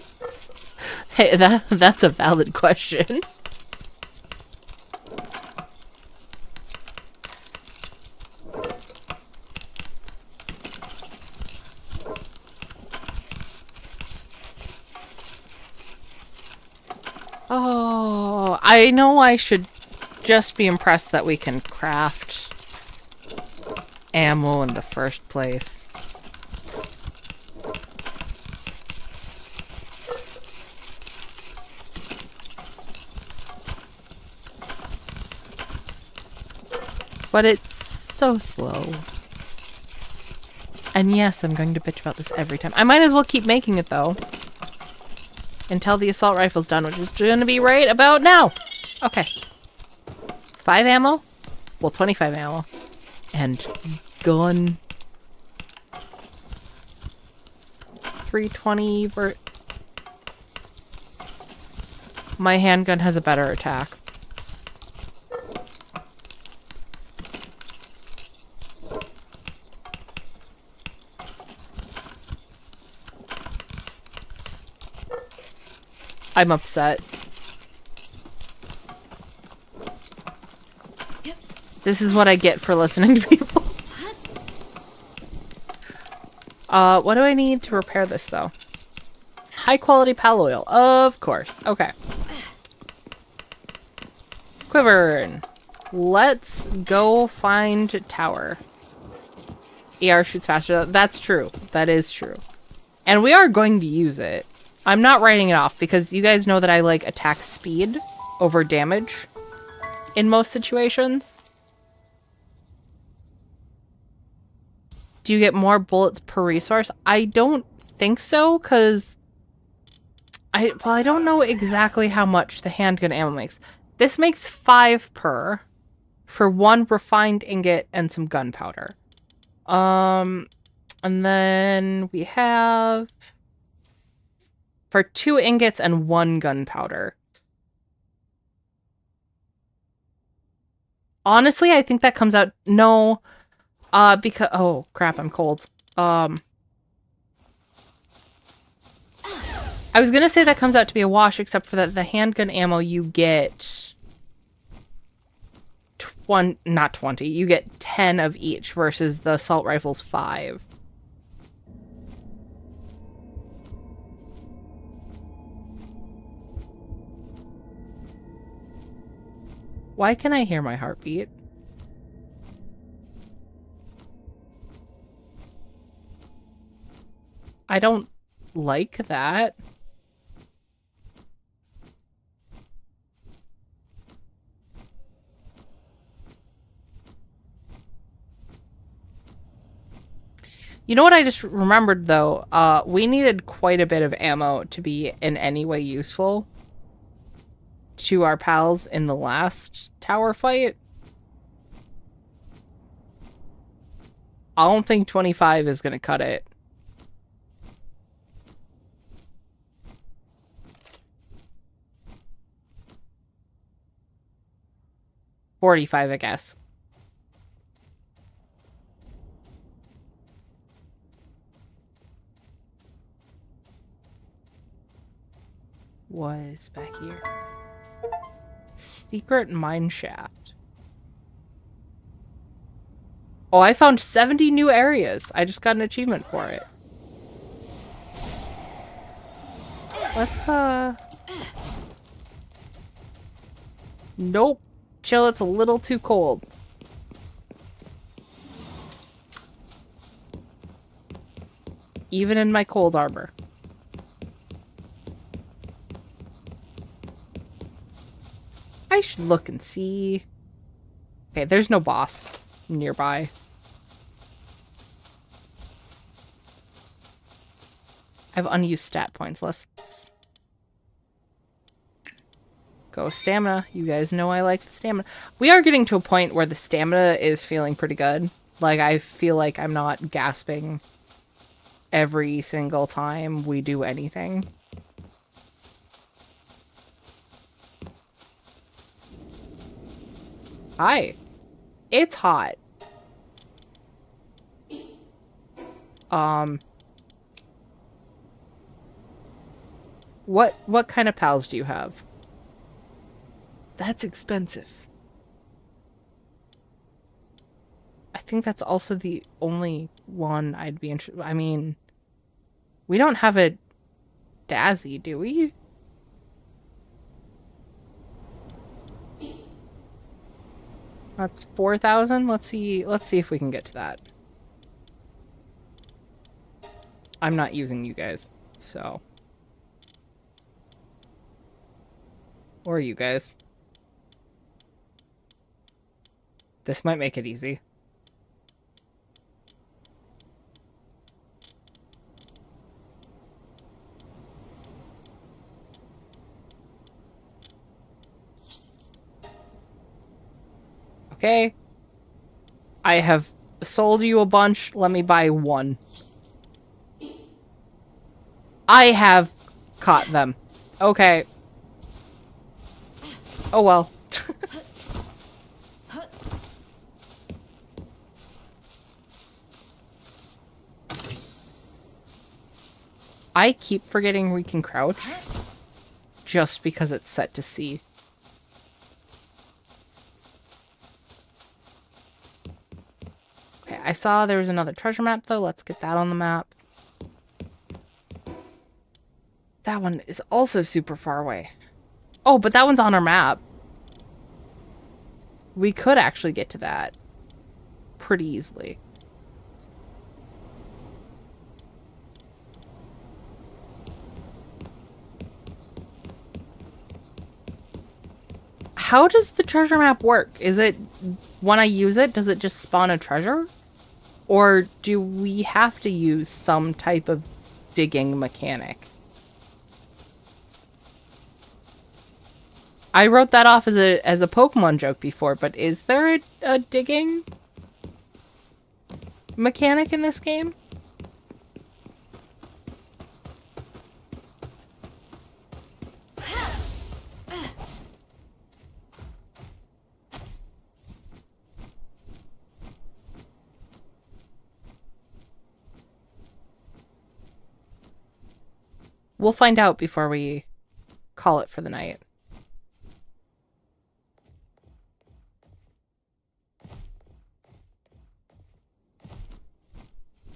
Hey, that's a valid question. Oh, I know I should just be impressed that we can craft ammo in the first place. But it's so slow. And yes, I'm going to bitch about this every time. I might as well keep making it, though. Until the assault rifle's done, which is going to be right about now. Okay. 5 ammo. Well, 25 ammo. And gun. 320 for... My handgun has a better attack. I'm upset. This is what I get for listening to people. What do I need to repair this, though? High quality pal oil. Of course. Okay. Quiver. Let's go find tower. ER shoots faster. That's true. That is true. And we are going to use it. I'm not writing it off because you guys know that I like attack speed over damage in most situations. Do you get more bullets per resource? I don't think so, because I don't know exactly how much the handgun ammo makes. This makes 5 per for 1 refined ingot and some gunpowder. And then we have for 2 ingots and 1 gunpowder. Honestly, I think that comes out... No, because... Oh, crap, I'm cold. I was gonna say that comes out to be a wash, except for that the handgun ammo you get... Not 20. You get 10 of each versus the assault rifle's 5. Why can I hear my heartbeat? I don't like that. You know what I just remembered, though? We needed quite a bit of ammo to be in any way useful to our pals in the last tower fight. I don't think 25 is going to cut it. 45, I guess. Was back here. Secret mine shaft. Oh, I found 70 new areas. I just got an achievement for it. Let's, Nope. Chill, it's a little too cold. Even in my cold armor. I should look and see. Okay, there's no boss nearby. I have unused stat points. Let's go stamina. You guys know I like the stamina. We are getting to a point where the stamina is feeling pretty good. Like, I feel like I'm not gasping every single time we do anything. Hi. It's hot. What kind of pals do you have? That's expensive. I think that's also the only one I'd be interested. I mean, we don't have a Dazzy, do we? That's 4,000. Let's see if we can get to that. I'm not using you guys, so. Or you guys. This might make it easy. Okay. I have sold you a bunch. Let me buy one. I have caught them. Okay. Oh well. I keep forgetting we can crouch just because it's set to C. Okay, I saw there was another treasure map though. Let's get that on the map. That one is also super far away. Oh, but that one's on our map. We could actually get to that pretty easily. How does the treasure map work? Is it, when I use it, does it just spawn a treasure? Or do we have to use some type of digging mechanic? I wrote that off as a Pokemon joke before, but is there a digging mechanic in this game? We'll find out before we call it for the night.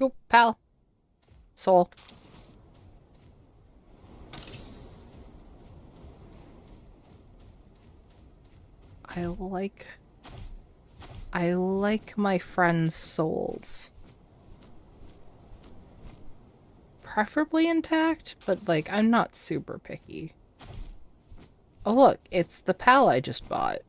Oh, pal. Soul. I like my friends' souls. Preferably intact, but like, I'm not super picky. Oh look, it's the pal I just bought.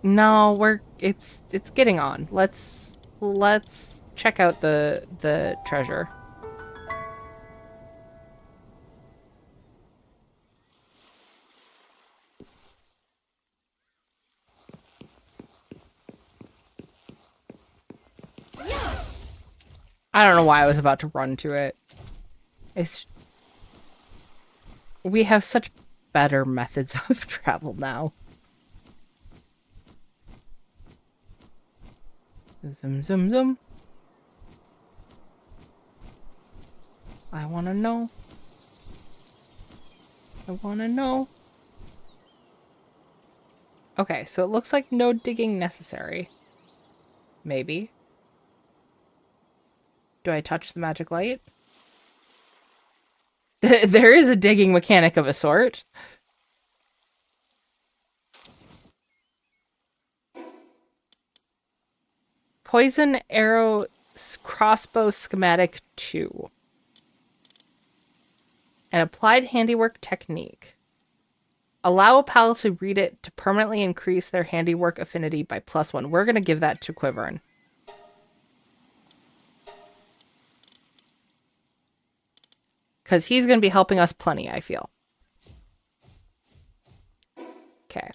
No, it's getting on. Let's check out the treasure. I don't know why I was about to run to it. We have such better methods of travel now. Zoom, zoom, zoom. I wanna know. I wanna know. Okay, so it looks like no digging necessary. Maybe. Do I touch the magic light? There is a digging mechanic of a sort. Poison arrow crossbow schematic 2. An applied handiwork technique. Allow a pal to read it to permanently increase their handiwork affinity by +1. We're going to give that to Quivern. Because he's going to be helping us plenty, I feel. Okay.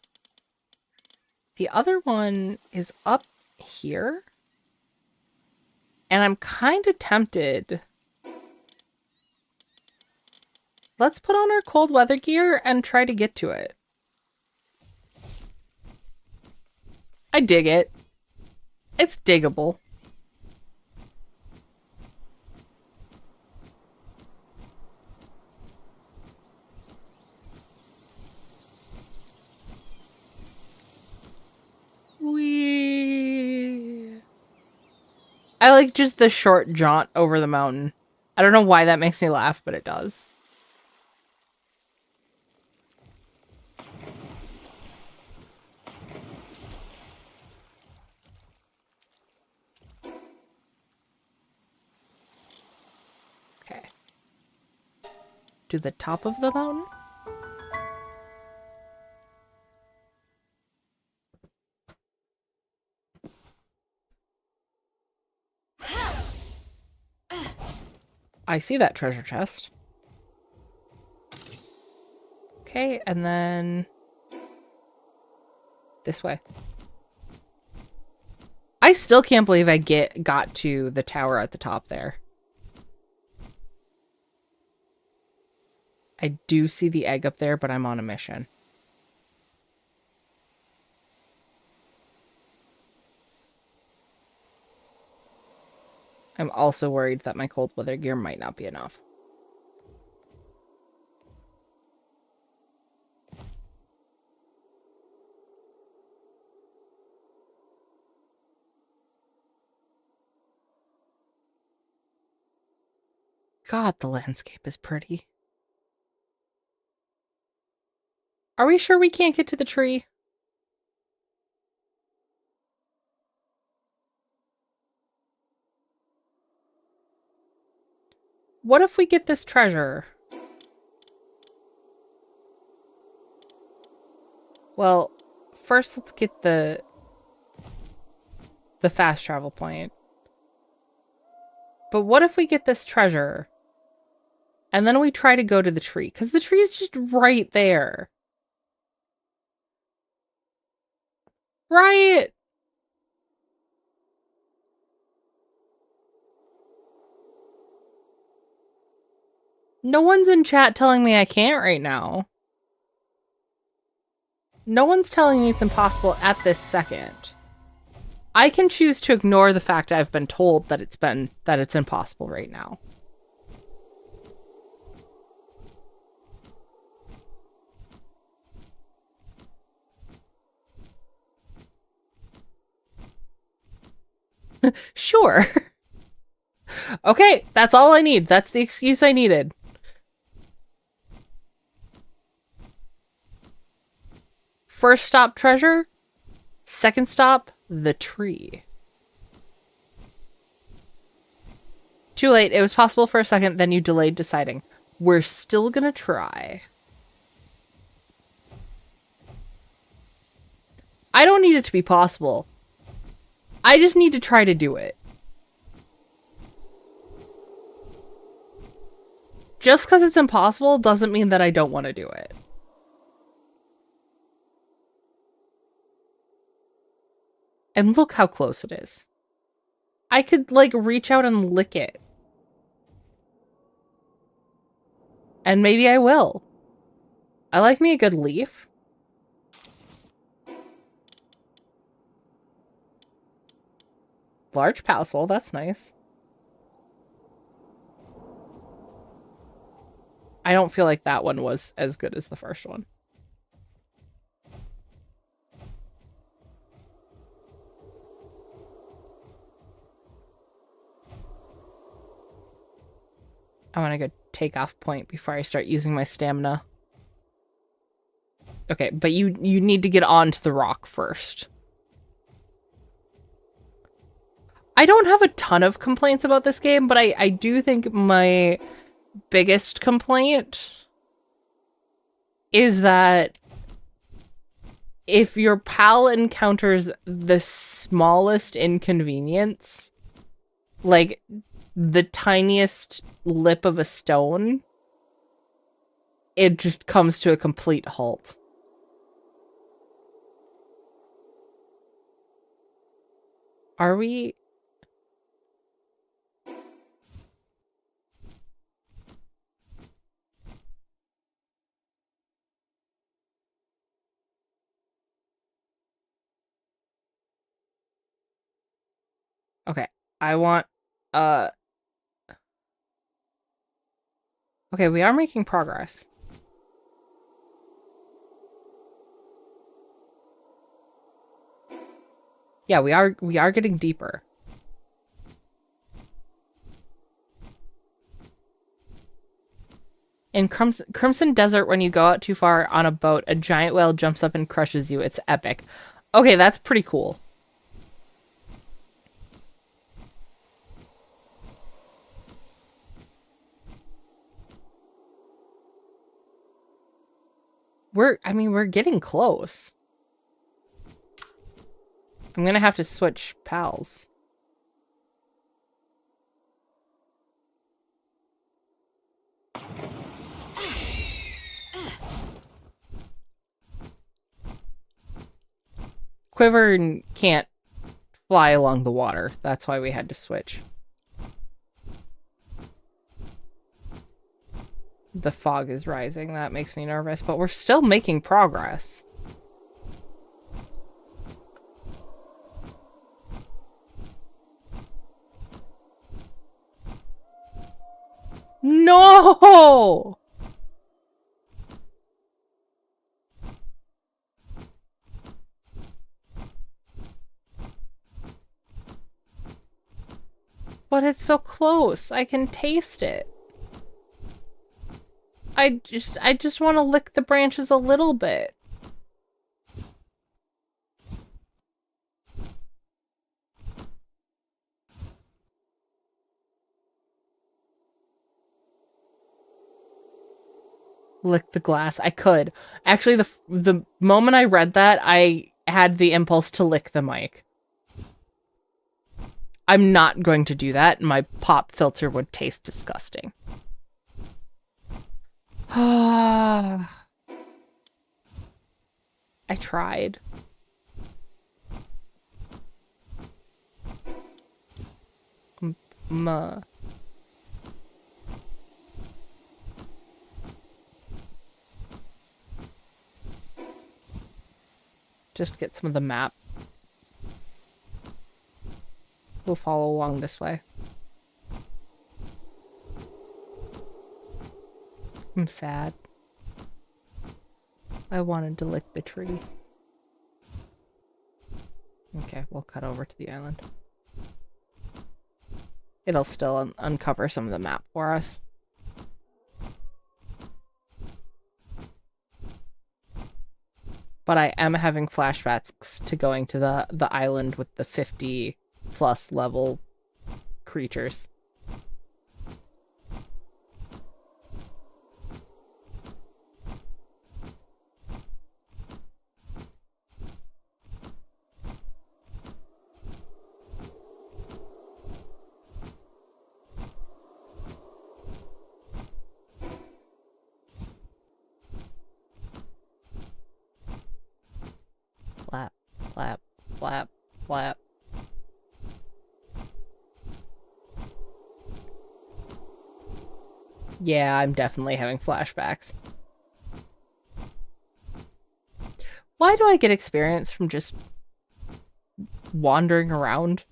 The other one is up here. And I'm kind of tempted. Let's put on our cold weather gear and try to get to it. I dig it. It's diggable. I like just the short jaunt over the mountain. I don't know why that makes me laugh, but it does. Okay. To the top of the mountain? I see that treasure chest. Okay, and then this way. I still can't believe I got to the tower at the top there. I do see the egg up there, but I'm on a mission. I'm also worried that my cold weather gear might not be enough. God, the landscape is pretty. Are we sure we can't get to the tree? What if we get this treasure? Well, first let's get the fast travel point. But what if we get this treasure and then we try to go to the tree? Because the tree's just right there. Right? No one's in chat telling me I can't right now. No one's telling me it's impossible at this second. I can choose to ignore the fact I've been told that it's impossible right now. Sure. Okay, that's all I need. That's the excuse I needed. First stop, treasure. Second stop, the tree. Too late. It was possible for a second, then you delayed deciding. We're still gonna try. I don't need it to be possible. I just need to try to do it. Just because it's impossible doesn't mean that I don't want to do it. And look how close it is. I could, like, reach out and lick it. And maybe I will. I like me a good leaf. Large Palworld, that's nice. I don't feel like that one was as good as the first one. I want to go take off point before I start using my stamina. Okay, but you need to get onto the rock first. I don't have a ton of complaints about this game, but I do think my biggest complaint is that if your pal encounters the smallest inconvenience, like the tiniest lip of a stone, it just comes to a complete halt. Are we... Okay, I want... Okay, we are making progress. Yeah, we are getting deeper. In Crimson Desert, when you go out too far on a boat, a giant whale jumps up and crushes you. It's epic. Okay, that's pretty cool. We're getting close. I'm gonna have to switch pals. Quiver can't fly along the water. That's why we had to switch. The fog is rising. That makes me nervous, but we're still making progress. No! But it's so close. I can taste it. I just want to lick the branches a little bit. Lick the glass. I could. Actually, the moment I read that, I had the impulse to lick the mic. I'm not going to do that. My pop filter would taste disgusting. I tried. Just get some of the map. We'll follow along this way. I'm sad. I wanted to lick the tree. Okay, we'll cut over to the island. It'll still uncover some of the map for us. But I am having flashbacks to going to the island with the 50+ level creatures. Flap, flap, flap, flap. Yeah, I'm definitely having flashbacks. Why do I get experience from just wandering around?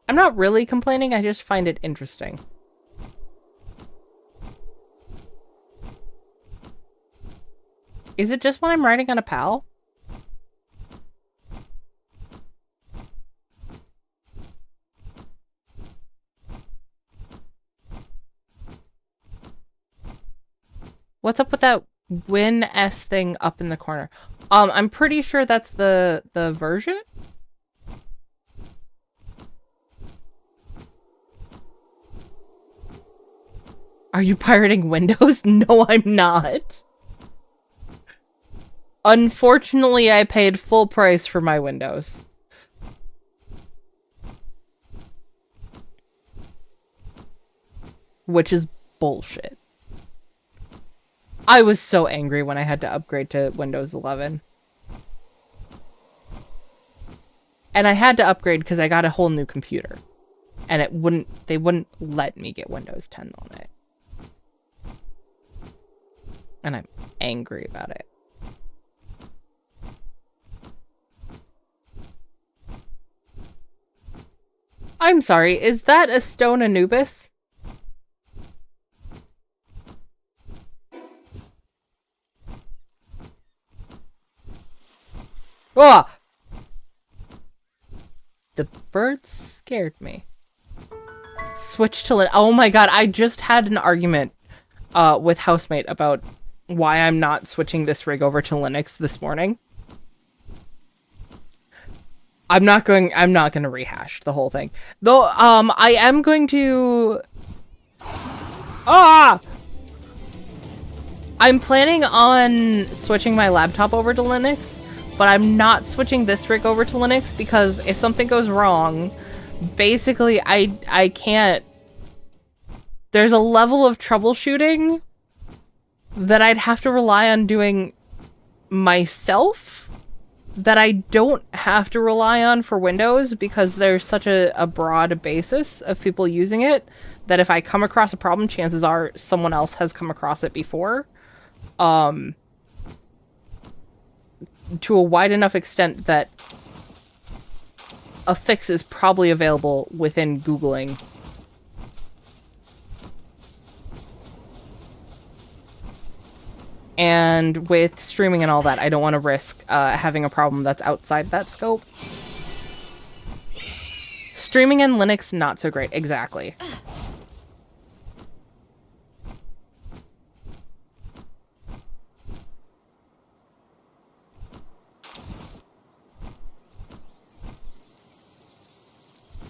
I'm not really complaining, I just find it interesting. Is it just when I'm riding on a pal? What's up with that Win S thing up in the corner? I'm pretty sure that's the version? Are you pirating Windows? No, I'm not. Unfortunately, I paid full price for my Windows. Which is bullshit. I was so angry when I had to upgrade to Windows 11. And I had to upgrade because I got a whole new computer. And they wouldn't let me get Windows 10 on it. And I'm angry about it. I'm sorry, is that a stone Anubis? Ah! The bird scared me. Switch to oh my god, I just had an argument with housemate about why I'm not switching this rig over to Linux this morning. I'm not gonna rehash the whole thing. Though, I am going to... Ah! I'm planning on switching my laptop over to Linux, but I'm not switching this rig over to Linux because if something goes wrong, basically I can't... There's a level of troubleshooting that I'd have to rely on doing myself that I don't have to rely on for Windows because there's such a broad basis of people using it that if I come across a problem, chances are someone else has come across it before. To a wide enough extent that a fix is probably available within Googling. And with streaming and all that, I don't want to risk having a problem that's outside that scope. Streaming in Linux, not so great. Exactly.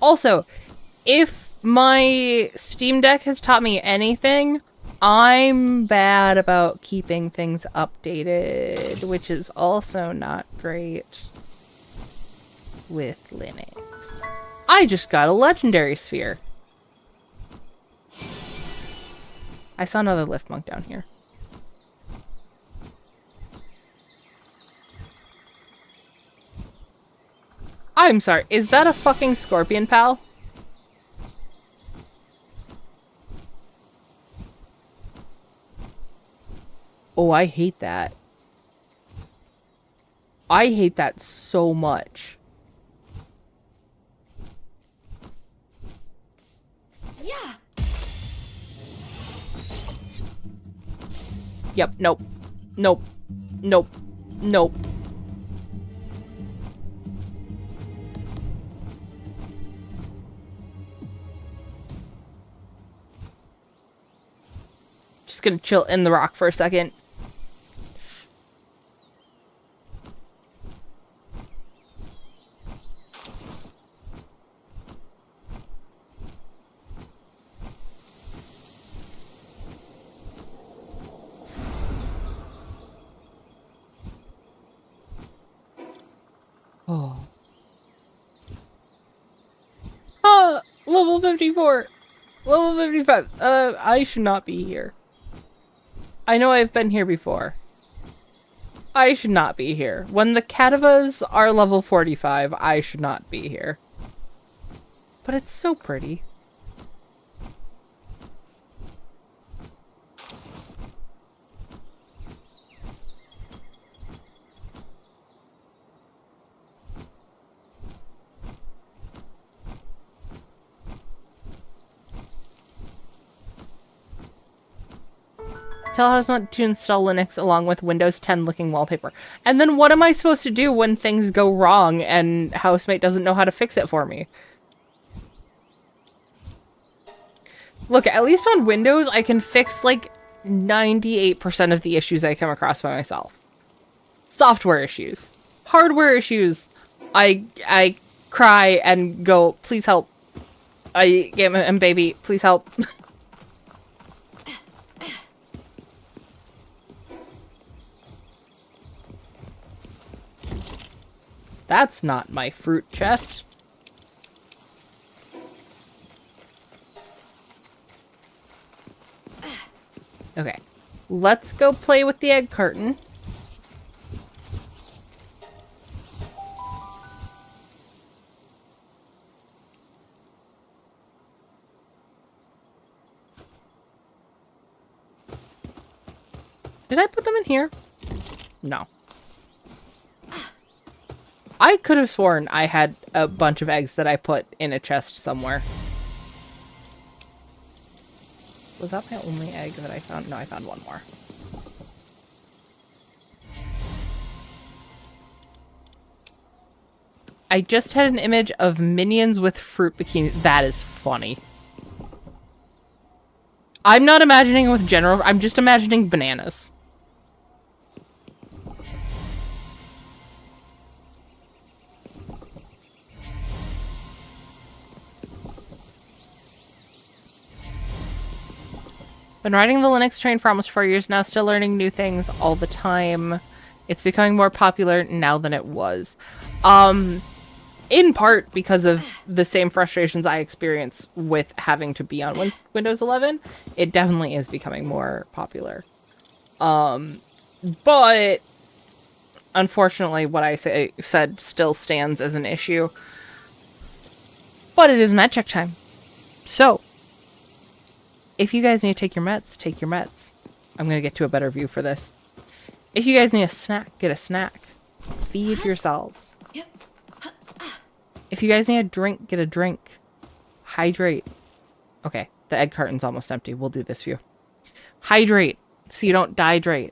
Also, if my Steam Deck has taught me anything, I'm bad about keeping things updated, which is also not great with Linux. I just got a legendary sphere. I saw another lift monk down here. I'm sorry, is that a fucking scorpion pal? Oh, I hate that. I hate that so much. Yeah. Yep, nope. Nope. Nope. Nope. Just gonna chill in the rock for a second. Oh. Ah! Level 54! Level 55! I should not be here. I know I've been here before. I should not be here. When the Cadavas are level 45, I should not be here. But it's so pretty. Tell us not to install Linux along with Windows 10 looking wallpaper. And then what am I supposed to do when things go wrong and housemate doesn't know how to fix it for me? Look, at least on Windows, I can fix like 98% of the issues I come across by myself. Software issues. Hardware issues. I cry and go, please help. And baby, please help. That's not my fruit chest. Okay. Let's go play with the egg carton. Did I put them in here? No. I could have sworn I had a bunch of eggs that I put in a chest somewhere. Was that my only egg that I found? No, I found one more. I just had an image of minions with fruit bikini. That is funny. I'm not imagining it with general. I'm just imagining bananas. Been riding the Linux train for almost 4 years now, still learning new things all the time. It's becoming more popular now than it was. In part because of the same frustrations I experience with having to be on Windows 11. It definitely is becoming more popular. But unfortunately, what I said still stands as an issue. But it is med check time. So, if you guys need to take your meds, take your meds. I'm going to get to a better view for this. If you guys need a snack, get a snack. Feed yourselves. If you guys need a drink, get a drink. Hydrate. Okay, the egg carton's almost empty. We'll do this view. Hydrate so you don't dehydrate.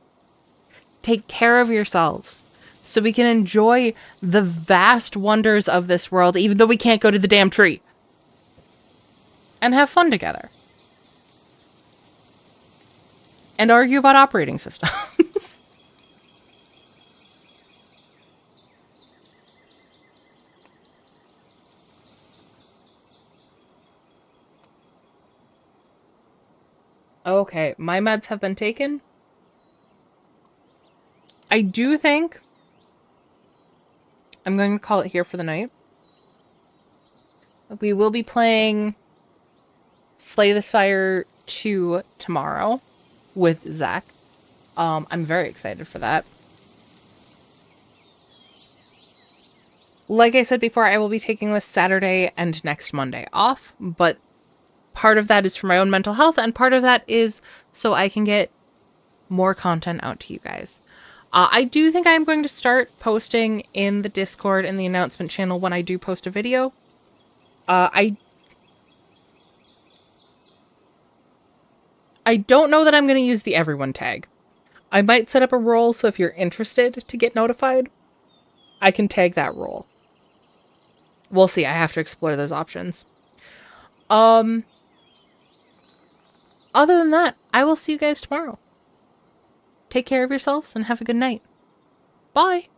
Take care of yourselves so we can enjoy the vast wonders of this world even though we can't go to the damn tree. And have fun together. And argue about operating systems. Okay, my meds have been taken. I do think I'm going to call it here for the night. We will be playing Slay the Spire 2 tomorrow with Zach. I'm very excited for that. Like I said before, I will be taking this Saturday and next Monday off, but part of that is for my own mental health, and part of that is so I can get more content out to you guys. I do think I'm going to start posting in the Discord and the announcement channel when I do post a video. I don't know that I'm going to use the everyone tag. I might set up a role so if you're interested to get notified, I can tag that role. We'll see. I have to explore those options. Other than that, I will see you guys tomorrow. Take care of yourselves and have a good night. Bye!